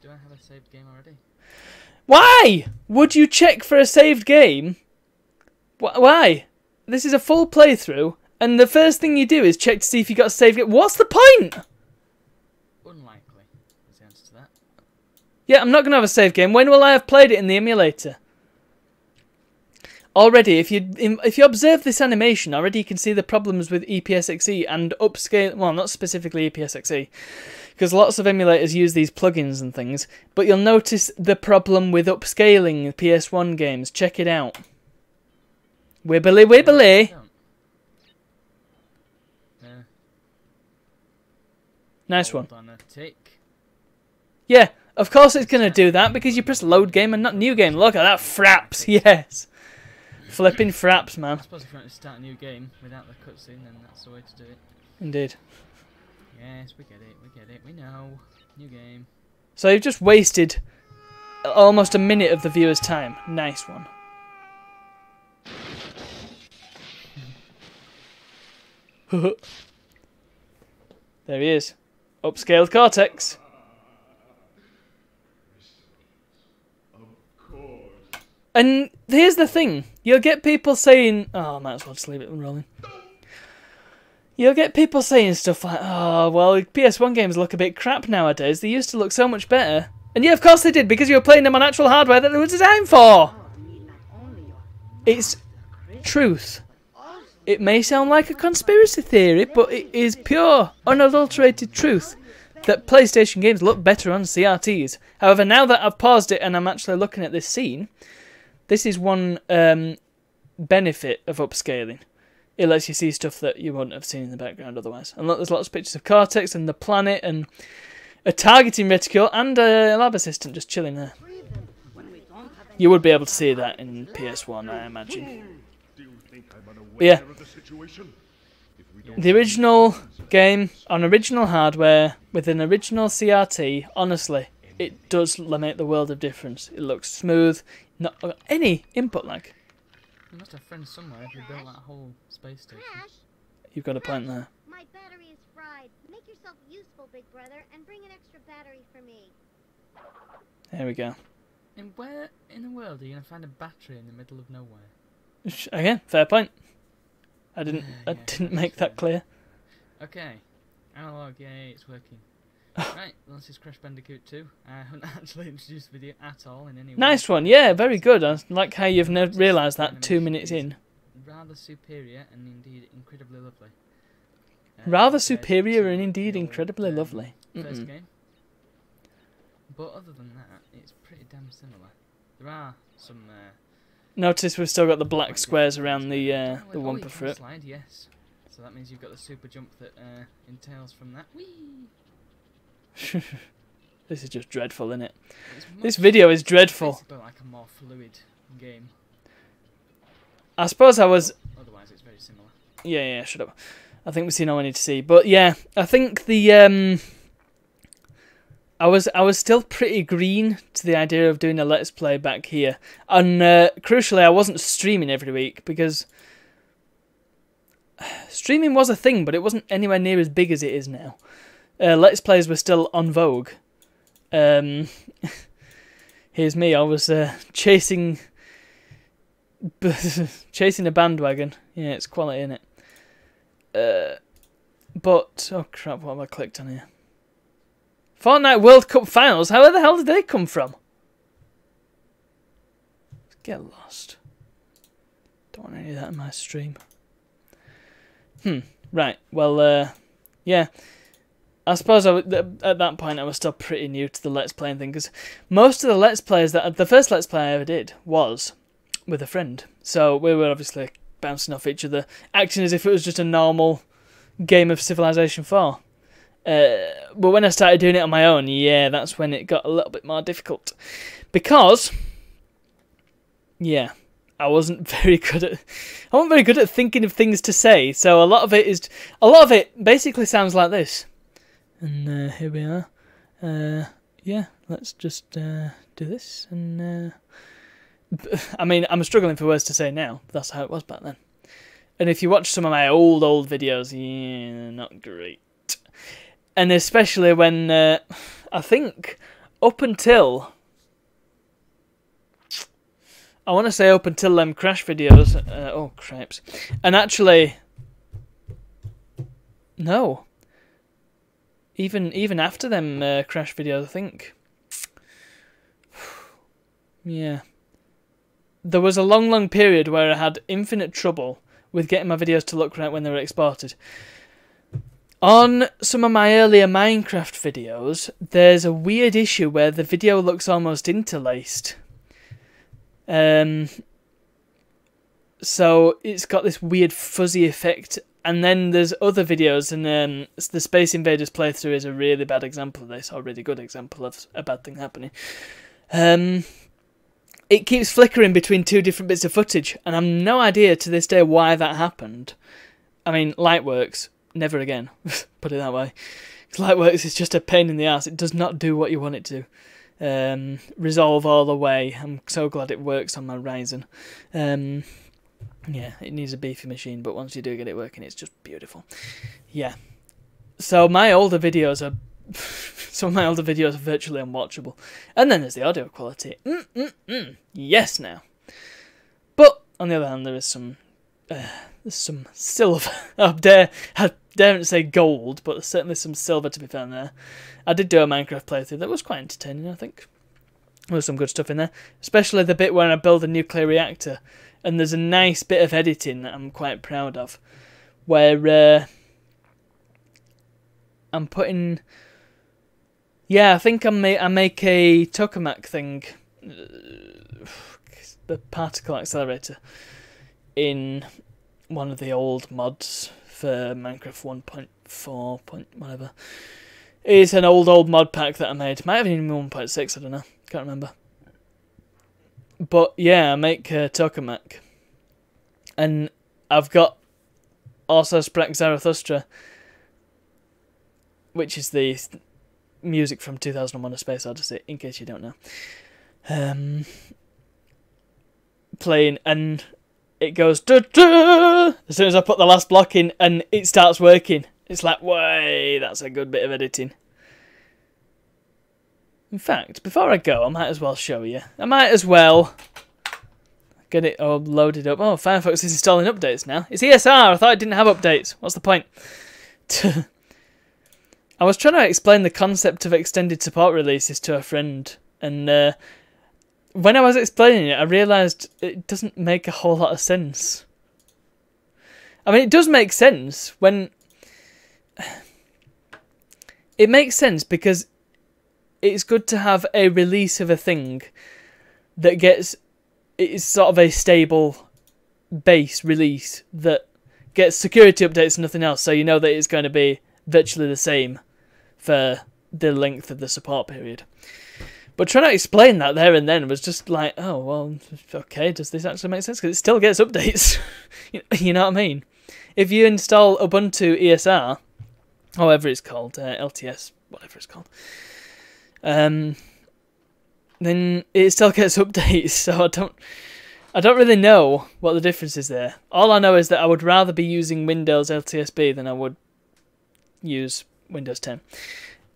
Do I have a saved game already? Why would you check for a saved game? Why? This is a full playthrough, and the first thing you do is check to see if you got a saved game. What's the point? Unlikely is the answer to that. Yeah, I'm not going to have a save game. When will I have played it in the emulator? Already, if you observe this animation, already you can see the problems with EPSXE and upscale. Well, not specifically EPSXE, because lots of emulators use these plugins and things. But you'll notice the problem with upscaling PS1 games. Check it out. Wibbly wibbly. Nice one. Hold on a tick. Yeah. Of course it's going to do that, because you press load game and not new game. Look at that, fraps, yes. Flipping fraps, man. I suppose if you want to start a new game without the cutscene, then that's the way to do it. Indeed. Yes, we get it, we know. New game. So you've just wasted almost a minute of the viewer's time. Nice one. There he is. Upscaled Cortex. And here's the thing. You'll get people saying... Oh, I might as well just leave it rolling. You'll get people saying stuff like, oh, well, PS1 games look a bit crap nowadays. They used to look so much better. And yeah, of course they did, because you were playing them on actual hardware that they were designed for. It's truth. It may sound like a conspiracy theory, but it is pure, unadulterated truth that PlayStation games look better on CRTs. However, now that I've paused it and I'm actually looking at this scene... This is one benefit of upscaling. It lets you see stuff that you wouldn't have seen in the background otherwise. And look, there's lots of pictures of Cortex and the planet and a targeting reticule and a lab assistant just chilling there. You would be able to see that in PS1, I imagine. But yeah, the original game on original hardware with an original CRT, honestly, it does make the world of difference. It looks smooth. Not any input lag. You must have friends somewhere if you built that whole space station. Crash, You've got a point there. my battery is fried. Make yourself useful, big brother, and bring an extra battery for me. There we go. And where in the world are you going to find a battery in the middle of nowhere? Again, fair point. I didn't make that clear. Okay. Analog, yay, it's working. Right, well, this is Crash Bandicoot 2. I haven't actually introduced the video at all in any way. Nice one, yeah, very good. I like how you've realised that 2 minutes in. Rather superior and indeed incredibly lovely. Rather superior and indeed incredibly lovely. First game. But other than that, it's pretty damn similar. There are some... Notice we've still got the black squares around the Wumpa fruit. Slide, yes. So that means you've got the super jump that entails from that. Whee! This is just dreadful, isn't it? This video is dreadful. It's like a more fluid game. I suppose I was... Otherwise, it's very similar. Yeah, shut up. I think we've seen all we need to see. But yeah, I think the I was still pretty green to the idea of doing a Let's Play back here. And crucially, I wasn't streaming every week because streaming was a thing, but it wasn't anywhere near as big as it is now. Let's Plays were still en vogue. Here's me, I was chasing a bandwagon. Yeah, it's quality, innit? But, oh crap, what have I clicked on here? Fortnite World Cup Finals? How the hell did they come from? Get lost. Don't want any of that in my stream. Right, well, yeah. I suppose at that point I was still pretty new to the Let's Playing thing, because most of the Let's Plays, the first Let's Play I ever did was with a friend. So we were obviously bouncing off each other, acting as if it was just a normal game of Civilization 4. But when I started doing it on my own, yeah, that's when it got a little bit more difficult. Because, yeah, I wasn't very good at thinking of things to say. So a lot of it basically sounds like this. And here we are. Yeah, let's just do this. And I mean, I'm struggling for words to say now. But that's how it was back then. And if you watch some of my old videos, yeah, not great. And especially when, I think, up until, I want to say up until them Crash videos, oh cripes, and actually, no, even after them Crash videos, I think, yeah, there was a long period where I had infinite trouble with getting my videos to look right when they were exported. On some of my earlier Minecraft videos, there's a weird issue where the video looks almost interlaced. So it's got this weird fuzzy effect. And then there's other videos, and the Space Invaders playthrough is a really bad example of this, or a really good example of a bad thing happening. It keeps flickering between two different bits of footage, and I've no idea to this day why that happened. I mean, Lightworks. Never again, put it that way. Lightworks is just a pain in the ass. It does not do what you want it to. Resolve all the way. I'm so glad it works on my Ryzen. Yeah, it needs a beefy machine, but once you do get it working, it's just beautiful. Yeah. So my older videos are... some of my older videos are virtually unwatchable. And then there's the audio quality. Yes, now. But, on the other hand, there is some... there's some silver. I daren't say gold, but there's certainly some silver to be found there. I did do a Minecraft playthrough that was quite entertaining, I think. There was some good stuff in there. Especially the bit where I build a nuclear reactor. And there's a nice bit of editing that I'm quite proud of. Where I'm putting... Yeah, I think I make a tokamak thing. The particle accelerator. In one of the old mods for Minecraft 1.4. Whatever. It's an old mod pack that I made. Might have even been 1.6, I don't know. Can't remember. But yeah, I make tokamak. And I've got also Sprach Zarathustra, which is the music from 2001: A Space Odyssey, in case you don't know. Playing, and it goes da-da! As soon as I put the last block in, and it starts working. It's like, way, that's a good bit of editing. In fact, before I go, I might as well show you. I might as well get it all loaded up. Oh, Firefox is installing updates now. It's ESR. I thought it didn't have updates. What's the point? I was trying to explain the concept of extended support releases to a friend, and when I was explaining it, I realised it doesn't make a whole lot of sense. I mean, it does make sense when... It makes sense because it's good to have a release of a thing that gets... It's sort of a stable base release that gets security updates and nothing else, so you know that it's going to be virtually the same for the length of the support period. But trying to explain that there and then was just like, oh, well, okay, does this actually make sense? Because it still gets updates. You know what I mean? if you install Ubuntu ESR, however it's called, LTS, whatever it's called, then it still gets updates. So I don't really know what the difference is there. All I know is that I would rather be using Windows LTSB than I would use Windows 10.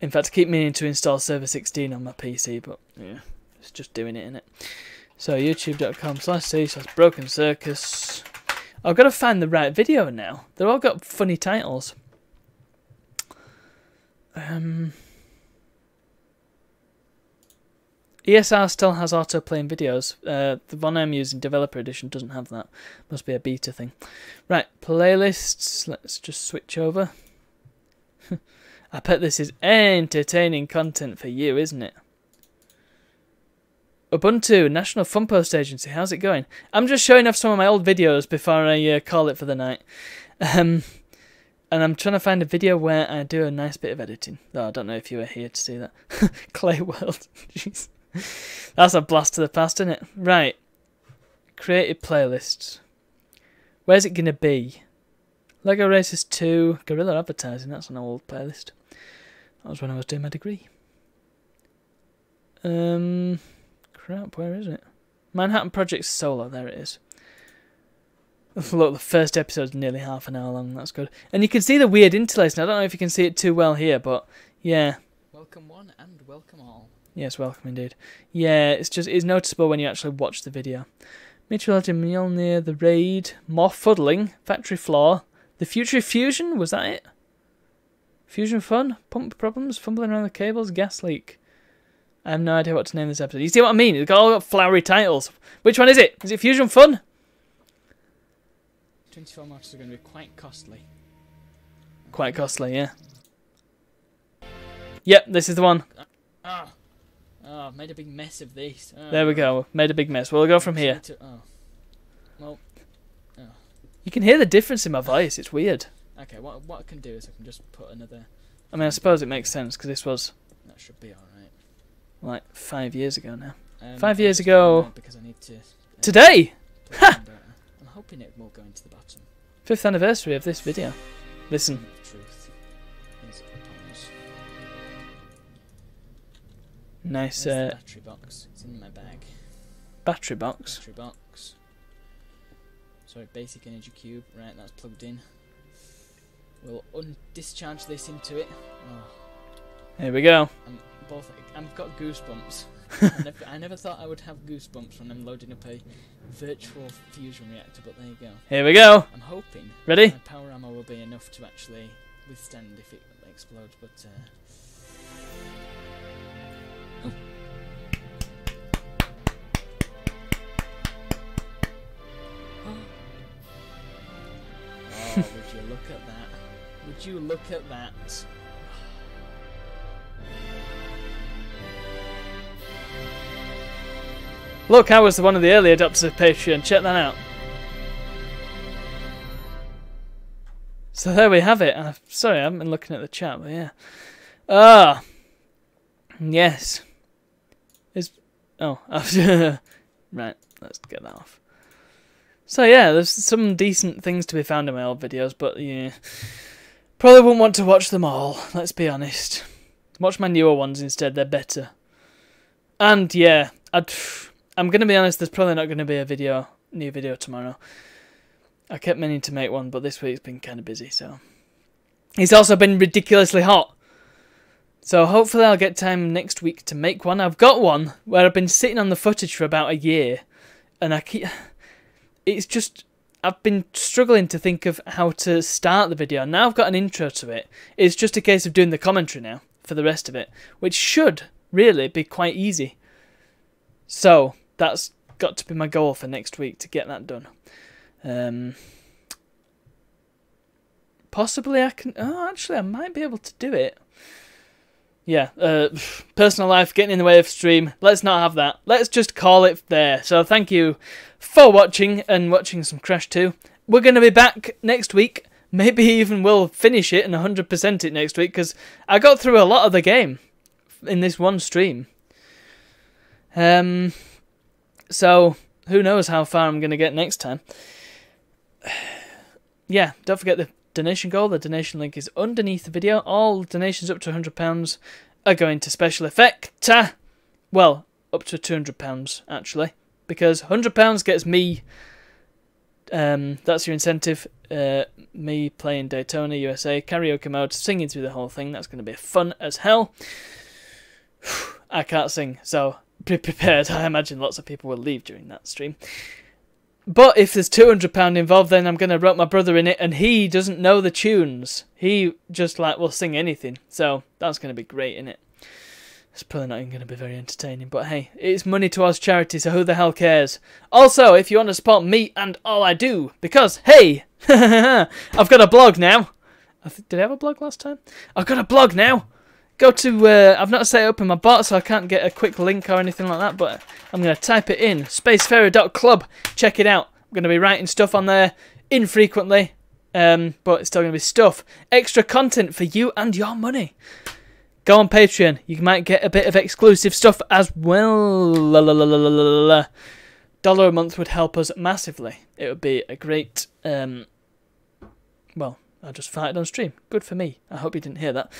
In fact, I keep meaning to install Server 16 on my PC, but yeah, it's just doing it, innit? So youtube.com/c/Broken Circus. I've got to find the right video now. They've all got funny titles. ESR still has autoplaying videos. The one I'm using, Developer Edition, doesn't have that. Must be a beta thing. Right, playlists. Let's just switch over. I bet this is entertaining content for you, isn't it? Ubuntu, National Fun Post Agency. How's it going? I'm just showing off some of my old videos before I call it for the night. And I'm trying to find a video where I do a nice bit of editing. Though I don't know if you were here to see that. Clay World. Jeez. That's a blast to the past, isn't it? Right. Created playlists. Where's it going to be? Lego Racers 2, Guerrilla Advertising. That's an old playlist. That was when I was doing my degree. Crap, where is it? Manhattan Project Solo. There it is. Look, the first episode's nearly half an hour long. That's good. And you can see the weird interlacing. I don't know if you can see it too well here, but yeah. Welcome one and welcome all. Yes, welcome indeed. Yeah, it's noticeable when you actually watch the video. Meteorology, Mjolnir, The Raid, More Fuddling, Factory Floor, The Future of Fusion, was that it? Fusion Fun, Pump Problems, Fumbling Around the Cables, Gas Leak. I have no idea what to name this episode. You see what I mean? They've all got flowery titles. Which one is it? Is it Fusion Fun? 24 mods are going to be quite costly. Quite costly, yeah. Yep, this is the one. Oh, made a big mess of this. Oh. There we go. Made a big mess. We'll go from here. Well. You can hear the difference in my voice. It's weird. Okay, what I can do is I can just put another... I mean, I suppose it makes sense because this was... That should be alright. Like 5 years ago now. 5 years ago. Because I need to... Today! Ha! I'm hoping it will go into the bottom. 5th anniversary of this video. Listen. Truth is upon us. Nice There's the battery box. It's in my bag. battery box. Battery box. Sorry, basic energy cube. Right, that's plugged in. We'll discharge this into it. Oh. Here we go. I've got goosebumps. I never thought I would have goosebumps when I'm loading up a virtual fusion reactor, but there you go. Here we go. I'm hoping Ready? my power ammo will be enough to actually withstand if it explodes, but oh. Oh, would you look at that? Would you look at that? Look, I was one of the early adopters of Patreon. Check that out. So there we have it. Sorry, I haven't been looking at the chat, but yeah. Ah, yes. Right, let's get that off. So yeah, there's some decent things to be found in my old videos, but yeah, probably wouldn't want to watch them all. Let's be honest. Watch my newer ones instead. They're better. And yeah, I'm going to be honest, there's probably not going to be a new video tomorrow. I kept meaning to make one, but this week's been kind of busy, so. It's also been ridiculously hot. So hopefully I'll get time next week to make one. I've got one where I've been sitting on the footage for about a year, and I've been struggling to think of how to start the video. Now I've got an intro to it. It's just a case of doing the commentary now for the rest of it, which should really be quite easy. So that's got to be my goal for next week, to get that done. Possibly I can... Oh, actually, I might be able to do it. Yeah, personal life getting in the way of stream. Let's not have that. Let's just call it there. So thank you for watching and watching some Crash 2. We're going to be back next week. Maybe even we'll finish it and 100% it next week, because I got through a lot of the game in this one stream. So who knows how far I'm going to get next time. yeah, don't forget the donation goal. The donation link is underneath the video. All donations up to £100 are going to special effect. Well, up to £200 actually, because £100 gets me. That's your incentive. Me playing Daytona USA karaoke mode, singing through the whole thing. That's going to be fun as hell. I can't sing, so be prepared. I imagine lots of people will leave during that stream. But if there's £200 involved, then I'm going to rope my brother in it, and he doesn't know the tunes. He just will sing anything. So that's going to be great, innit? It's probably not even going to be very entertaining, but hey, it's money towards charity, so who the hell cares? Also, if you want to support me and all I do, because, hey, I've got a blog now. Did I have a blog last time? I've got a blog now. Go to, I've not set it up in my bot, so I can't get a quick link or anything like that, but I'm going to type it in, spacefarer.club. Check it out. I'm going to be writing stuff on there infrequently, but it's still going to be stuff. Extra content for you and your money. Go on Patreon. You might get a bit of exclusive stuff as well. $1 a month would help us massively. It would be a great, well, I just farted on stream. Good for me. I hope you didn't hear that.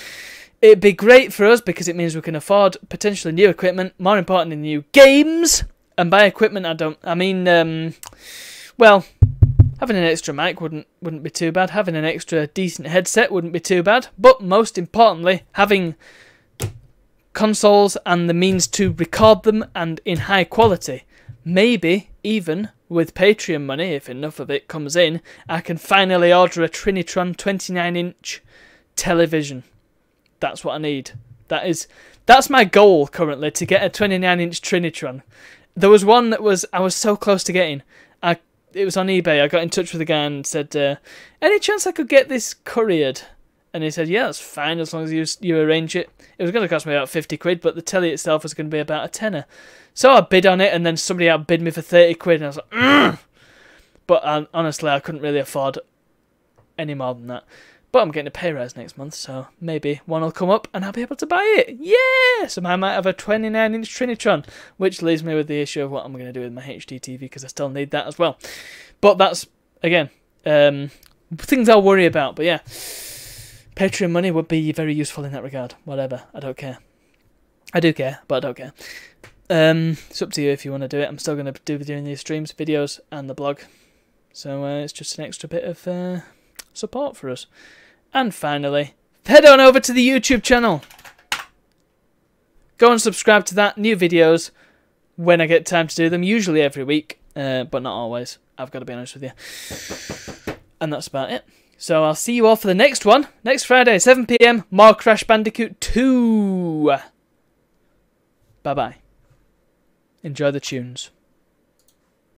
It'd be great for us because it means we can afford potentially new equipment, more importantly, new games. And by equipment, I mean, well, having an extra mic wouldn't be too bad. Having an extra decent headset wouldn't be too bad. But most importantly, having consoles and the means to record them and in high quality. Maybe even with Patreon money, if enough of it comes in, I can finally order a Trinitron 29-inch television. That's what I need. That's my goal currently, to get a 29-inch Trinitron. There was one that I was so close to getting. It was on eBay. I got in touch with the guy and said, any chance I could get this couriered? And he said, yeah, that's fine as long as you arrange it. It was going to cost me about 50 quid, but the telly itself was going to be about a tenner. So I bid on it, and then somebody outbid me for 30 quid, and I was like, ugh! But honestly, I couldn't really afford any more than that. But I'm getting a pay rise next month, so maybe one will come up and I'll be able to buy it. Yeah! So I might have a 29-inch Trinitron, which leaves me with the issue of what I'm going to do with my HD TV, because I still need that as well. But that's, again, things I'll worry about. But yeah, Patreon money would be very useful in that regard. Whatever, I don't care. I do care, but I don't care. It's up to you if you want to do it. I'm still going to do doing these streams, videos, and the blog. So it's just an extra bit of support for us. And finally, head on over to the YouTube channel. Go and subscribe to that. New videos when I get time to do them. Usually every week, but not always. I've got to be honest with you. And that's about it. So I'll see you all for the next one. Next Friday, 7 PM. More Crash Bandicoot 2. Bye-bye. Enjoy the tunes.